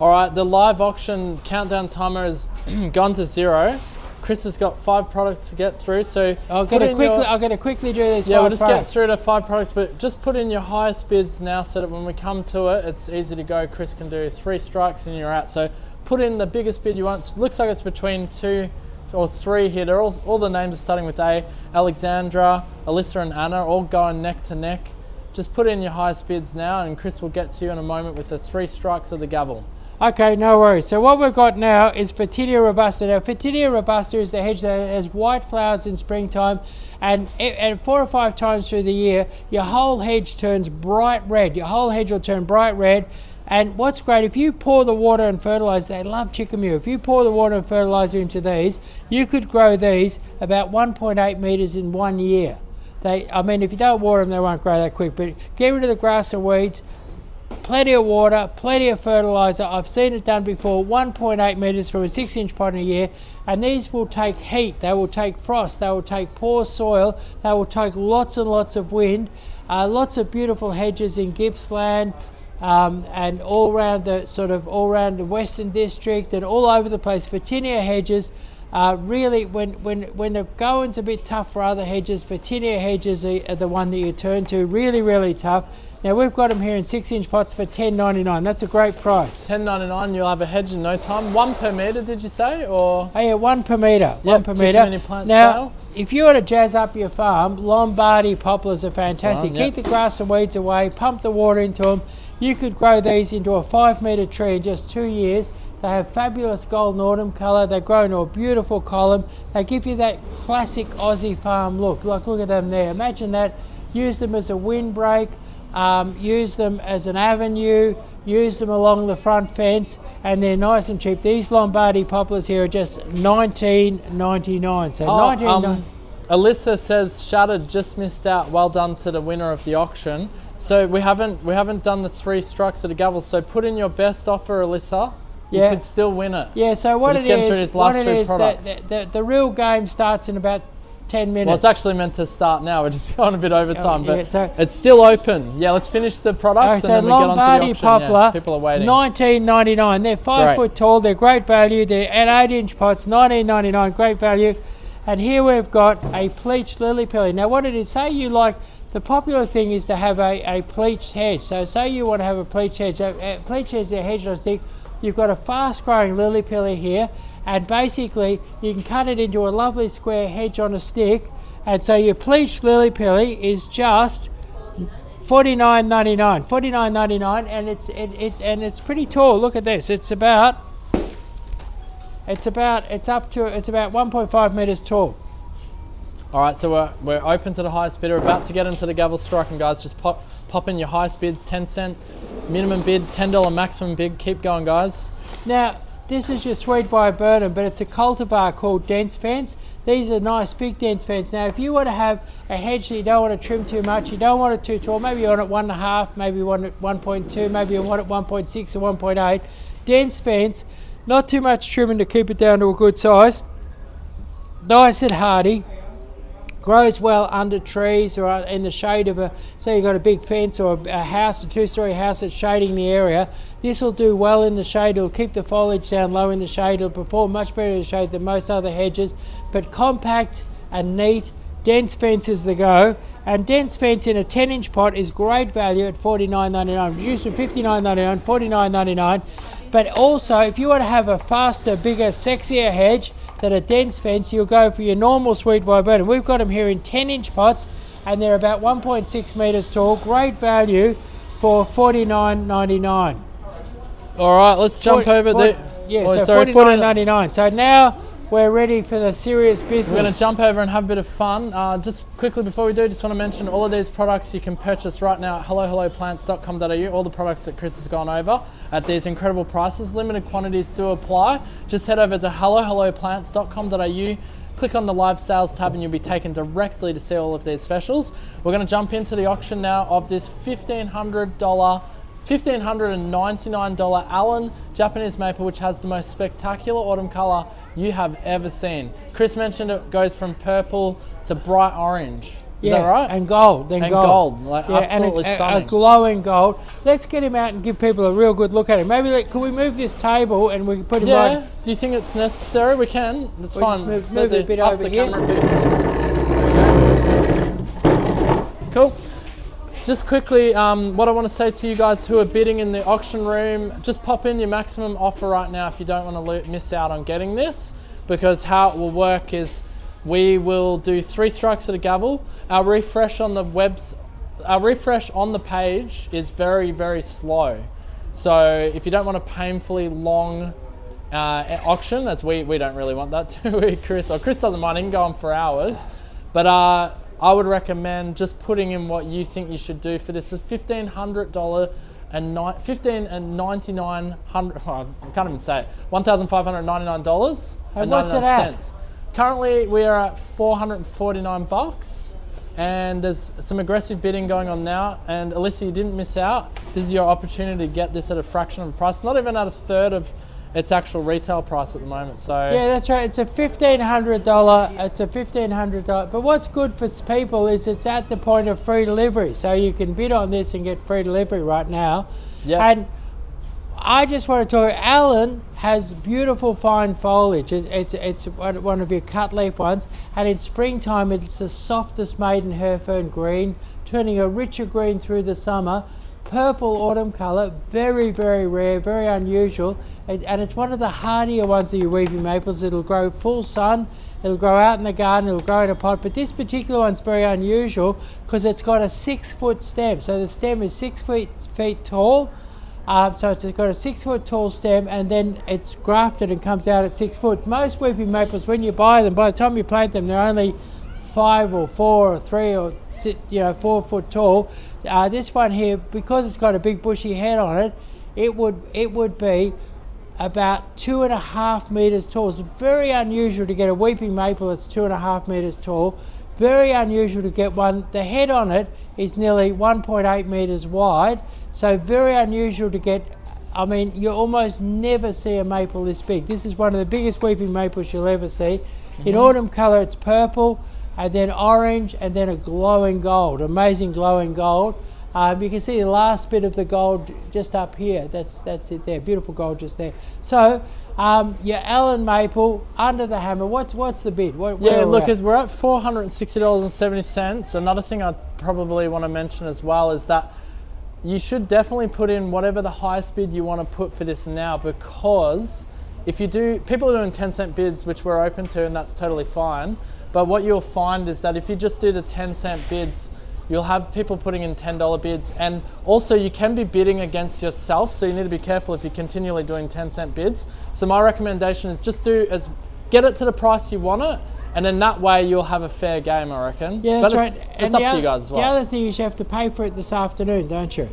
All right, the live auction countdown timer has gone to 0. Chris has got 5 products to get through, so I'm going to quickly do these. Yeah, 5 we'll just products. get through to 5 products, but just put in your highest bids now so that when we come to it, it's easy to go. Chris can do 3 strikes and you're out. So put in the biggest bid you want. Looks like it's between 2 or 3 here. They're all the names are starting with A. Alexandra, Alyssa and Anna, all going neck to neck. Just put in your highest bids now and Chris will get to you in a moment with the 3 strikes of the gavel. Okay, no worries. So what we've got now is Photinia robusta. Now, Photinia robusta is the hedge that has white flowers in springtime, and 4 or 5 times through the year, your whole hedge turns bright red. Your whole hedge will turn bright red. And what's great, if you pour the water and fertilizer, they love chicken-meal. If you pour the water and fertilizer into these, you could grow these about 1.8 metres in 1 year. I mean, if you don't water them, they won't grow that quick. But get rid of the grass and weeds. Plenty of water, plenty of fertilizer. I've seen it done before. 1.8 metres from a 6-inch pot in a year. And these will take heat, they will take frost, they will take poor soil, they will take lots and lots of wind. Lots of beautiful hedges in Gippsland, and all around the Western District and all over the place. Photinia hedges, really, when the going's a bit tough for other hedges, Photinia hedges are the one that you turn to. Really, really tough. Now we've got them here in 6-inch pots for $10.99. That's a great price. $10.99, you'll have a hedge in no time. 1 per metre, did you say? Or oh yeah, 1 per metre. Yep, 1 per metre. Tutu Many Plants now, style. if you want to jazz up your farm, Lombardy poplars are fantastic. Yep. Keep the grass and weeds away, pump the water into them. You could grow these into a 5-metre tree in just 2 years. They have fabulous golden autumn colour. They grow into a beautiful column. They give you that classic Aussie farm look. Like, look at them there. Imagine that. Use them as a windbreak. Use them as an avenue, use them along the front fence, and they're nice and cheap. These Lombardy poplars here are just $19.99. So Alyssa says Shattered just missed out. Well done to the winner of the auction. So we haven't done the 3 strikes of the gavel. So put in your best offer, Alyssa. You could still win it. Yeah. So what it is, that the real game starts in about 10 minutes. Well, it's actually meant to start now. We're just going a bit over time, but so it's still open. Yeah, let's finish the products and then we get on to the auction. Poplar, yeah, people are waiting. $19.99. They're 5 foot tall. They're great value. They're at 8-inch pots. $19.99. Great value. And here we've got a pleached lily pilly. Now, what it is, say you like, the popular thing is to have a pleached hedge. So, say you want to have a pleached hedge. Pleached hedge is a hedge on a stick. You've got a fast-growing lily pilly here. And basically, you can cut it into a lovely square hedge on a stick. And so your pleached lily pilly is just $49.99. $49.99, and it's pretty tall. Look at this. It's about 1.5 meters tall. All right, so we're open to the highest bidder. About to get into the gavel striking, guys. Just pop in your highest bids. 10 cent minimum bid, $10 maximum bid. Keep going, guys. Now, this is your sweet viburnum, but it's a cultivar called dense fence. These are nice big dense fence. Now if you want to have a hedge that you don't want to trim too much, you don't want it too tall, maybe you want it 1.5, maybe you want it 1.2, maybe you want it 1.6 or 1.8. Dense fence, not too much trimming to keep it down to a good size. Nice and hardy. Grows well under trees or in the shade of a, say you've got a big fence or a house, a 2-story house that's shading the area. This will do well in the shade. It'll keep the foliage down low in the shade. It'll perform much better in the shade than most other hedges. But compact and neat, dense fence is the go. And dense fence in a 10-inch pot is great value at $49.99. Reduced from $59.99, $49.99. But also, if you want to have a faster, bigger, sexier hedge than a dense fence, you'll go for your normal sweet viburnum. We've got them here in 10-inch pots, and they're about 1.6 meters tall. Great value for $49.99. All right, let's jump over there. Yeah, so $49.99. So now we're ready for the serious business. We're going to jump over and have a bit of fun. Just quickly before we do, just want to mention all of these products you can purchase right now at hellohelloplants.com.au. All the products that Chris has gone over at these incredible prices. Limited quantities do apply. Just head over to hellohelloplants.com.au. Click on the live sales tab and you'll be taken directly to see all of these specials. We're going to jump into the auction now of this $1,599 Ellen Japanese Maple, which has the most spectacular autumn color you have ever seen. Chris mentioned it goes from purple to bright orange. Is that right? And gold. And gold. Like absolutely stunning. A glowing gold. Let's get him out and give people a real good look at him. Maybe could we move this table and we can put him right? Do you think it's necessary? We can. That's fine. Just move it a bit over here. Cool. Just quickly, what I want to say to you guys who are bidding in the auction room, just pop in your maximum offer right now if you don't want to miss out on getting this, because how it will work is we will do 3 strikes at a gavel. Our refresh on the page is very, very slow. So if you don't want a painfully long auction, as we don't really want that, do we, Chris? Or Chris doesn't mind, he can go on for hours. But I would recommend just putting in what you think you should do for this. It's $1,500 and $1,599. I can't even say it. $1,599 and what's it at? Currently, we are at $449, and there's some aggressive bidding going on now. And Alyssa, you didn't miss out. This is your opportunity to get this at a fraction of the price. Not even at a third of its actual retail price at the moment. So yeah, that's right. It's a $1,500. It's a $1,500. But what's good for people is it's at the point of free delivery. So you can bid on this and get free delivery right now. Yeah. And I just want to talk. Ellen has beautiful fine foliage. It's one of your cut leaf ones, and in springtime it's the softest maiden hairfern green, turning a richer green through the summer. Purple autumn colour, very, very rare, very unusual, and it's one of the hardier ones of your weeping maples. It'll grow full sun, it'll grow out in the garden, it'll grow in a pot, but this particular one's very unusual because it's got a 6-foot stem. So the stem is 6 feet tall. So it's got a 6-foot tall stem, and then it's grafted and comes out at 6 foot. Most weeping maples, when you buy them, by the time you plant them, they're only 5 or 4 or 3 or 4 foot tall. This one here, because it's got a big bushy head on it, it would be about 2.5 meters tall. It's very unusual to get a weeping maple that's 2.5 meters tall. Very unusual to get one. The head on it is nearly 1.8 meters wide. So very unusual to get. I mean, you almost never see a maple this big. This is one of the biggest weeping maples you'll ever see. In autumn colour, it's purple, and then orange, and then a glowing gold, amazing glowing gold. You can see the last bit of the gold just up here. That's it there, beautiful gold just there. So your Ellen Maple under the hammer. What's the bid? We're at $460.70. Another thing I probably want to mention as well is that you should definitely put in whatever the highest bid you want to put for this now, because if you do, people are doing 10-cent bids, which we're open to, and that's totally fine. But what you'll find is that if you just do the 10-cent bids, you'll have people putting in $10 bids, and also you can be bidding against yourself, so you need to be careful if you're continually doing 10-cent bids. So my recommendation is just get it to the price you want it, and in that way you'll have a fair game, I reckon. Yeah, that's right. It's up to you guys as well. The other thing is you have to pay for it this afternoon, don't you?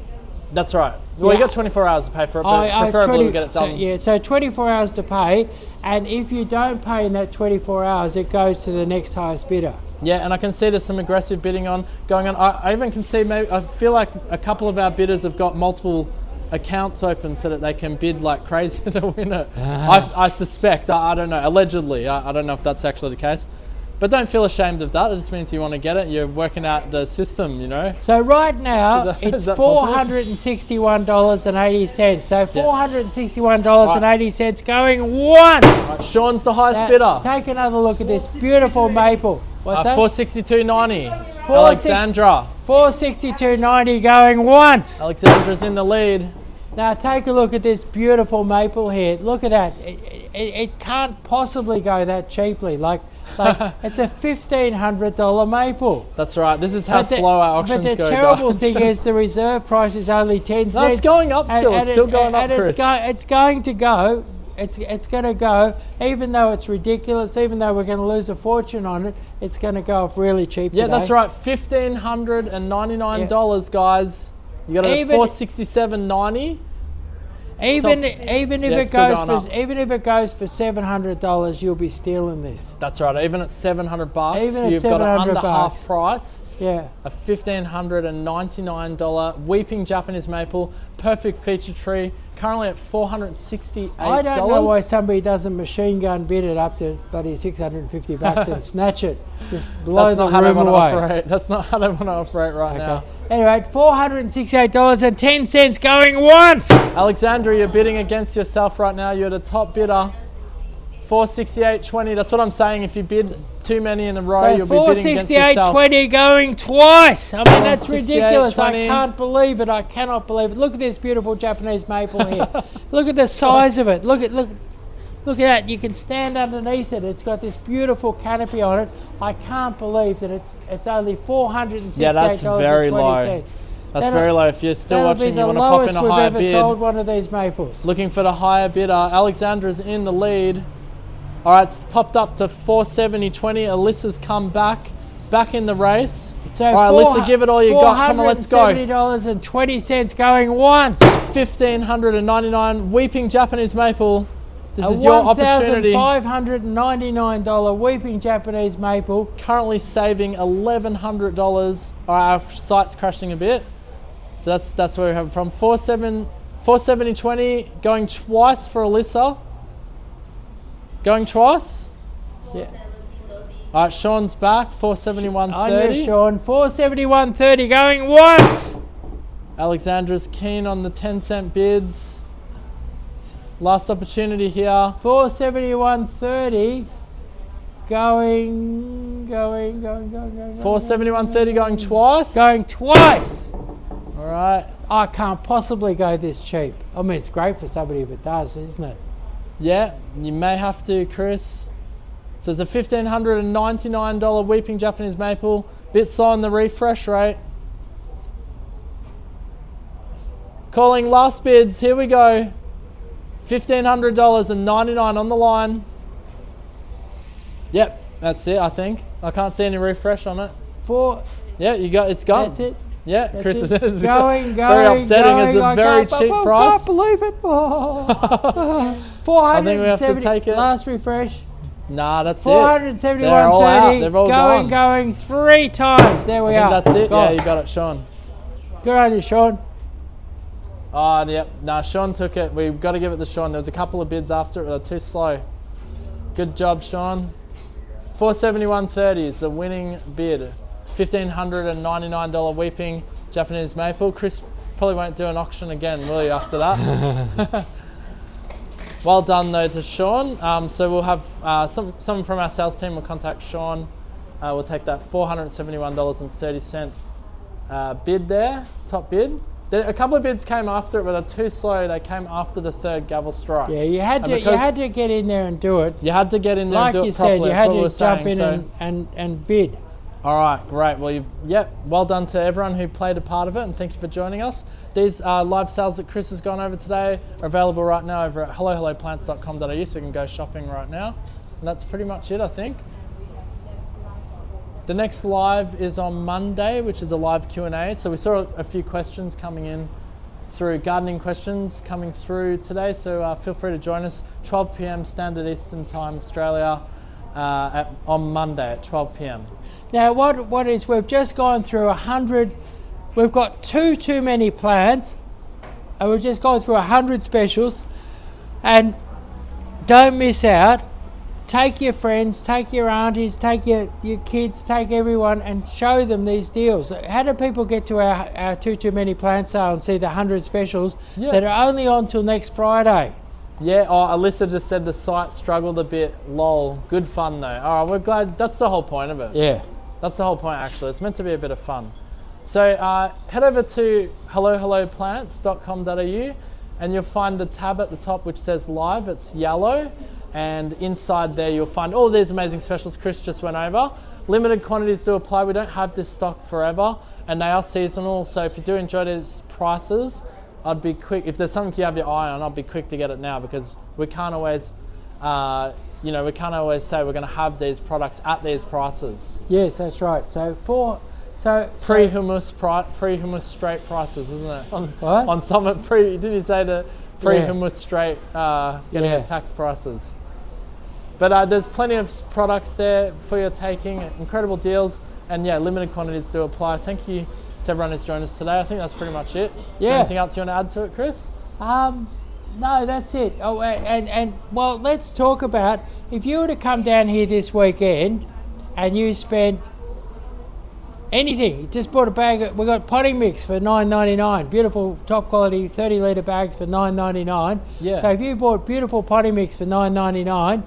That's right. Well, you Yeah. got 24 hours to pay for it, but preferably we get it done. So 24 hours to pay, and if you don't pay in that 24 hours, it goes to the next highest bidder. Yeah, and I can see there's some aggressive bidding going on. I even can see I feel like a couple of our bidders have got multiple accounts open so that they can bid like crazy to win it. I suspect, I don't know, allegedly. I don't know if that's actually the case. But don't feel ashamed of that. It just means you want to get it. You're working out the system, you know. So right now, it's that possible? $461.80. So $461.80 going once. Right, Sean's the highest bidder. Take another look at this beautiful maple. What's that? $462.90. Alexandra. $462.90 going once. Alexandra's in the lead. Now take a look at this beautiful maple here. Look at that. It can't possibly go that cheaply. Like it's a $1,500 maple. That's right. This is how slow our auctions go. But the terrible thing is the reserve price is only 10 cents. No, it's going up still. It's still going up, Chris. It's going to go. It's going to go, even though it's ridiculous, even though we're going to lose a fortune on it, it's going to go off really cheap today. That's right. $1,599, guys. You got it at $467.90. Even if it goes for $700, you'll be stealing this. That's right. Even at $700, you've got it under half price. Yeah. A $1,599 weeping Japanese maple, perfect feature tree, currently at $468. I don't know why somebody doesn't machine gun bid it up to bloody $650 and snatch it. Just blow the room away. That's not how they want to operate right now. Anyway, $468.10 going once. Alexandra, you're bidding against yourself right now. You're the top bidder. $468.20. That's what I'm saying. If you bid too many in a row, you'll be bidding against yourself. $468.20 going twice. I mean, that's ridiculous. I can't believe it. I cannot believe it. Look at this beautiful Japanese maple here. Look at the size of it. Look at that. You can stand underneath it. It's got this beautiful canopy on it. I can't believe that it's only $468.20. Yeah, that's very low. That's very low. If you're still watching, you want to pop in a higher bid. We've ever sold one of these maples. Looking for the higher bidder. Alexandra's in the lead. All right, it's popped up to $470.20. Alyssa's come back in the race. So all right, Alyssa, give it all you got. Come on, let's go. $470.20 going once. $1,599 weeping Japanese maple. This is your opportunity. $1,599 weeping Japanese maple. Currently saving $1,100. All right, our site's crashing a bit. So that's where we have it from. $470.20 going twice for Alyssa. Going twice? Yeah. All right, Sean's back. $471.30. Sean. $471.30 going once. Alexandra's keen on the 10-cent bids. Last opportunity here. $471.30 going. $471.30 going twice. Going twice. All right. I can't possibly go this cheap. I mean, it's great for somebody if it does, isn't it? Yeah, you may have to, Chris. So it's a $1,599 weeping Japanese maple. Bit slow on the refresh rate. Calling last bids. Here we go. $1,500.99 on the line. Yep, that's it, I think. I can't see any refresh on it. Yeah, it's gone. That's it. Yeah, That's Chris it. is going, very upsetting. It's a very cheap price. I can't believe it. I think we have to take it. Last refresh. Nah, that's it. $471.30. Going 3 times. There we are. That's it. Yeah, you got it, Sean. Good on you, Sean. Oh, yep. No, Sean took it. We've got to give it to Sean. There was a couple of bids after it that are too slow. Good job, Sean. $471.30 is the winning bid. $1,599 weeping Japanese maple. Chris probably won't do an auction again, will you, after that? Well done, though, to Sean. So we'll have someone from our sales team will contact Sean. We'll take that $471.30 bid there, top bid. A couple of bids came after it, but they're too slow. They came after the third gavel strike. Yeah, you had to get in there and do it. You had to get in there and do it properly. Like you said, you had to jump in and bid. All right, great. Well, well done to everyone who played a part of it, and thank you for joining us. These live sales that Chris has gone over today are available right now over at hellohelloplants.com.au, so you can go shopping right now. And that's pretty much it, I think. The next live is on Monday, which is a live Q&A. So we saw a few questions coming in through gardening questions coming through today. So feel free to join us 12 p.m. Standard Eastern Time, Australia, on Monday at 12 p.m. Now, what is, we've just gone through 100, we've got too many plants, and we've just gone through 100 specials, and don't miss out. Take your friends, take your aunties, take your kids, take everyone and show them these deals. How do people get to our Too Many Plant sale and see the 100 specials that are only on till next Friday? Yeah, Alyssa just said the site struggled a bit, lol. Good fun though. All right, we're glad, that's the whole point of it. Yeah. That's the whole point actually. It's meant to be a bit of fun. So head over to helloplants.com.au and you'll find the tab at the top which says live. It's yellow, and inside there you'll find all these amazing specials Chris just went over. Limited quantities do apply. We don't have this stock forever and they are seasonal. So if you do enjoy these prices, I'd be quick. If there's something you have your eye on, I'd be quick to get it now because we can't always, we can't always say we're going to have these products at these prices. Yes, that's right. So pre-humus straight prices, isn't it? What? On Summit didn't you say the pre-humus straight getting attacked prices? But there's plenty of products there for your taking, incredible deals, and yeah, limited quantities do apply. Thank you to everyone who's joined us today. I think that's pretty much it. Is there anything else you want to add to it, Chris? No, that's it. Oh, and well, let's talk about, if you were to come down here this weekend and you spent anything, you just bought a bag, we got potting mix for $9.99, beautiful top quality 30-litre bags for $9.99. Yeah. So if you bought beautiful potting mix for $9.99,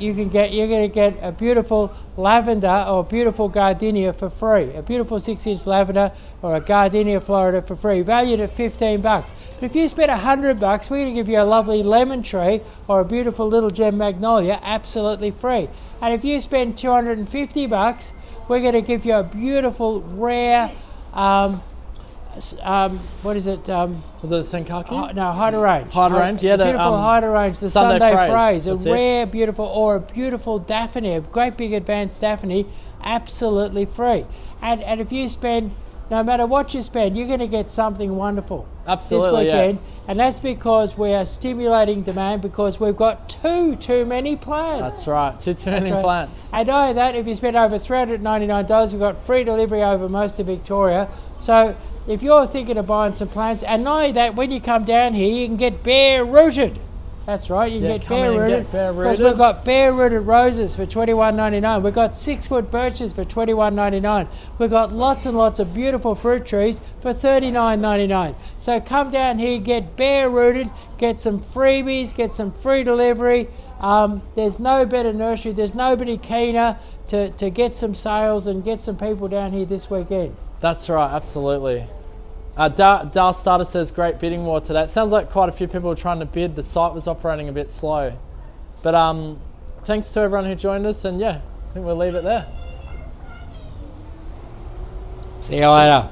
you're going to get a beautiful lavender or a beautiful gardenia for free. A beautiful 6-inch lavender or a gardenia florida for free, valued at $15. But if you spend $100, we're going to give you a lovely lemon tree or a beautiful little gem magnolia absolutely free. And if you spend $250, we're going to give you a beautiful rare what is it? Was it a Senkaki? No, hydrangea. Hydrangea, yeah. The beautiful hydrangea, the Sunday phrase. A That's rare, beautiful, or a beautiful daphne, a great big advanced daphne, absolutely free. And if you spend, no matter what you spend, you're going to get something wonderful Absolutely, this weekend. yeah. And that's because we are stimulating demand because we've got too many plants. That's right, too many plants. And know that if you spend over $399, we've got free delivery over most of Victoria. So if you're thinking of buying some plants, and not only that, when you come down here, you can get bare rooted. That's right, you can get bare rooted. Because we've got bare rooted roses for $21.99. We've got 6-foot birches for $21.99. We've got lots and lots of beautiful fruit trees for $39.99. So come down here, get bare rooted, get some freebies, get some free delivery. There's no better nursery, there's nobody keener to get some sales and get some people down here this weekend. That's right, absolutely. Dal Starter says, great bidding war today. It sounds like quite a few people were trying to bid. The site was operating a bit slow. But thanks to everyone who joined us, and yeah, I think we'll leave it there. See you later.